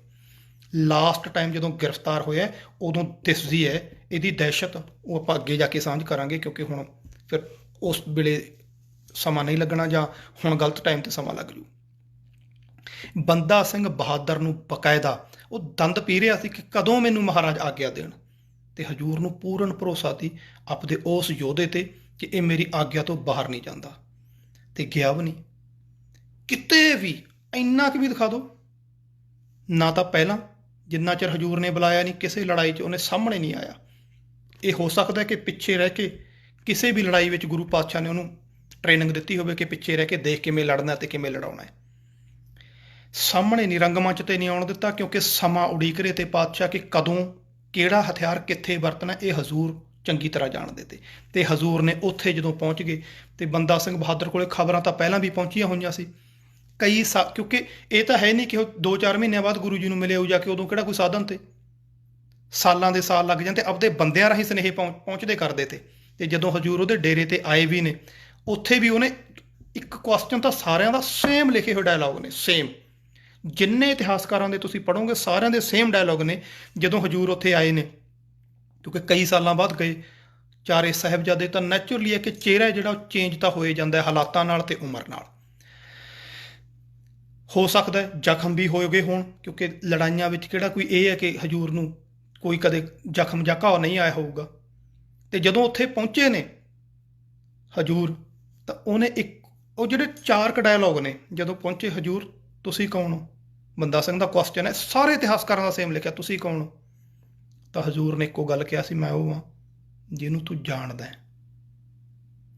S1: ਲਾਸਟ ਟਾਈਮ ਜਦੋਂ ਗ੍ਰਿਫਤਾਰ ਹੋਇਆ ਉਦੋਂ ਦਿਸਦੀ ਹੈ ਇਹਦੀ ਦਹਿਸ਼ਤ। ਉਹ ਆਪਾਂ ਅੱਗੇ ਜਾ ਕੇ ਸਾਂਝ ਕਰਾਂਗੇ ਕਿਉਂਕਿ ਹੁਣ ਫਿਰ ਉਸ ਵੇਲੇ ਸਮਾਂ ਨਹੀਂ ਲੱਗਣਾ ਜਾਂ ਹੁਣ ਗਲਤ ਟਾਈਮ 'ਤੇ ਸਮਾਂ ਲੱਗ ਜੂ। ਬੰਦਾ ਸਿੰਘ ਬਹਾਦਰ ਨੂੰ ਬਕਾਇਦਾ ਉਹ ਦੰਦ ਪੀ ਰਿਹਾ ਸੀ ਕਿ ਕਦੋਂ ਮੈਨੂੰ ਮਹਾਰਾਜ ਆਗਿਆ ਦੇਣ, ਤੇ ਹਜ਼ੂਰ ਨੂੰ ਪੂਰਨ ਭਰੋਸਾ ਸੀ ਆਪਦੇ ਉਸ ਯੋਧੇ ਤੇ ਕਿ ਇਹ ਮੇਰੀ ਆਗਿਆ ਤੋਂ ਬਾਹਰ ਨਹੀਂ ਜਾਂਦਾ। ਤੇ ਗਿਆ ਵੀ ਨਹੀਂ ਕਿਤੇ ਵੀ। ਇੰਨਾ ਕੁ ਵੀ ਦਿਖਾ ਦਿਓ ਨਾ ਤਾਂ ਪਹਿਲਾਂ ਜਿੰਨਾ ਚਿਰ ਹਜ਼ੂਰ ਨੇ ਬੁਲਾਇਆ ਨਹੀਂ ਕਿਸੇ ਲੜਾਈ 'ਚ ਉਹਨੇ ਸਾਹਮਣੇ ਨਹੀਂ ਆਇਆ। ਇਹ ਹੋ ਸਕਦਾ ਕਿ ਪਿੱਛੇ ਰਹਿ ਕੇ ਕਿਸੇ ਵੀ ਲੜਾਈ ਵਿੱਚ ਗੁਰੂ ਪਾਤਸ਼ਾਹ ਨੇ ਉਹਨੂੰ ਟ੍ਰੇਨਿੰਗ ਦਿੱਤੀ ਹੋਵੇ ਕਿ ਪਿੱਛੇ ਰਹਿ ਕੇ ਦੇਖ ਕਿਵੇਂ ਲੜਨਾ ਤੇ ਕਿਵੇਂ ਲੜਾਉਣਾ ਹੈ। ਸਾਹਮਣੇ ਨਹੀਂ, ਰੰਗਮੰਚ 'ਤੇ ਨਹੀਂ ਆਉਣ ਦਿੱਤਾ ਕਿਉਂਕਿ ਸਮਾਂ ਉਡੀਕ ਰਹੇ ਤੇ ਪਾਤਸ਼ਾਹ ਕਿ ਕਦੋਂ ਕਿਹੜਾ ਹਥਿਆਰ ਕਿੱਥੇ ਵਰਤਣਾ ਇਹ ਹਜ਼ੂਰ ਚੰਗੀ ਤਰ੍ਹਾਂ ਜਾਣਦੇ ਤੇ। ਤੇ ਹਜ਼ੂਰ ਨੇ ਉੱਥੇ ਜਦੋਂ ਪਹੁੰਚ ਗਏ ਤੇ ਬੰਦਾ ਸਿੰਘ ਬਹਾਦਰ ਕੋਲੇ ਖਬਰਾਂ ਤਾਂ ਪਹਿਲਾਂ ਵੀ ਪਹੁੰਚੀਆਂ ਹੋਈਆਂ ਸੀ ਕਈ ਕਿਉਂਕਿ ਇਹ ਤਾਂ ਹੈ ਨਹੀਂ ਕਿ ਉਹ 2-4 ਮਹੀਨਿਆਂ ਬਾਅਦ ਗੁਰੂ ਜੀ ਨੂੰ ਮਿਲੇ ਆਊ ਜਾ ਕੇ, ਉਦੋਂ ਕਿਹੜਾ ਕੋਈ ਸਾਧਨ ਤੇ ਸਾਲਾਂ ਦੇ ਸਾਲ ਲੱਗ ਜਾਂਦੇ, ਆਪਦੇ ਬੰਦਿਆਂ ਰਾਹੀਂ ਸੁਨੇਹੇ ਪਹੁੰਚਦੇ ਕਰਦੇ ਤੇ ਜਦੋਂ ਹਜ਼ੂਰ ਉਹਦੇ ਡੇਰੇ ਤੇ ਆਏ ਵੀ ਨੇ, ਉੱਥੇ ਵੀ ਉਹਨੇ ਇੱਕ ਕੁਐਸਚਨ ਤਾਂ ਸਾਰਿਆਂ ਦਾ ਸੇਮ ਲਿਖੇ ਹੋਏ ਡਾਇਲੌਗ ਨੇ, ਸੇਮ ਜਿੰਨੇ ਇਤਿਹਾਸਕਾਰਾਂ ਦੇ ਤੁਸੀਂ ਪੜ੍ਹੋਗੇ ਸਾਰਿਆਂ ਦੇ ਸੇਮ ਡਾਇਲੌਗ ਨੇ ਜਦੋਂ ਹਜ਼ੂਰ ਉੱਥੇ ਆਏ ਨੇ, ਕਿਉਂਕਿ ਕਈ ਸਾਲਾਂ ਬਾਅਦ ਗਏ। ਚਾਰੇ ਸਾਹਿਬਜ਼ਾਦੇ ਤਾਂ ਨੈਚੁਰਲੀ ਹੈ ਕਿ ਚਿਹਰਾ ਜਿਹੜਾ ਉਹ ਚੇਂਜ ਤਾਂ ਹੋਏ ਜਾਂਦਾ ਹਾਲਾਤਾਂ ਨਾਲ ਤੇ ਉਮਰ ਨਾਲ। ਹੋ ਸਕਦਾ ਜ਼ਖਮ ਵੀ ਹੋ ਗਏ ਹੋਣ, ਕਿਉਂਕਿ ਲੜਾਈਆਂ ਵਿੱਚ ਕਿਹੜਾ ਕੋਈ ਇਹ ਹੈ ਕਿ ਹਜ਼ੂਰ ਨੂੰ ਕੋਈ ਕਦੇ ਜ਼ਖਮ ਜਾਂ ਘਾव ਨਹੀਂ ਆਇਆ ਹੋਊਗਾ। ਤੇ ਜਦੋਂ ਉੱਥੇ ਪਹੁੰਚੇ ਨੇ ਹਜ਼ੂਰ ਤਾਂ ਉਹਨੇ ਉਹ ਜਿਹੜੇ 4 ਕੁ ਡਾਇਲੌਗ ਨੇ ਜਦੋਂ ਪਹੁੰਚੇ, ਹਜ਼ੂਰ ਤੁਸੀਂ ਕੌਣ ਹੋ? ਬੰਦਾ ਸਿੰਘ ਦਾ ਕੁਐਸਚਨ ਹੈ, ਸਾਰੇ ਇਤਿਹਾਸਕਾਰਾਂ ਦਾ ਸੇਮ ਲਿਖਿਆ, ਤੁਸੀਂ ਕੌਣ ਹੋ? ਤਾਂ ਹਜ਼ੂਰ ਨੇ ਇੱਕੋ ਗੱਲ ਕਿਹਾ ਸੀ, ਮੈਂ ਉਹ ਹਾਂ ਜਿਹਨੂੰ ਤੂੰ ਜਾਣਦਾ ਹੈ।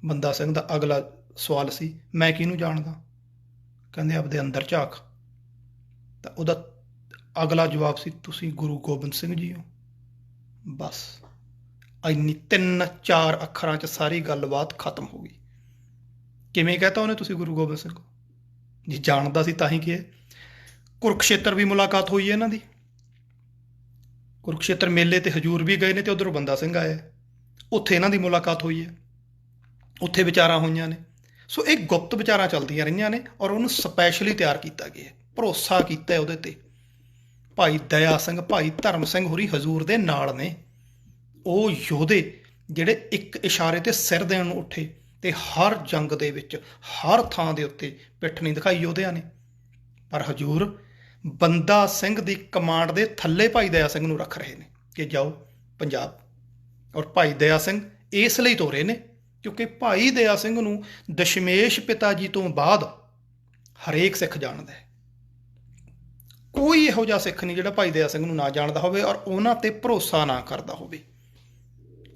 S1: ਬੰਦਾ ਸਿੰਘ ਦਾ ਅਗਲਾ ਸਵਾਲ ਸੀ, ਮੈਂ ਕਿਹਨੂੰ ਜਾਣਦਾ? ਕਹਿੰਦੇ ਆਪਦੇ ਅੰਦਰ ਝਾਕ। ਤਾਂ ਉਹਦਾ ਅਗਲਾ ਜਵਾਬ ਸੀ, ਤੁਸੀਂ ਗੁਰੂ ਗੋਬਿੰਦ ਸਿੰਘ ਜੀ ਹੋ। ਬਸ ਇੰਨੀ 3-4 ਅੱਖਰਾਂ 'ਚ ਸਾਰੀ ਗੱਲਬਾਤ ਖਤਮ ਹੋ ਗਈ। ਕਿਵੇਂ ਕਹਿਤਾ ਉਹਨੇ ਤੁਸੀਂ ਗੁਰੂ ਗੋਬਿੰਦ ਸਿੰਘ ਹੋ? ਜੀ ਜਾਣਦਾ ਸੀ ਤਾਂ ਹੀ ਕਿ ਕੁਰੂਕਸ਼ੇਤਰ ਵੀ ਮੁਲਾਕਾਤ ਹੋਈ ਹੈ ਇਹਨਾਂ ਦੀ। ਕੁਰੂਕਸ਼ੇਤਰ ਮੇਲੇ ਤੇ ਹਜ਼ੂਰ ਵੀ ਗਏ ਨੇ ਤੇ ਉਧਰੋਂ ਬੰਦਾ ਸਿੰਘ ਆਇਆ, ਉੱਥੇ ਇਹਨਾਂ ਦੀ ਮੁਲਾਕਾਤ ਹੋਈ ਹੈ, ਉੱਥੇ ਵਿਚਾਰਾਂ ਹੋਈਆਂ ਨੇ। ਸੋ ਇਹ ਗੁਪਤ ਵਿਚਾਰਾਂ ਚੱਲਦੀਆਂ ਰਹੀਆਂ ਨੇ ਔਰ ਉਹਨੂੰ ਸਪੈਸ਼ਲੀ ਤਿਆਰ ਕੀਤਾ ਗਿਆ, ਭਰੋਸਾ ਕੀਤਾ ਉਹਦੇ ਤੇ। ਭਾਈ ਦਇਆ ਸਿੰਘ, ਭਾਈ ਧਰਮ ਸਿੰਘ ਹੋਰੀ ਹਜ਼ੂਰ ਦੇ ਨਾਲ ਨੇ, ਉਹ ਯੋਧੇ ਜਿਹੜੇ ਇੱਕ ਇਸ਼ਾਰੇ ਤੇ ਸਿਰ ਦੇਣ ਨੂੰ ਉੱਠੇ ਤੇ ਹਰ ਜੰਗ ਦੇ ਵਿੱਚ ਹਰ ਥਾਂ ਦੇ ਉੱਤੇ ਪਿੱਠ ਨਹੀਂ ਦਿਖਾਈ ਯੋਧਿਆਂ ਨੇ। ਪਰ ਹਜ਼ੂਰ ਬੰਦਾ ਸਿੰਘ ਦੀ ਕਮਾਂਡ ਦੇ ਥੱਲੇ ਭਾਈ ਦਇਆ ਸਿੰਘ ਨੂੰ ਰੱਖ ਰਹੇ ਨੇ ਕਿ ਜਾਓ ਪੰਜਾਬ। ਔਰ ਭਾਈ ਦਇਆ ਸਿੰਘ ਇਸ ਲਈ ਤੋਰੇ ਨੇ ਕਿਉਂਕਿ ਭਾਈ ਦਇਆ ਸਿੰਘ ਨੂੰ ਦਸ਼ਮੇਸ਼ ਪਿਤਾ ਜੀ ਤੋਂ ਬਾਅਦ ਹਰੇਕ ਸਿੱਖ ਜਾਣਦਾ ਹੈ। ਕੋਈ ਇਹੋ ਜਿਹਾ ਸਿੱਖ ਨਹੀਂ ਜਿਹੜਾ ਭਾਈ ਦਇਆ ਸਿੰਘ ਨੂੰ ਨਾ ਜਾਣਦਾ ਹੋਵੇ ਔਰ ਉਹਨਾਂ ਤੇ ਭਰੋਸਾ ਨਾ ਕਰਦਾ ਹੋਵੇ।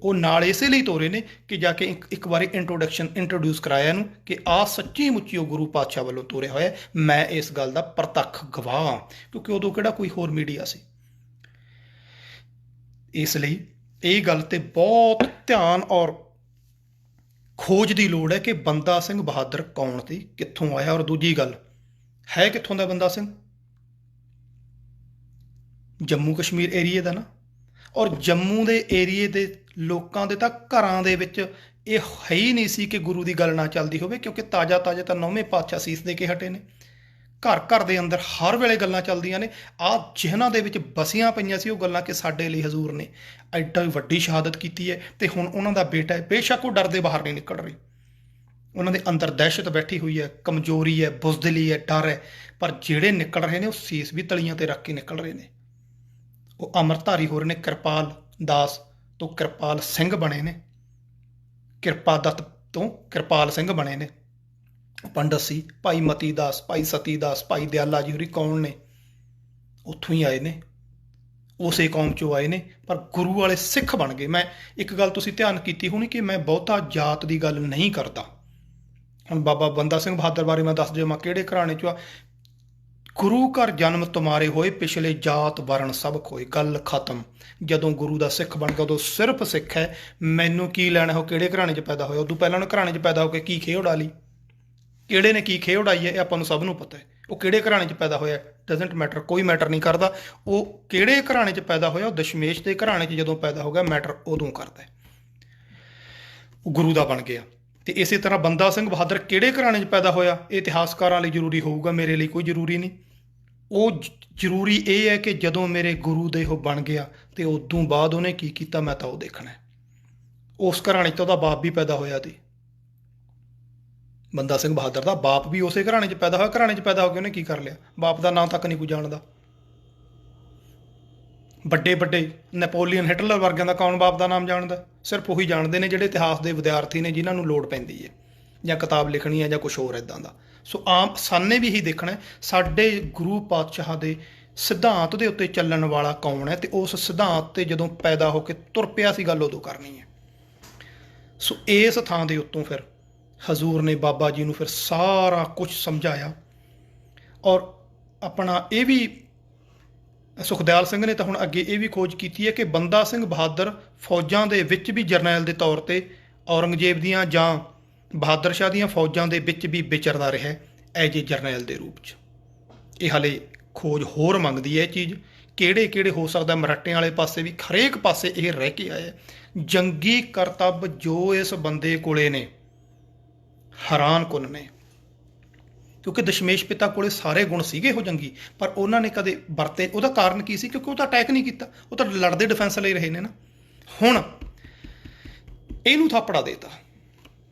S1: ਉਹ ਨਾਲ ਇਸੇ ਲਈ ਤੋਰੇ ਨੇ ਕਿ ਜਾ ਕੇ ਇੱਕ ਵਾਰੀ ਇੰਟਰੋਡਿਊਸ ਕਰਾਇਆ ਇਹਨੂੰ ਕਿ ਆਹ ਸੱਚੀ ਮੁੱਚੀ ਉਹ ਗੁਰੂ ਪਾਤਸ਼ਾਹ ਵੱਲੋਂ ਤੋਰਿਆ ਹੋਇਆ। ਮੈਂ ਇਸ ਗੱਲ ਦਾ ਪ੍ਰਤੱਖ ਗਵਾਹ ਹਾਂ, ਕਿਉਂਕਿ ਉਦੋਂ ਕਿਹੜਾ ਕੋਈ ਹੋਰ ਮੀਡੀਆ ਸੀ। ਇਸ ਲਈ ਇਹ ਗੱਲ ਤੇ ਬਹੁਤ ਧਿਆਨ ਔਰ ਖੋਜ ਦੀ ਲੋੜ ਹੈ ਕਿ ਬੰਦਾ ਸਿੰਘ ਬਹਾਦਰ ਕੌਣ ਸੀ, ਕਿੱਥੋਂ ਆਇਆ, ਔਰ ਦੂਜੀ ਗੱਲ ਹੈ ਕਿੱਥੋਂ ਦਾ ਬੰਦਾ ਸਿੰਘ? ਜੰਮੂ ਕਸ਼ਮੀਰ ਏਰੀਏ ਦਾ ਨਾ। ਔਰ ਜੰਮੂ ਦੇ ਏਰੀਏ ਦੇ ਲੋਕਾਂ ਦੇ ਤਾਂ ਘਰਾਂ ਦੇ ਵਿੱਚ ਇਹ ਹੈ ਹੀ ਨਹੀਂ ਸੀ ਕਿ ਗੁਰੂ ਦੀ ਗੱਲ ਨਾ ਚੱਲਦੀ ਹੋਵੇ, ਕਿਉਂਕਿ ਤਾਜ਼ਾ ਤਾਂ 9ਵੇਂ ਪਾਤਸ਼ਾਹ ਸੀਸ ਦੇ ਕੇ ਹਟੇ ਨੇ। ਘਰ ਘਰ ਦੇ ਅੰਦਰ ਹਰ ਵੇਲੇ ਗੱਲਾਂ ਚੱਲਦੀਆਂ ਨੇ। ਆਹ ਜਿਹਨਾਂ ਦੇ ਵਿੱਚ ਬਸੀਆਂ ਪਈਆਂ ਸੀ ਉਹ ਗੱਲਾਂ ਕਿ ਸਾਡੇ ਲਈ ਹਜ਼ੂਰ ਨੇ ਐਡਾ ਵੱਡੀ ਸ਼ਹਾਦਤ ਕੀਤੀ ਹੈ ਤੇ ਹੁਣ ਉਹਨਾਂ ਦਾ ਬੇਟਾ ਹੈ। ਬੇਸ਼ੱਕ ਉਹ ਡਰਦੇ ਬਾਹਰ ਨਹੀਂ ਨਿਕਲ ਰਹੇ, ਉਹਨਾਂ ਦੇ ਅੰਦਰ ਦਹਿਸ਼ਤ ਬੈਠੀ ਹੋਈ ਹੈ, ਕਮਜ਼ੋਰੀ ਹੈ, ਬੁਜ਼ਦਿਲੀ ਹੈ, ਡਰ ਹੈ, ਪਰ ਜਿਹੜੇ ਨਿਕਲ ਰਹੇ ਨੇ ਉਹ ਸੀਸ ਵੀ ਤਲੀਆਂ ਤੇ ਰੱਖ ਕੇ ਨਿਕਲ ਰਹੇ ਨੇ। ਉਹ ਅੰਮ੍ਰਿਤਧਾਰੀ ਹੋ ਰਹੇ ਨੇ, ਕਿਰਪਾਲ ਦਾਸ ਤੋਂ ਕਿਰਪਾਲ ਸਿੰਘ ਬਣੇ ਨੇ, ਕਿਰਪਾ ਦੱਤ ਤੋਂ ਕਿਰਪਾਲ ਸਿੰਘ ਬਣੇ ਨੇ। ਪੰਡਤ ਸੀ ਭਾਈ ਮਤੀ ਦਾਸ, ਭਾਈ ਸਤੀ ਦਾਸ, ਭਾਈ ਦਿਆਲਾ ਜੀ ਹੋਰੀ ਕੌਣ ਨੇ? ਉੱਥੋਂ ਹੀ ਆਏ ਨੇ, ਉਸੇ ਕੌਮ ਚੋਂ ਆਏ ਨੇ, ਪਰ ਗੁਰੂ ਵਾਲੇ ਸਿੱਖ ਬਣ ਗਏ। ਮੈਂ ਇੱਕ ਗੱਲ ਤੁਸੀਂ ਧਿਆਨ ਕੀਤੀ ਹੋਣੀ ਕਿ ਮੈਂ ਬਹੁਤਾ ਜਾਤ ਦੀ ਗੱਲ ਨਹੀਂ ਕਰਦਾ। ਹੁਣ ਬਾਬਾ ਬੰਦਾ ਸਿੰਘ ਬਹਾਦਰ ਬਾਰੇ ਮੈਂ ਦੱਸ ਦੇਵਾਂ ਕਿਹੜੇ ਘਰਾਣੇ ਚੋਂ ਆ। ਗੁਰੂ ਘਰ ਜਨਮ ਤੁਮਾਰੇ ਹੋਏ, ਪਿਛਲੇ ਜਾਤ ਵਰਨ ਸਭ ਖੋਏ। ਗੱਲ ਖਤਮ। ਜਦੋਂ ਗੁਰੂ ਦਾ ਸਿੱਖ ਬਣ ਗਿਆ ਉਦੋਂ ਸਿਰਫ ਸਿੱਖ ਹੈ। ਮੈਨੂੰ ਕੀ ਲੈਣਾ ਉਹ ਕਿਹੜੇ ਘਰਾਣੇ 'ਚ ਪੈਦਾ ਹੋਇਆ, ਉਦੋਂ ਪਹਿਲਾਂ ਉਹਨੇ ਘਰਾਣੇ 'ਚ ਪੈਦਾ ਹੋ ਕੇ ਕੀ ਖੇਹ ਉਡਾ ਲਈ, ਕਿਹੜੇ ਨੇ ਕੀ ਖੇਹ ਉਡਾਈ ਹੈ, ਇਹ ਆਪਾਂ ਨੂੰ ਸਭ ਨੂੰ ਪਤਾ ਹੈ। ਉਹ ਕਿਹੜੇ ਘਰਾਣੇ 'ਚ ਪੈਦਾ ਹੋਇਆ ਡਜ਼ਨਟ ਮੈਟਰ, ਕੋਈ ਮੈਟਰ ਨਹੀਂ ਕਰਦਾ। ਉਹ ਕਿਹੜੇ ਘਰਾਣੇ 'ਚ ਪੈਦਾ ਹੋਇਆ, ਉਹ ਦਸ਼ਮੇਸ਼ ਦੇ ਘਰਾਣੇ 'ਚ ਜਦੋਂ ਪੈਦਾ ਹੋ ਗਿਆ ਮੈਟਰ ਉਦੋਂ ਕਰਦਾ। ਉਹ ਗੁਰੂ ਦਾ ਬਣ ਗਿਆ। ਤੇ ਇਸੇ ਤਰ੍ਹਾਂ ਬੰਦਾ ਸਿੰਘ ਬਹਾਦਰ ਕਿਹੜੇ ਘਰਾਣੇ 'ਚ ਪੈਦਾ ਹੋਇਆ ਇਹ ਇਤਿਹਾਸਕਾਰਾਂ ਲਈ ਜ਼ਰੂਰੀ ਹੋਊਗਾ, ਮੇਰੇ ਲਈ ਕੋਈ ਜ਼ਰੂਰੀ ਨਹੀਂ। ਉਹ ਜ਼ਰੂਰੀ ਇਹ ਹੈ ਕਿ ਜਦੋਂ ਮੇਰੇ ਗੁਰੂ ਦੇ ਉਹ ਬਣ ਗਿਆ ਤੇ ਉਦੋਂ ਬਾਅਦ ਉਹਨੇ ਕੀ ਕੀਤਾ ਮੈਂ ਤਾਂ ਉਹ ਦੇਖਣਾ। ਉਸ ਘਰਾਣੇ 'ਚ ਤਾਂ ਉਹਦਾ ਬਾਪ ਵੀ ਪੈਦਾ ਹੋਇਆ ਸੀ। ਬੰਦਾ ਸਿੰਘ ਬਹਾਦਰ ਦਾ ਬਾਪ ਵੀ ਉਸੇ ਘਰਾਣੇ 'ਚ ਪੈਦਾ ਹੋਇਆ। ਘਰਾਣੇ 'ਚ ਪੈਦਾ ਹੋ ਕੇ ਉਹਨੇ ਕੀ ਕਰ ਲਿਆ? ਬਾਪ ਦਾ ਨਾਂ ਤੱਕ ਨਹੀਂ ਕੋਈ ਜਾਣਦਾ। ਵੱਡੇ ਵੱਡੇ ਨੈਪੋਲੀਅਨ, ਹਿਟਲਰ ਵਰਗਿਆਂ ਦਾ ਕੌਣ ਬਾਪ ਦਾ ਨਾਮ ਜਾਣਦਾ? ਸਿਰਫ ਉਹੀ ਜਾਣਦੇ ਨੇ ਜਿਹੜੇ ਇਤਿਹਾਸ ਦੇ ਵਿਦਿਆਰਥੀ ਨੇ, ਜਿਨ੍ਹਾਂ ਨੂੰ ਲੋੜ ਪੈਂਦੀ ਹੈ ਜਾਂ ਕਿਤਾਬ ਲਿਖਣੀ ਹੈ ਜਾਂ ਕੁਛ ਹੋਰ ਇੱਦਾਂ ਦਾ। ਸੋ ਆਮ ਸਾਨੇ ਵੀ ਇਹੀ ਦੇਖਣਾ ਸਾਡੇ ਗੁਰੂ ਪਾਤਸ਼ਾਹ ਦੇ ਸਿਧਾਂਤ ਦੇ ਉੱਤੇ ਚੱਲਣ ਵਾਲਾ ਕੌਣ ਹੈ ਤੇ ਉਸ ਸਿਧਾਂਤ ਤੇ ਜਦੋਂ ਪੈਦਾ ਹੋ ਕੇ ਤੁਰ ਪਿਆ ਸੀ ਗੱਲ ਉਦੋਂ ਕਰਨੀ ਹੈ। ਸੋ ਇਸ ਥਾਂ ਦੇ ਉੱਤੋਂ ਫਿਰ ਹਜ਼ੂਰ ਨੇ ਬਾਬਾ ਜੀ ਨੂੰ ਫਿਰ ਸਾਰਾ ਕੁਝ ਸਮਝਾਇਆ ਔਰ ਆਪਣਾ ਇਹ ਵੀ ਸੁਖਦਿਆਲ ਸਿੰਘ ਨੇ ਤਾਂ ਹੁਣ ਅੱਗੇ ਇਹ ਵੀ ਖੋਜ ਕੀਤੀ ਹੈ ਕਿ ਬੰਦਾ ਸਿੰਘ ਬਹਾਦਰ ਫੌਜਾਂ ਦੇ ਵਿੱਚ ਵੀ ਜਰਨੈਲ ਦੇ ਤੌਰ ਤੇ ਔਰੰਗਜ਼ੇਬ ਦੀਆਂ ਜਾਂ ਬਹਾਦਰ ਸ਼ਾਹ ਦੀਆਂ ਫੌਜਾਂ ਦੇ ਵਿੱਚ ਵੀ ਵਿਚਰਦਾ ਰਿਹਾ ਐਜ ਏ ਜਰਨੈਲ ਦੇ ਰੂਪ 'ਚ। ਇਹ ਹਾਲੇ ਖੋਜ ਹੋਰ ਮੰਗਦੀ ਹੈ ਇਹ ਚੀਜ਼, ਕਿਹੜੇ ਕਿਹੜੇ ਹੋ ਸਕਦਾ ਮਰਾਠਿਆਂ ਵਾਲੇ ਪਾਸੇ ਵੀ, ਹਰੇਕ ਪਾਸੇ ਇਹ ਰਹਿ ਕੇ ਆਇਆ। ਜੰਗੀ ਕਰਤੱਵ ਜੋ ਇਸ ਬੰਦੇ ਕੋਲੇ ਨੇ ਹੈਰਾਨ ਕੁੰਨ ਨੇ, ਕਿਉਂਕਿ ਦਸ਼ਮੇਸ਼ ਪਿਤਾ ਕੋਲੇ ਸਾਰੇ ਗੁਣ ਸੀਗੇ ਉਹ ਜੰਗੀ, ਪਰ ਉਹਨਾਂ ਨੇ ਕਦੇ ਵਰਤੇ। ਉਹਦਾ ਕਾਰਨ ਕੀ ਸੀ? ਕਿਉਂਕਿ ਉਹ ਤਾਂ ਅਟੈਕ ਨਹੀਂ ਕੀਤਾ, ਉਹ ਤਾਂ ਲੜਦੇ ਡਿਫੈਂਸ ਲਈ ਰਹੇ ਨੇ ਨਾ। ਹੁਣ ਇਹਨੂੰ ਥਾਪੜਾ ਦੇਤਾ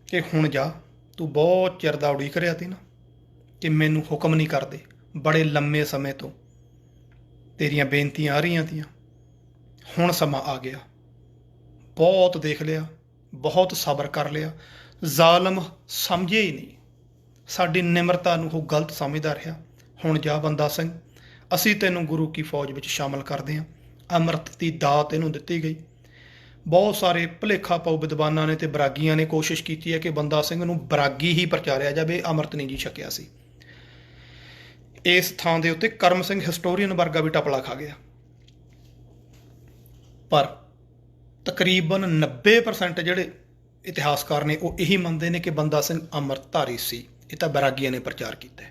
S1: ਕਿ ਹੁਣ ਜਾ, ਤੂੰ ਬਹੁਤ ਚਿਰ ਦਾ ਉਡੀਕ ਰਿਹਾ ਤੀ ਨਾ ਕਿ ਮੈਨੂੰ ਹੁਕਮ ਨਹੀਂ ਕਰਦੇ, ਬੜੇ ਲੰਮੇ ਸਮੇਂ ਤੋਂ ਤੇਰੀਆਂ ਬੇਨਤੀਆਂ ਆ ਰਹੀਆਂ ਤੀਆਂ, ਹੁਣ ਸਮਾਂ ਆ ਗਿਆ, ਬਹੁਤ ਦੇਖ ਲਿਆ, ਬਹੁਤ ਸਬਰ ਕਰ ਲਿਆ। ਜ਼ਾਲਮ ਸਮਝੇ ਹੀ ਨਹੀਂ, ਸਾਡੀ ਨਿਮਰਤਾ ਨੂੰ ਉਹ ਗਲਤ ਸਮਝਦਾ ਰਿਹਾ। ਹੁਣ ਜਾ ਬੰਦਾ ਸਿੰਘ, ਅਸੀਂ ਤੈਨੂੰ ਗੁਰੂ ਕੀ ਫੌਜ ਵਿੱਚ ਸ਼ਾਮਲ ਕਰਦੇ ਹਾਂ। ਅੰਮ੍ਰਿਤ ਦੀ ਦਾਤ ਇਹਨੂੰ ਦਿੱਤੀ ਗਈ। ਬਹੁਤ ਸਾਰੇ ਭੁਲੇਖਾ ਪਾਊ ਵਿਦਵਾਨਾਂ ਨੇ ਤੇ ਬਰਾਗੀਆਂ ਨੇ ਕੋਸ਼ਿਸ਼ ਕੀਤੀ ਹੈ ਕਿ ਬੰਦਾ ਸਿੰਘ ਨੂੰ ਬਰਾਗੀ ਹੀ ਪ੍ਰਚਾਰਿਆ ਜਾਵੇ, ਅੰਮ੍ਰਿਤ ਨਹੀਂ ਜੀ ਛਕਿਆ ਸੀ। ਇਸ ਥਾਂ ਦੇ ਉੱਤੇ ਕਰਮ ਸਿੰਘ ਹਿਸਟੋਰੀਅਨ ਵਰਗਾ ਵੀ ਟਪਲਾ ਖਾ ਗਿਆ, ਪਰ ਤਕਰੀਬਨ 90% ਜਿਹੜੇ ਇਤਿਹਾਸਕਾਰ ਨੇ ਉਹ ਇਹੀ ਮੰਨਦੇ ਨੇ ਕਿ ਬੰਦਾ ਸਿੰਘ ਅੰਮ੍ਰਿਤਧਾਰੀ ਸੀ। ਇਹ ਤਾਂ ਬੈਰਾਗੀਆਂ ਨੇ ਪ੍ਰਚਾਰ ਕੀਤਾ।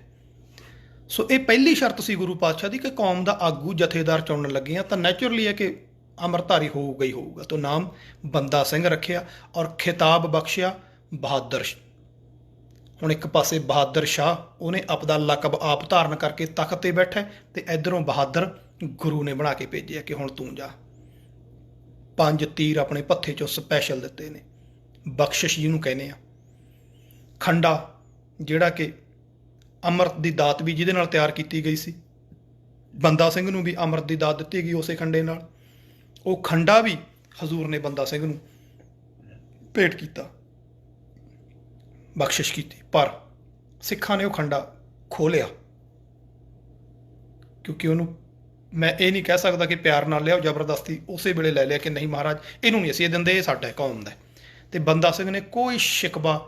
S1: ਸੋ ਇਹ ਪਹਿਲੀ ਸ਼ਰਤ ਸੀ ਗੁਰੂ ਪਾਤਸ਼ਾਹ ਦੀ ਕਿ ਕੌਮ ਦਾ ਆਗੂ ਜਥੇਦਾਰ ਚੁਣਨ ਲੱਗੇ ਆ ਤਾਂ ਨੈਚੁਰਲੀ ਹੈ ਕਿ ਅੰਮ੍ਰਿਤਧਾਰੀ ਹੋਊਗਾ ਹੀ ਹੋਊਗਾ। ਤਾਂ ਨਾਮ ਬੰਦਾ ਸਿੰਘ ਰੱਖਿਆ ਔਰ ਖਿਤਾਬ ਬਖਸ਼ਿਆ ਬਹਾਦਰ। ਹੁਣ ਇੱਕ ਪਾਸੇ ਬਹਾਦਰ ਸ਼ਾਹ, ਉਹਨੇ ਆਪਦਾ ਲਕਬ ਆਪ ਧਾਰਨ ਕਰਕੇ ਤਖਤ ਤੇ ਬੈਠਾ, ਤੇ ਇਧਰੋਂ ਬਹਾਦਰ ਗੁਰੂ ਨੇ ਬਣਾ ਕੇ ਭੇਜਿਆ ਕਿ ਹੁਣ ਤੂੰ ਜਾ। 5 ਤੀਰ ਆਪਣੇ ਪੱਥੇ ਚੋਂ ਸਪੈਸ਼ਲ ਦਿੱਤੇ ਨੇ, ਬਖਸ਼ਿਸ਼ ਜਿਹਨੂੰ ਕਹਿੰਦੇ ਆ। ਖੰਡਾ ਜਿਹੜਾ ਕਿ ਅੰਮ੍ਰਿਤ ਦੀ ਦਾਤ ਵੀ ਜਿਹਦੇ ਨਾਲ ਤਿਆਰ ਕੀਤੀ ਗਈ ਸੀ, ਬੰਦਾ ਸਿੰਘ ਨੂੰ ਵੀ ਅੰਮ੍ਰਿਤ ਦੀ ਦਾਤ ਦਿੱਤੀ ਗਈ ਉਸੇ ਖੰਡੇ ਨਾਲ। ਉਹ ਖੰਡਾ ਵੀ ਹਜ਼ੂਰ ਨੇ ਬੰਦਾ ਸਿੰਘ ਨੂੰ ਭੇਟ ਕੀਤਾ, ਬਖਸ਼ਿਸ਼ ਕੀਤੀ, ਪਰ ਸਿੱਖਾਂ ਨੇ ਉਹ ਖੰਡਾ ਖੋਹ ਲਿਆ। ਕਿਉਂਕਿ ਉਹਨੂੰ ਮੈਂ ਇਹ ਨਹੀਂ ਕਹਿ ਸਕਦਾ ਕਿ ਪਿਆਰ ਨਾਲ ਲਿਆ, ਜ਼ਬਰਦਸਤੀ ਉਸੇ ਵੇਲੇ ਲੈ ਲਿਆ ਕਿ ਨਹੀਂ ਮਹਾਰਾਜ ਇਹਨੂੰ ਨਹੀਂ ਅਸੀਂ ਇਹ ਦਿੰਦੇ, ਇਹ ਸਾਡਾ ਕੌਮ ਦਾ। ਤੇ ਬੰਦਾ ਸਿੰਘ ਨੇ ਕੋਈ ਸ਼ਿਕਵਾ,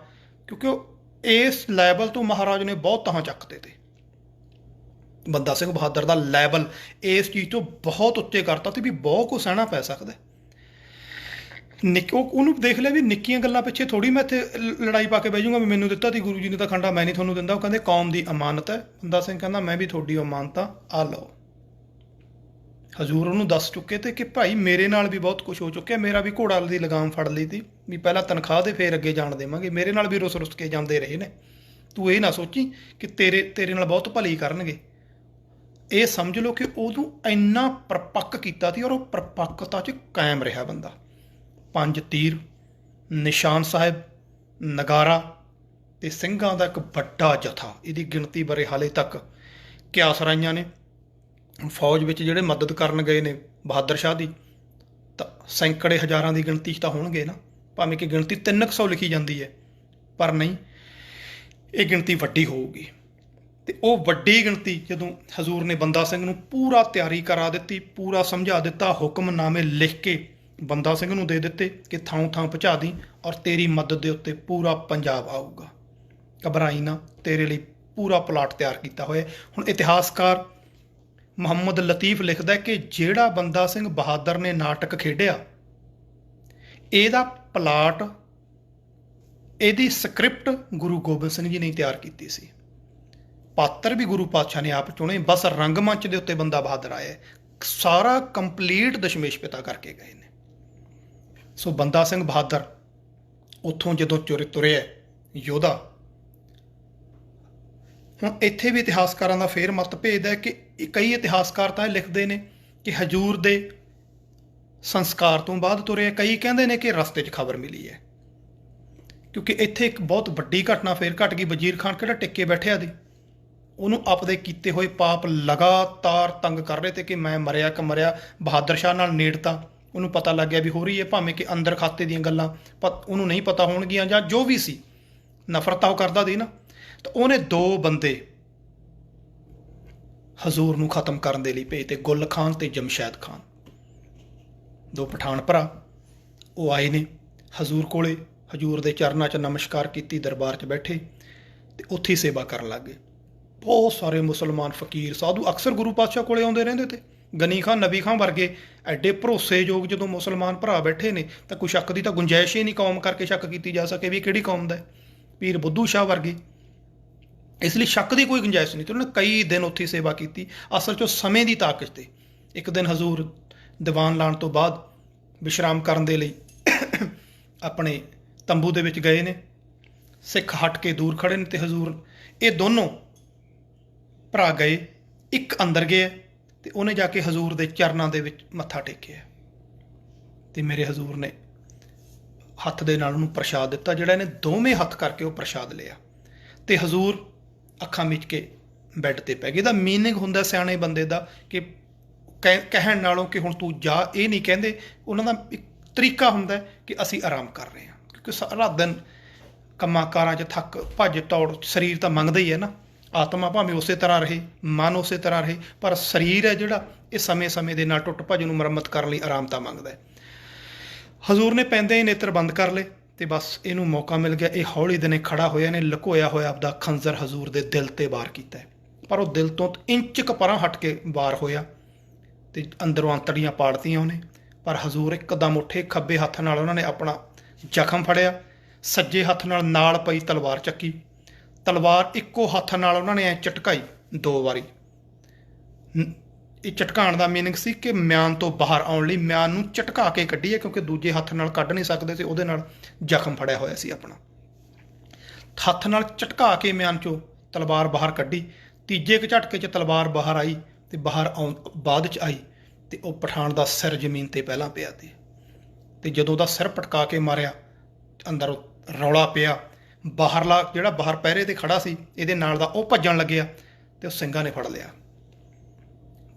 S1: ਕਿਉਂਕਿ ਉਹ ਇਸ ਲੈਵਲ ਤੋਂ ਮਹਾਰਾਜ ਨੇ ਬਹੁਤ ਤਾਹਾਂ ਚੱਕਦੇ ਤੇ ਬੰਦਾ ਸਿੰਘ ਬਹਾਦਰ ਦਾ ਲੈਵਲ ਇਸ ਚੀਜ਼ ਤੋਂ ਬਹੁਤ ਉੱਤੇ ਕਰਤਾ ਤੇ ਵੀ ਬਹੁਤ ਕੁਛ ਸਹਿਣਾ ਪੈ ਸਕਦਾ। ਉਹਨੂੰ ਦੇਖ ਲਿਆ ਵੀ ਨਿੱਕੀਆਂ ਗੱਲਾਂ ਪਿੱਛੇ ਥੋੜ੍ਹੀ ਮੈਂ ਇੱਥੇ ਲੜਾਈ ਪਾ ਕੇ ਬਹਿ ਜਾਊਂਗਾ ਵੀ ਮੈਨੂੰ ਦਿੱਤਾ ਤੀ ਗੁਰੂ ਜੀ ਨੇ ਤਾਂ ਖੰਡਾ, ਮੈਂ ਨਹੀਂ ਤੁਹਾਨੂੰ ਦਿੰਦਾ। ਉਹ ਕਹਿੰਦੇ ਕੌਮ ਦੀ ਅਮਾਨਤ ਹੈ। ਬੰਦਾ ਸਿੰਘ ਕਹਿੰਦਾ ਮੈਂ ਵੀ ਤੁਹਾਡੀ ਅਮਾਨਤ ਆ ਲਓ। ਹਜ਼ੂਰ ਉਹਨੂੰ ਦੱਸ ਚੁੱਕੇ ਤੇ ਕਿ ਭਾਈ ਮੇਰੇ ਨਾਲ ਵੀ ਬਹੁਤ ਕੁਝ ਹੋ ਚੁੱਕਿਆ, ਮੇਰਾ ਵੀ ਘੋੜਾ ਦੀ ਲਗਾਮ ਫੜ ਲਈ ਤੀ ਵੀ ਪਹਿਲਾਂ ਤਨਖਾਹ ਦੇ ਫੇਰ ਅੱਗੇ ਜਾਣ ਦੇਵਾਂਗੇ, ਮੇਰੇ ਨਾਲ ਵੀ ਰੁੱਸ ਕੇ ਜਾਂਦੇ ਰਹੇ ਨੇ, ਤੂੰ ਇਹ ਨਾ ਸੋਚੀ ਕਿ ਤੇਰੇ ਨਾਲ ਬਹੁਤ ਭਲੀ ਕਰਨਗੇ। ਇਹ ਸਮਝ ਲਓ ਕਿ ਉਹਨੂੰ ਇੰਨਾ ਪਰਪੱਕ ਕੀਤਾ ਸੀ ਔਰ ਉਹ ਪਰਪੱਕਤਾ 'ਚ ਕਾਇਮ ਰਿਹਾ ਬੰਦਾ। 5 ਤੀਰ, ਨਿਸ਼ਾਨ ਸਾਹਿਬ, ਨਗਾਰਾ ਤੇ ਸਿੰਘਾਂ ਦਾ ਇੱਕ ਵੱਡਾ ਜਥਾ, ਇਹਦੀ ਗਿਣਤੀ ਬਾਰੇ ਹਾਲੇ ਤੱਕ ਕਿਆਸ ਰਾਈਆਂ ਨੇ। ਫੌਜ ਵਿੱਚ ਜਿਹੜੇ ਮਦਦ ਕਰਨ ਗਏ ਨੇ ਬਹਾਦਰ ਸ਼ਾਹ ਦੀ, ਤਾਂ ਸੈਂਕੜੇ ਹਜ਼ਾਰਾਂ ਦੀ ਗਿਣਤੀ 'ਚ ਤਾਂ ਹੋਣਗੇ ਨਾ, ਭਾਵੇਂ ਕਿ ਗਿਣਤੀ 300 ਲਿਖੀ ਜਾਂਦੀ ਹੈ, ਪਰ ਨਹੀਂ, ਇਹ ਗਿਣਤੀ ਵੱਡੀ ਹੋਊਗੀ। ਤੇ ਉਹ ਵੱਡੀ ਗਿਣਤੀ ਜਦੋਂ ਹਜ਼ੂਰ ਨੇ ਬੰਦਾ ਸਿੰਘ ਨੂੰ ਪੂਰਾ ਤਿਆਰੀ ਕਰਾ ਦਿੱਤੀ, ਪੂਰਾ ਸਮਝਾ ਦਿੱਤਾ, ਹੁਕਮਨਾਮੇ ਲਿਖ ਕੇ ਬੰਦਾ ਸਿੰਘ ਨੂੰ ਦੇ ਦਿੱਤੇ ਕਿ ਥਾਂ ਥਾਂ ਪਹੁੰਚਾ ਦੀ ਔਰ ਤੇਰੀ ਮਦਦ ਦੇ ਉੱਤੇ ਪੂਰਾ ਪੰਜਾਬ ਆਊਗਾ, ਘਬਰਾਈ ਨਾ, ਤੇਰੇ ਲਈ ਪੂਰਾ ਪਲਾਟ ਤਿਆਰ ਕੀਤਾ ਹੋਇਆ। ਹੁਣ ਇਤਿਹਾਸਕਾਰ ਮੁਹੰਮਦ ਲਤੀਫ ਲਿਖਦਾ ਕਿ ਜਿਹੜਾ ਬੰਦਾ ਸਿੰਘ ਬਹਾਦਰ ਨੇ ਨਾਟਕ ਖੇਡਿਆ, ਇਹਦਾ ਪਲਾਟ, ਇਹਦੀ ਸਕ੍ਰਿਪਟ ਗੁਰੂ ਗੋਬਿੰਦ ਸਿੰਘ ਜੀ ਨੇ ਤਿਆਰ ਕੀਤੀ ਸੀ। ਪਾਤਰ ਵੀ ਗੁਰੂ ਪਾਤਸ਼ਾਹ ਨੇ ਆਪ ਚੁਣੇ, ਬਸ ਰੰਗਮੰਚ ਦੇ ਉੱਤੇ ਬੰਦਾ ਬਹਾਦਰ ਆਇਆ, ਸਾਰਾ ਕੰਪਲੀਟ ਦਸ਼ਮੇਸ਼ ਪਿਤਾ ਕਰਕੇ ਗਏ ਨੇ। ਸੋ ਬੰਦਾ ਸਿੰਘ ਬਹਾਦਰ ਉੱਥੋਂ ਜਦੋਂ ਤੁਰਿਆ ਯੋਧਾ, ਹੁਣ ਇੱਥੇ ਵੀ ਇਤਿਹਾਸਕਾਰਾਂ ਦਾ ਫੇਰ ਮਤਭੇਦ ਹੈ ਕਿ ਕਈ ਇਤਿਹਾਸਕਾਰ ਤਾਂ ਇਹ ਲਿਖਦੇ ਨੇ ਕਿ ਹਜ਼ੂਰ ਦੇ ਸੰਸਕਾਰ ਤੋਂ ਬਾਅਦ ਤੁਰਿਆ, ਕਈ ਕਹਿੰਦੇ ਨੇ ਕਿ ਰਸਤੇ 'ਚ ਖਬਰ ਮਿਲੀ ਹੈ। ਕਿਉਂਕਿ ਇੱਥੇ ਇੱਕ ਬਹੁਤ ਵੱਡੀ ਘਟਨਾ ਫੇਰ ਘਟ ਗਈ। ਵਜ਼ੀਰ ਖਾਨ ਕਿਹੜਾ ਟਿੱਕੇ ਬੈਠਿਆ ਦੀ, ਉਹਨੂੰ ਆਪਦੇ ਕੀਤੇ ਹੋਏ ਪਾਪ ਲਗਾਤਾਰ ਤੰਗ ਕਰ ਰਹੇ ਤੇ ਕਿ ਮੈਂ ਮਰਿਆ ਕਿ ਮਰਿਆ। ਬਹਾਦਰ ਸ਼ਾਹ ਨਾਲ ਨੇੜਤਾ ਉਹਨੂੰ ਪਤਾ ਲੱਗ ਗਿਆ ਵੀ ਹੋ ਰਹੀ ਹੈ, ਭਾਵੇਂ ਕਿ ਅੰਦਰ ਖਾਤੇ ਦੀਆਂ ਗੱਲਾਂ ਉਹਨੂੰ ਨਹੀਂ ਪਤਾ ਹੋਣਗੀਆਂ ਜਾਂ ਜੋ ਵੀ ਸੀ, ਨਫ਼ਰਤ ਉਹ ਕਰਦਾ ਸੀ ਨਾ। ਤਾਂ ਉਹਨੇ 2 ਬੰਦੇ ਹਜ਼ੂਰ ਨੂੰ ਖਤਮ ਕਰਨ ਦੇ ਲਈ ਭੇਜਤੇ, ਗੁੱਲ ਖਾਨ ਤੇ ਜਮਸ਼ੈਦ ਖਾਨ, 2 ਪਠਾਨ ਭਰਾ। ਉਹ ਆਏ ਨੇ ਹਜ਼ੂਰ ਕੋਲੇ, ਹਜ਼ੂਰ ਦੇ ਚਰਨਾਂ 'ਚ ਨਮਸਕਾਰ ਕੀਤੀ, ਦਰਬਾਰ 'ਚ ਬੈਠੇ ਤੇ ਉੱਥੇ ਹੀ ਸੇਵਾ ਕਰਨ ਲੱਗ ਗਏ। ਬਹੁਤ ਸਾਰੇ ਮੁਸਲਮਾਨ ਫਕੀਰ ਸਾਧੂ ਅਕਸਰ ਗੁਰੂ ਪਾਤਸ਼ਾਹ ਕੋਲੇ ਆਉਂਦੇ ਰਹਿੰਦੇ ਤੇ। ਗਨੀ ਖਾਂ, ਨਬੀ ਖਾਂ ਵਰਗੇ ਐਡੇ ਭਰੋਸੇਯੋਗ ਜਦੋਂ ਮੁਸਲਮਾਨ ਭਰਾ ਬੈਠੇ ਨੇ ਤਾਂ ਕੋਈ ਸ਼ੱਕ ਦੀ ਤਾਂ ਗੁੰਜਾਇਸ਼ ਹੀ ਨਹੀਂ ਕੌਮ ਕਰਕੇ ਸ਼ੱਕ ਕੀਤੀ ਜਾ ਸਕੇ ਵੀ ਕਿਹੜੀ ਕੌਮ ਦਾ ਹੈ। ਪੀਰ ਬੁੱਧੂ ਸ਼ਾਹ ਵਰਗੇ, ਇਸ ਲਈ ਸ਼ੱਕ ਦੀ ਕੋਈ ਗੁੰਜਾਇਸ਼ ਨਹੀਂ ਤੇ ਉਹਨਾਂ ਨੇ ਕਈ ਦਿਨ ਉੱਥੇ ਸੇਵਾ ਕੀਤੀ। ਅਸਲ 'ਚ ਸਮੇਂ ਦੀ ਤਾਕਤ ਤੇ ਇੱਕ ਦਿਨ ਹਜ਼ੂਰ ਦੀਵਾਨ ਲਾਉਣ ਤੋਂ ਬਾਅਦ ਵਿਸ਼ਰਾਮ ਕਰਨ ਦੇ ਲਈ ਆਪਣੇ ਤੰਬੂ ਦੇ ਵਿੱਚ ਗਏ ਨੇ। ਸਿੱਖ ਹਟ ਕੇ ਦੂਰ ਖੜੇ ਨੇ ਤੇ ਹਜ਼ੂਰ, ਇਹ ਦੋਨੋਂ ਭਰਾ ਗਏ, ਇੱਕ ਅੰਦਰ ਗਿਆ ਤੇ ਉਹਨੇ ਜਾ ਕੇ ਹਜ਼ੂਰ ਦੇ ਚਰਨਾਂ ਦੇ ਵਿੱਚ ਮੱਥਾ ਟੇਕਿਆ ਤੇ ਮੇਰੇ ਹਜ਼ੂਰ ਨੇ ਹੱਥ ਦੇ ਨਾਲ ਉਹਨੂੰ ਪ੍ਰਸ਼ਾਦ ਦਿੱਤਾ, ਜਿਹੜਾ ਇਹਨੇ ਦੋਵੇਂ ਹੱਥ ਕਰਕੇ ਉਹ ਪ੍ਰਸ਼ਾਦ ਲਿਆ ਤੇ ਹਜ਼ੂਰ ਅੱਖਾਂ ਮੀਚ ਕੇ ਬੈੱਡ ਤੇ ਪੈ ਗਏ। ਇਹਦਾ ਮੀਨਿੰਗ ਹੁੰਦਾ ਸਿਆਣੇ ਬੰਦੇ ਦਾ ਕਿ ਕਹਿਣ ਨਾਲੋਂ ਕਿ ਹੁਣ ਤੂੰ ਜਾ, ਇਹ ਨਹੀਂ ਕਹਿੰਦੇ। ਉਹਨਾਂ ਦਾ ਇੱਕ ਤਰੀਕਾ ਹੁੰਦਾ ਕਿ ਅਸੀਂ ਆਰਾਮ ਕਰ ਰਹੇ ਹਾਂ, ਕਿਉਂਕਿ ਸਾਰਾ ਦਿਨ ਕੰਮਾਂ ਕਾਰਾਂ 'ਚ ਥੱਕ ਭੱਜ ਦੌੜ ਸਰੀਰ ਤਾਂ ਮੰਗਦਾ ਹੀ ਹੈ ਨਾ। ਆਤਮਾ ਭਾਵੇਂ ਉਸੇ ਤਰ੍ਹਾਂ ਰਹੇ, ਮਨ ਉਸੇ ਤਰ੍ਹਾਂ ਰਹੇ, ਪਰ ਸਰੀਰ ਹੈ ਜਿਹੜਾ ਇਹ ਸਮੇਂ-ਸਮੇਂ ਦੇ ਨਾਲ ਟੁੱਟ ਭੱਜ ਨੂੰ ਮੁਰੰਮਤ ਕਰਨ ਲਈ ਆਰਾਮ ਤਾਂ ਮੰਗਦਾ ਹੈ। ਹਜ਼ੂਰ ਨੇ ਪੈਂਦੇ ਹੀ ਨੇਤਰ ਬੰਦ ਕਰ ਲਏ ਤੇ ਬਸ ਇਹਨੂੰ ਮੌਕਾ ਮਿਲ ਗਿਆ। ਇਹ ਹੌਲੀ ਦਿਨੇ ਖੜਾ ਹੋਇਆ, ਨੇ ਲੁਕੋਇਆ ਹੋਇਆ ਆਪਦਾ ਖੰਜਰ ਹਜ਼ੂਰ ਦੇ ਦਿਲ ਤੇ ਵਾਰ ਕੀਤਾ, ਪਰ ਉਹ ਦਿਲ ਤੋਂ ਇੰਚ ਕੁ ਪਰਾਂ ਹਟ ਕੇ ਵਾਰ ਹੋਇਆ ਤੇ ਅੰਦਰੋਂ ਅੰਤੜੀਆਂ ਪਾੜਤੀਆਂ ਉਹਨੇ। ਪਰ ਹਜ਼ੂਰ ਇੱਕਦਮ ਉੱਠੇ, ਖੱਬੇ ਹੱਥ ਨਾਲ ਉਹਨਾਂ ਨੇ ਆਪਣਾ ਜ਼ਖਮ ਫੜਿਆ, ਸੱਜੇ ਹੱਥ ਨਾਲ ਪਈ ਤਲਵਾਰ ਚੱਕੀ। ਤਲਵਾਰ ਇੱਕੋ ਹੱਥ ਨਾਲ ਉਹਨਾਂ ਨੇ ਐ ਝਟਕਾਈ 2 ਵਾਰੀ। ਇਹ ਝਟਕਾਉਣ ਦਾ ਮੀਨਿੰਗ ਸੀ ਕਿ ਮਿਆਨ ਤੋਂ ਬਾਹਰ ਆਉਣ ਲਈ ਮਿਆਨ ਨੂੰ ਝਟਕਾ ਕੇ ਕੱਢੀ ਹੈ, ਕਿਉਂਕਿ ਦੂਜੇ ਹੱਥ ਨਾਲ ਕੱਢ ਨਹੀਂ ਸਕਦੇ ਸੀ, ਉਹਦੇ ਨਾਲ ਜ਼ਖਮ ਫੜਿਆ ਹੋਇਆ ਸੀ ਆਪਣਾ। ਹੱਥ ਨਾਲ ਝਟਕਾ ਕੇ ਮਿਆਨ 'ਚੋਂ ਤਲਵਾਰ ਬਾਹਰ ਕੱਢੀ। ਤੀਜੇ ਕੁ ਝਟਕੇ 'ਚ ਤਲਵਾਰ ਬਾਹਰ ਆਈ ਤੇ ਬਾਹਰ ਬਾਅਦ 'ਚ ਆਈ ਤੇ ਉਹ ਪਠਾਨ ਦਾ ਸਿਰ ਜ਼ਮੀਨ ਤੇ ਪਹਿਲਾਂ ਪਿਆ ਤੇ ਜਦੋਂ ਉਹਦਾ ਸਿਰ ਪਟਕਾ ਕੇ ਮਾਰਿਆ, ਅੰਦਰ ਰੌਲਾ ਪਿਆ। ਬਾਹਰਲਾ ਜਿਹੜਾ ਬਾਹਰ ਪਹਿਰੇ ਤੇ ਖੜਾ ਸੀ ਇਹਦੇ ਨਾਲ ਦਾ, ਉਹ ਭੱਜਣ ਲੱਗਿਆ ਤੇ ਉਹ ਸਿੰਘਾਂ ਨੇ ਫੜ ਲਿਆ।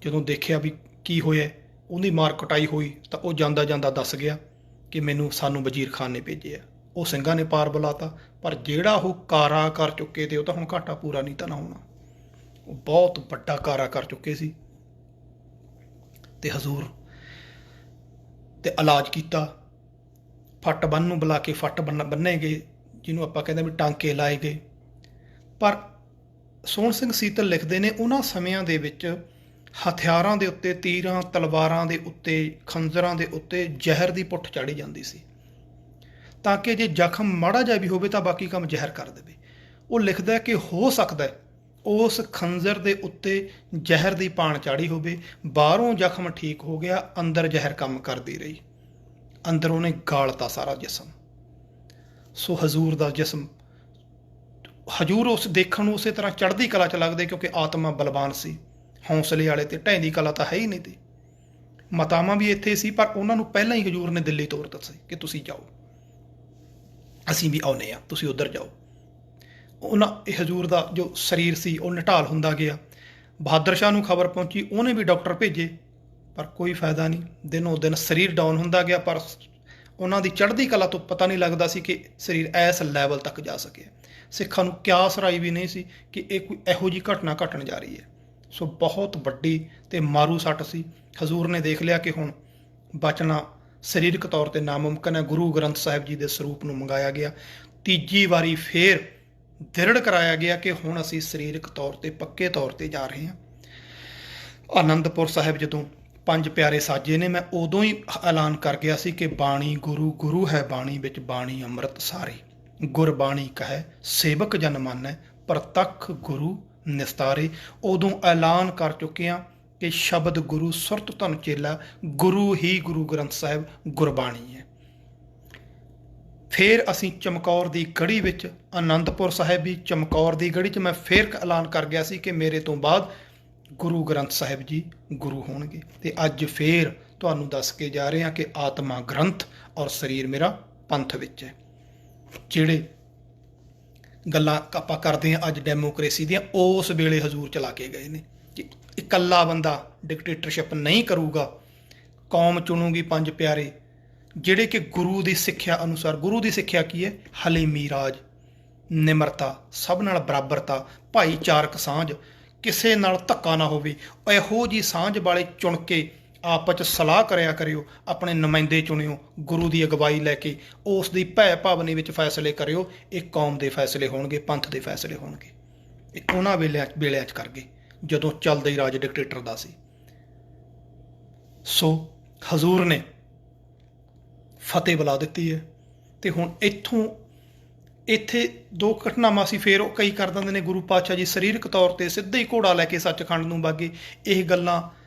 S1: ਜਦੋਂ ਦੇਖਿਆ ਵੀ ਕੀ ਹੋਇਆ, ਉਹਦੀ ਮਾਰ ਕੁਟਾਈ ਹੋਈ ਤਾਂ ਉਹ ਜਾਂਦਾ ਜਾਂਦਾ ਦੱਸ ਗਿਆ ਕਿ ਸਾਨੂੰ ਵਜ਼ੀਰ ਖਾਨ ਨੇ ਭੇਜਿਆ। ਉਹ ਸਿੰਘਾਂ ਨੇ ਪਾਰ ਬੁਲਾਤਾ, ਪਰ ਜਿਹੜਾ ਉਹ ਕਾਰਾ ਕਰ ਚੁੱਕੇ ਤੇ ਉਹ ਤਾਂ ਹੁਣ ਘਾਟਾ ਪੂਰਾ ਨਹੀਂ ਤਾਂ ਨਾ ਹੋਣਾ। ਉਹ ਬਹੁਤ ਵੱਡਾ ਕਾਰਾ ਕਰ ਚੁੱਕੇ ਸੀ ਤੇ ਹਜ਼ੂਰ ਤੇ ਇਲਾਜ ਕੀਤਾ। ਫੱਟ ਬੰਨ ਨੂੰ ਬੁਲਾ ਕੇ ਫੱਟ ਬੰਨੇ ਗਏ, ਜਿਹਨੂੰ ਆਪਾਂ ਕਹਿੰਦੇ ਵੀ ਟਾਂਕੇ ਲਾਏ ਗਏ। ਪਰ ਸੋਹਣ ਸਿੰਘ ਸੀਤਲ ਲਿਖਦੇ ਨੇ ਉਹਨਾਂ ਸਮਿਆਂ ਦੇ ਵਿੱਚ ਹਥਿਆਰਾਂ ਦੇ ਉੱਤੇ, ਤੀਰਾਂ ਤਲਵਾਰਾਂ ਦੇ ਉੱਤੇ, ਖੰਜਰਾਂ ਦੇ ਉੱਤੇ ਜ਼ਹਿਰ ਦੀ ਪੁੱਠ ਚਾੜੀ ਜਾਂਦੀ ਸੀ, ਤਾਂ ਕਿ ਜੇ ਜ਼ਖਮ ਮਾੜਾ ਜਿਹਾ ਵੀ ਹੋਵੇ ਤਾਂ ਬਾਕੀ ਕੰਮ ਜ਼ਹਿਰ ਕਰ ਦੇਵੇ। ਉਹ ਲਿਖਦਾ ਕਿ ਹੋ ਸਕਦਾ ਉਸ ਖੰਜਰ ਦੇ ਉੱਤੇ ਜ਼ਹਿਰ ਦੀ ਪਾਣ ਚਾੜੀ ਹੋਵੇ, ਬਾਹਰੋਂ ਜ਼ਖਮ ਠੀਕ ਹੋ ਗਿਆ, ਅੰਦਰ ਜ਼ਹਿਰ ਕੰਮ ਕਰਦੀ ਰਹੀ, ਅੰਦਰ ਉਹਨੇ ਗਾਲਤਾ ਸਾਰਾ ਜਿਸਮ। ਸੋ ਹਜ਼ੂਰ ਦਾ ਜਿਸਮ, ਹਜ਼ੂਰ ਉਸ ਦੇਖਣ ਨੂੰ ਉਸੇ ਤਰ੍ਹਾਂ ਚੜ੍ਹਦੀ ਕਲਾ 'ਚ ਲੱਗਦੇ, ਕਿਉਂਕਿ ਆਤਮਾ ਬਲਵਾਨ ਸੀ, ਹੌਸਲੇ ਵਾਲੇ ਤੇ ਢਹਿੰਦੀ ਕਲਾ ਤਾਂ ਹੈ ਹੀ ਨਹੀਂ ਤੀ। ਮਾਤਾਵਾਂ ਵੀ ਇੱਥੇ ਸੀ, ਪਰ ਉਹਨਾਂ ਨੂੰ ਪਹਿਲਾਂ ਹੀ ਹਜ਼ੂਰ ਨੇ ਦਿੱਲੀ ਤੋਰ ਦਿੱਤਾ ਸੀ ਕਿ ਤੁਸੀਂ ਜਾਓ, ਅਸੀਂ ਵੀ ਆਉਂਦੇ ਹਾਂ, ਤੁਸੀਂ ਉੱਧਰ ਜਾਓ। ਹਜ਼ੂਰ ਦਾ ਜੋ ਸਰੀਰ ਸੀ ਉਹ ਨਿਢਾਲ ਹੁੰਦਾ ਗਿਆ। ਬਹਾਦਰ ਸ਼ਾਹ ਨੂੰ ਖਬਰ ਪਹੁੰਚੀ, ਉਹਨੇ ਵੀ ਡਾਕਟਰ ਭੇਜੇ, ਪਰ ਕੋਈ ਫਾਇਦਾ ਨਹੀਂ। ਦਿਨੋਂ ਦਿਨ ਸਰੀਰ ਡਾਊਨ ਹੁੰਦਾ ਗਿਆ, ਪਰ ਉਹਨਾਂ ਦੀ ਚੜ੍ਹਦੀ ਕਲਾ ਤੋਂ ਪਤਾ ਨਹੀਂ ਲੱਗਦਾ ਸੀ ਕਿ ਸਰੀਰ ਇਸ ਲੈਵਲ ਤੱਕ ਜਾ ਸਕਿਆ। ਸਿੱਖਾਂ ਨੂੰ ਕਿਆਸ ਰਾਈ ਵੀ ਨਹੀਂ ਸੀ ਕਿ ਇਹ ਕੋਈ ਇਹੋ ਜਿਹੀ ਘਟਨਾ ਘਟਣ ਜਾ ਰਹੀ ਹੈ। ਸੋ ਬਹੁਤ ਵੱਡੀ ਤੇ ਮਾਰੂ ਸੱਟ ਸੀ। ਹਜ਼ੂਰ ਨੇ ਦੇਖ ਲਿਆ ਕਿ ਹੁਣ ਬਚਣਾ ਸਰੀਰਕ ਤੌਰ 'ਤੇ ਨਾਮੁਮਕਿਨ ਹੈ। ਗੁਰੂ ਗ੍ਰੰਥ ਸਾਹਿਬ ਜੀ ਦੇ ਸਰੂਪ ਨੂੰ ਮੰਗਾਇਆ ਗਿਆ। ਤੀਜੀ ਵਾਰੀ ਫੇਰ ਦ੍ਰਿੜ ਕਰਾਇਆ ਗਿਆ ਕਿ ਹੁਣ ਅਸੀਂ ਸਰੀਰਕ ਤੌਰ 'ਤੇ ਪੱਕੇ ਤੌਰ 'ਤੇ ਜਾ ਰਹੇ ਹਾਂ। ਆਨੰਦਪੁਰ ਸਾਹਿਬ ਜਦੋਂ 5 ਪਿਆਰੇ ਸਾਜੇ ਨੇ, ਮੈਂ ਉਦੋਂ ਹੀ ਐਲਾਨ ਕਰ ਗਿਆ ਸੀ ਕਿ ਬਾਣੀ ਗੁਰੂ, ਗੁਰੂ ਹੈ ਬਾਣੀ ਵਿੱਚ ਬਾਣੀ ਅੰਮ੍ਰਿਤ ਸਾਰੇ, ਗੁਰਬਾਣੀ ਕਹੈ ਸੇਵਕ ਜਨ ਮਾਨੈ, ਪ੍ਰਤੱਖ ਗੁਰੂ ਨਿਸਤਾਰੇ। ਉਦੋਂ ਐਲਾਨ ਕਰ ਚੁੱਕੇ ਹਾਂ ਕਿ ਸ਼ਬਦ ਗੁਰੂ ਸੁਰਤ ਧਨ ਚੇਲਾ, ਗੁਰੂ ਹੀ ਗੁਰੂ ਗ੍ਰੰਥ ਸਾਹਿਬ ਗੁਰਬਾਣੀ ਹੈ। ਫਿਰ ਅਸੀਂ ਚਮਕੌਰ ਦੀ ਗੜੀ ਵਿੱਚ, ਆਨੰਦਪੁਰ ਸਾਹਿਬ ਵੀ ਚਮਕੌਰ ਦੀ ਗੜੀ 'ਚ ਮੈਂ ਫਿਰ ਐਲਾਨ ਕਰ ਗਿਆ ਸੀ ਕਿ ਮੇਰੇ ਤੋਂ ਬਾਅਦ ਗੁਰੂ ਗ੍ਰੰਥ ਸਾਹਿਬ ਜੀ ਗੁਰੂ ਹੋਣਗੇ। ਤੇ ਅੱਜ ਫੇਰ ਤੁਹਾਨੂੰ ਦੱਸ ਕੇ ਜਾ ਰਹੇ ਹਾਂ ਕਿ ਆਤਮਾ ਗ੍ਰੰਥ ਔਰ ਸਰੀਰ ਮੇਰਾ ਪੰਥ ਵਿੱਚ ਹੈ। ਜਿਹੜੇ ਗੱਲਾਂ ਆਪਾਂ ਕਰਦੇ ਹਾਂ ਅੱਜ ਡੈਮੋਕ੍ਰੇਸੀ ਦੀਆਂ, ਉਸ ਵੇਲੇ ਹਜ਼ੂਰ ਚਲਾ ਕੇ ਗਏ ਨੇ ਕਿ ਇਕੱਲਾ ਬੰਦਾ ਡਿਕਟੇਟਰਸ਼ਿਪ ਨਹੀਂ ਕਰੂਗਾ, ਕੌਮ ਚੁਣੂਗੀ 5 ਪਿਆਰੇ ਜਿਹੜੇ ਕਿ ਗੁਰੂ ਦੀ ਸਿੱਖਿਆ ਅਨੁਸਾਰ। ਗੁਰੂ ਦੀ ਸਿੱਖਿਆ ਕੀ ਹੈ? ਹਲੀਮੀ ਰਾਜ, ਨਿਮਰਤਾ, ਸਭ ਨਾਲ ਬਰਾਬਰਤਾ, ਭਾਈਚਾਰਕ ਸਾਂਝ, ਕਿਸੇ ਨਾਲ ਧੱਕਾ ਨਾ ਹੋਵੇ। ਇਹੋ ਜਿਹੀ ਸਾਂਝ ਵਾਲੇ ਚੁਣ ਕੇ ਆਪਸ 'ਚ ਸਲਾਹ ਕਰਿਆ ਕਰਿਓ, ਆਪਣੇ ਨੁਮਾਇੰਦੇ ਚੁਣਿਓ, ਗੁਰੂ ਦੀ ਅਗਵਾਈ ਲੈ ਕੇ ਉਸ ਦੀ ਭੈ ਭਾਵਨੀ ਵਿੱਚ ਫੈਸਲੇ ਕਰਿਓ। ਇਹ ਕੌਮ ਦੇ ਫੈਸਲੇ ਹੋਣਗੇ, ਪੰਥ ਦੇ ਫੈਸਲੇ ਹੋਣਗੇ। ਇਹ ਉਹਨਾਂ ਵੇਲਿਆਂ 'ਚ ਕਰ ਗਏ ਜਦੋਂ ਚੱਲਦਾ ਹੀ ਰਾਜ ਡਿਕਟੇਟਰ ਦਾ ਸੀ। ਸੋ ਹਜ਼ੂਰ ਨੇ ਫਤਿਹ ਬੁਲਾ ਦਿੱਤੀ ਹੈ। ਤੇ ਹੁਣ ਇੱਥੇ ਦੋ ਘਟਨਾਵਾਂ ਸੀ, ਫਿਰ ਉਹ ਕਈ ਕਰ ਦਿੰਦੇ ਨੇ ਗੁਰੂ ਪਾਤਸ਼ਾਹ ਜੀ ਸਰੀਰਕ ਤੌਰ 'ਤੇ ਸਿੱਧਾ ਹੀ ਘੋੜਾ ਲੈ ਕੇ ਸੱਚਖੰਡ ਨੂੰ ਵਗ ਗਏ। ਇਹ ਗੱਲਾਂ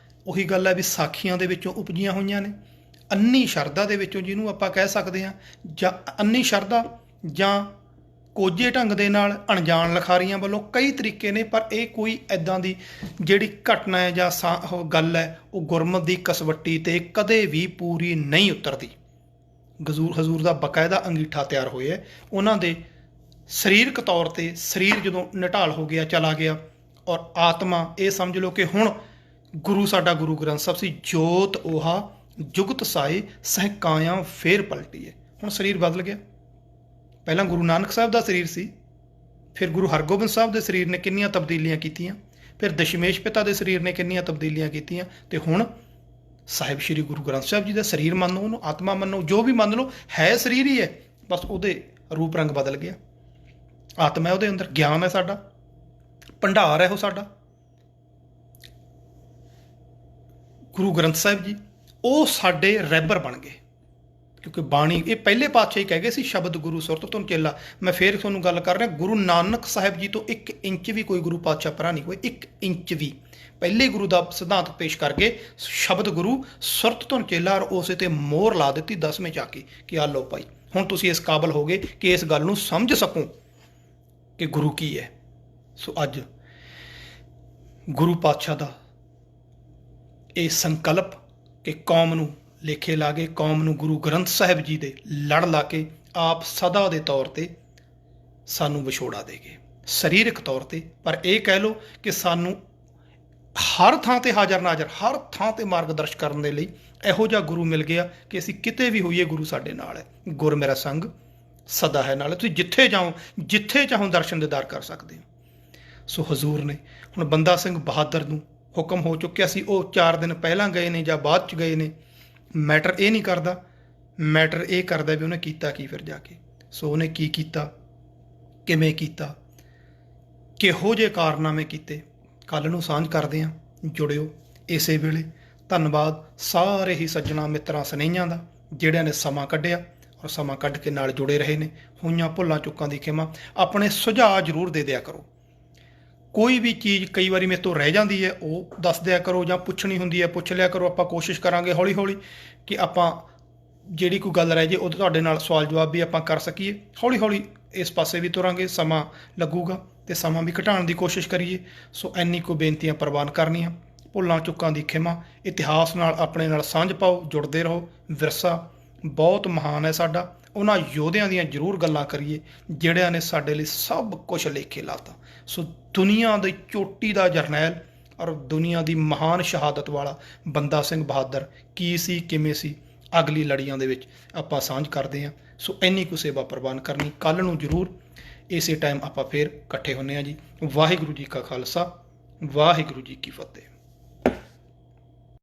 S1: ਉਹੀ ਗੱਲ ਹੈ ਵੀ ਸਾਖੀਆਂ ਦੇ ਵਿੱਚੋਂ ਉਪਜੀਆਂ ਹੋਈਆਂ ਨੇ, ਅੰਨੀ ਸ਼ਰਧਾ ਦੇ ਵਿੱਚੋਂ, ਜਿਹਨੂੰ ਆਪਾਂ ਕਹਿ ਸਕਦੇ ਹਾਂ, ਜਾਂ ਅੰਨੀ ਸ਼ਰਧਾ ਜਾਂ ਕੋਝੇ ਢੰਗ ਦੇ ਨਾਲ ਅਣਜਾਣ ਲਿਖਾਰੀਆਂ ਵੱਲੋਂ ਕਈ ਤਰੀਕੇ ਨੇ। ਪਰ ਇਹ ਕੋਈ ਇੱਦਾਂ ਦੀ ਜਿਹੜੀ ਘਟਨਾ ਹੈ ਜਾਂ ਉਹ ਗੱਲ ਹੈ, ਉਹ ਗੁਰਮਤ ਦੀ ਕਸਵੱਟੀ 'ਤੇ ਕਦੇ ਵੀ ਪੂਰੀ ਨਹੀਂ ਉਤਰਦੀ। ਹਜ਼ੂਰ ਦਾ ਬਕਾਇਦਾ ਅੰਗੀਠਾ ਤਿਆਰ ਹੋਇਆ, ਉਹਨਾਂ ਦੇ ਸਰੀਰਕ ਤੌਰ 'ਤੇ ਸਰੀਰ ਜਦੋਂ ਨਿਢਾਲ ਹੋ ਗਿਆ, ਚਲਾ ਗਿਆ, ਔਰ ਆਤਮਾ ਇਹ ਸਮਝ ਲਓ ਕਿ ਹੁਣ ਗੁਰੂ ਸਾਡਾ ਗੁਰੂ ਗ੍ਰੰਥ ਸਾਹਿਬ ਸੀ, ਜੋਤ ਓਹਾ ਜੁਗਤ ਸਾਏ ਸਹਿਕਾਇਆ ਫੇਰ ਪਲਟੀ ਹੈ। ਹੁਣ ਸਰੀਰ ਬਦਲ ਗਿਆ। ਪਹਿਲਾਂ ਗੁਰੂ ਨਾਨਕ ਸਾਹਿਬ ਦਾ ਸਰੀਰ ਸੀ, ਫਿਰ ਗੁਰੂ ਹਰਗੋਬਿੰਦ ਸਾਹਿਬ ਦੇ ਸਰੀਰ ਨੇ ਕਿੰਨੀਆਂ ਤਬਦੀਲੀਆਂ ਕੀਤੀਆਂ, ਫਿਰ ਦਸ਼ਮੇਸ਼ ਪਿਤਾ ਦੇ ਸਰੀਰ ਨੇ ਕਿੰਨੀਆਂ ਤਬਦੀਲੀਆਂ ਕੀਤੀਆਂ, ਤੇ ਹੁਣ ਸਾਹਿਬ ਸ਼੍ਰੀ ਗੁਰੂ ਗ੍ਰੰਥ ਸਾਹਿਬ ਜੀ ਦਾ ਸਰੀਰ ਮੰਨੋ, ਉਹਨੂੰ ਆਤਮਾ ਮੰਨੋ, ਜੋ ਵੀ ਮੰਨ ਲਓ, ਹੈ ਸਰੀਰ ਹੀ ਹੈ, ਬਸ ਉਹਦੇ ਰੂਪ ਰੰਗ ਬਦਲ ਗਿਆ। ਆਤਮਾ ਹੈ ਉਹਦੇ ਅੰਦਰ, ਗਿਆਨ ਹੈ ਸਾਡਾ, ਭੰਡਾਰ ਹੈ ਉਹ ਸਾਡਾ। ਗੁਰੂ ਗ੍ਰੰਥ ਸਾਹਿਬ ਜੀ ਉਹ ਸਾਡੇ ਰਹਿਬਰ ਬਣ ਗਏ, ਕਿਉਂਕਿ ਬਾਣੀ ਇਹ ਪਹਿਲੇ ਪਾਤਸ਼ਾਹ ਹੀ ਕਹਿ ਗਏ ਸੀ, ਸ਼ਬਦ ਗੁਰੂ ਸੁਰਤ ਧੁਨ ਚੇਲਾ। ਮੈਂ ਫੇਰ ਤੁਹਾਨੂੰ ਗੱਲ ਕਰ ਰਿਹਾ, ਗੁਰੂ ਨਾਨਕ ਸਾਹਿਬ ਜੀ ਤੋਂ 1 ਇੰਚ ਵੀ ਕੋਈ ਗੁਰੂ ਪਾਤਸ਼ਾਹ ਪਰਾਂ ਨਹੀਂ ਹੋਏ, 1 ਇੰਚ ਵੀ। ਪਹਿਲੇ ਗੁਰੂ ਦਾ ਸਿਧਾਂਤ ਪੇਸ਼ ਕਰਕੇ ਸ਼ਬਦ ਗੁਰੂ ਸੁਰਤ ਧੁਨ ਚੇਲਾ, ਔਰ ਉਸੇ ਤੇ ਮੋਹਰ ਲਾ ਦਿੱਤੀ 10ਵੇਂ ਚ ਆ ਕੇ ਕਿ ਆ ਲਓ ਭਾਈ, ਹੁਣ ਤੁਸੀਂ ਇਸ ਕਾਬਲ ਹੋ ਗਏ ਕਿ ਇਸ ਗੱਲ ਨੂੰ ਸਮਝ ਸਕੋ ਕਿ ਗੁਰੂ ਕੀ ਹੈ। ਸੋ ਅੱਜ ਗੁਰੂ ਪਾਤਸ਼ਾਹ ਦਾ ਇਹ ਸੰਕਲਪ ਕਿ ਕੌਮ ਨੂੰ ਲੇਖੇ ਲਾ ਕੇ, ਕੌਮ ਨੂੰ ਗੁਰੂ ਗ੍ਰੰਥ ਸਾਹਿਬ ਜੀ ਦੇ ਲੜ ਲਾ ਕੇ ਆਪ ਸਦਾ ਦੇ ਤੌਰ 'ਤੇ ਸਾਨੂੰ ਵਿਛੋੜਾ ਦੇ ਗਏ, ਸਰੀਰਕ ਤੌਰ 'ਤੇ। ਪਰ ਇਹ ਕਹਿ ਲਓ ਕਿ ਸਾਨੂੰ ਹਰ ਥਾਂ 'ਤੇ ਹਾਜ਼ਰ ਨਾਜ਼ਰ, ਹਰ ਥਾਂ 'ਤੇ ਮਾਰਗਦਰਸ਼ਨ ਕਰਨ ਦੇ ਲਈ ਇਹੋ ਜਿਹਾ ਗੁਰੂ ਮਿਲ ਗਿਆ ਕਿ ਅਸੀਂ ਕਿਤੇ ਵੀ ਹੋਈਏ ਗੁਰੂ ਸਾਡੇ ਨਾਲ ਹੈ। ਗੁਰ ਮੇਰਾ ਸੰਗ ਸਦਾ ਹੈ ਨਾਲ, ਤੁਸੀਂ ਜਿੱਥੇ ਜਾਓ, ਜਿੱਥੇ ਚਾਹੋ ਦਰਸ਼ਨ ਦੀਦਾਰ ਕਰ ਸਕਦੇ ਹੋ। ਸੋ ਹਜ਼ੂਰ ਨੇ ਹੁਣ ਬੰਦਾ ਸਿੰਘ ਬਹਾਦਰ ਨੂੰ ਹੁਕਮ ਹੋ ਚੁੱਕਿਆ ਸੀ, ਉਹ 4 ਦਿਨ ਪਹਿਲਾਂ ਗਏ ਨੇ ਜਾਂ ਬਾਅਦ 'ਚ ਗਏ ਨੇ, ਮੈਟਰ ਇਹ ਨਹੀਂ ਕਰਦਾ। ਮੈਟਰ ਇਹ ਕਰਦਾ ਵੀ ਉਹਨੇ ਕੀਤਾ ਕੀ ਫਿਰ ਜਾ ਕੇ। ਸੋ ਉਹਨੇ ਕੀ ਕੀਤਾ, ਕਿਵੇਂ ਕੀਤਾ, ਕਿਹੋ ਜਿਹੇ ਕਾਰਨਾਮੇ ਕੀਤੇ, ਕੱਲ੍ਹ ਨੂੰ ਸਾਂਝ ਕਰਦੇ ਹਾਂ। ਜੁੜਿਓ ਇਸੇ ਵੇਲੇ। ਧੰਨਵਾਦ ਸਾਰੇ ਹੀ ਸੱਜਣਾ ਮਿੱਤਰਾਂ ਸਨੇਹੀਆਂ ਦਾ, ਜਿਹੜਿਆਂ ਨੇ ਸਮਾਂ ਕੱਢਿਆ ਔਰ ਸਮਾਂ ਕੱਢ ਕੇ ਨਾਲ ਜੁੜੇ ਰਹੇ ਨੇ। ਹੋਈਆਂ ਭੁੱਲਾਂ ਚੁੱਕਾਂ ਦੀ ਖਿਮਾ। ਆਪਣੇ ਸੁਝਾਅ ਜ਼ਰੂਰ ਦੇ ਦਿਆ ਕਰੋ। ਕੋਈ ਵੀ ਚੀਜ਼ ਕਈ ਵਾਰੀ ਮੇਰੇ ਤੋਂ ਰਹਿ ਜਾਂਦੀ ਹੈ, ਉਹ ਦੱਸ ਦਿਆ ਕਰੋ, ਜਾਂ ਪੁੱਛਣੀ ਹੁੰਦੀ ਹੈ ਪੁੱਛ ਲਿਆ ਕਰੋ। ਆਪਾਂ ਕੋਸ਼ਿਸ਼ ਕਰਾਂਗੇ ਹੌਲੀ ਹੌਲੀ ਕਿ ਆਪਾਂ ਜਿਹੜੀ ਕੋਈ ਗੱਲ ਰਹਿ ਜੇ ਉਹ ਤੁਹਾਡੇ ਨਾਲ ਸਵਾਲ ਜਵਾਬ ਵੀ ਆਪਾਂ ਕਰ ਸਕੀਏ। ਹੌਲੀ ਹੌਲੀ ਇਸ ਪਾਸੇ ਵੀ ਤੁਰਾਂਗੇ, ਸਮਾਂ ਲੱਗੂਗਾ ਤੇ ਸਮਾਂ ਵੀ ਘਟਾਉਣ ਦੀ ਕੋਸ਼ਿਸ਼ ਕਰੀਏ। ਸੋ ਇੰਨੀ ਕੁ ਬੇਨਤੀਆਂ ਪ੍ਰਵਾਨ ਕਰਨੀਆਂ। ਭੁੱਲਾਂ ਚੁੱਕਾਂ ਦੀ ਖਿਮਾ। ਇਤਿਹਾਸ ਨਾਲ ਆਪਣੇ ਨਾਲ ਸਾਂਝ ਪਾਓ, ਜੁੜਦੇ ਰਹੋ। ਵਿਰਸਾ ਬਹੁਤ ਮਹਾਨ ਹੈ ਸਾਡਾ। ਉਹਨਾਂ ਯੋਧਿਆਂ ਦੀਆਂ ਜ਼ਰੂਰ ਗੱਲਾਂ ਕਰੀਏ ਜਿਹੜਿਆਂ ਨੇ ਸਾਡੇ ਲਈ ਸਭ ਕੁਝ ਲੇਖੇ ਲਾਤਾ। ਸੋ ਦੁਨੀਆ ਦੀ ਚੋਟੀ ਦਾ ਜਰਨੈਲ ਔਰ ਦੁਨੀਆ ਦੀ ਮਹਾਨ ਸ਼ਹਾਦਤ ਵਾਲਾ ਬੰਦਾ ਸਿੰਘ ਬਹਾਦਰ ਕੀ ਸੀ, ਕਿਵੇਂ ਸੀ, ਅਗਲੀ ਲੜੀਆਂ ਦੇ ਵਿੱਚ ਆਪਾਂ ਸਾਂਝ ਕਰਦੇ ਹਾਂ। ਸੋ ਇੰਨੀ ਕੁ ਸੇਵਾ ਪ੍ਰਵਾਨ ਕਰਨੀ। ਕੱਲ੍ਹ ਨੂੰ ਜ਼ਰੂਰ ਇਸੇ ਟਾਈਮ ਆਪਾਂ ਫੇਰ ਇਕੱਠੇ ਹੁੰਦੇ ਹਾਂ ਜੀ। ਵਾਹਿਗੁਰੂ ਜੀ ਕਾ ਖਾਲਸਾ, ਵਾਹਿਗੁਰੂ ਜੀ ਕੀ ਫਤਿਹ।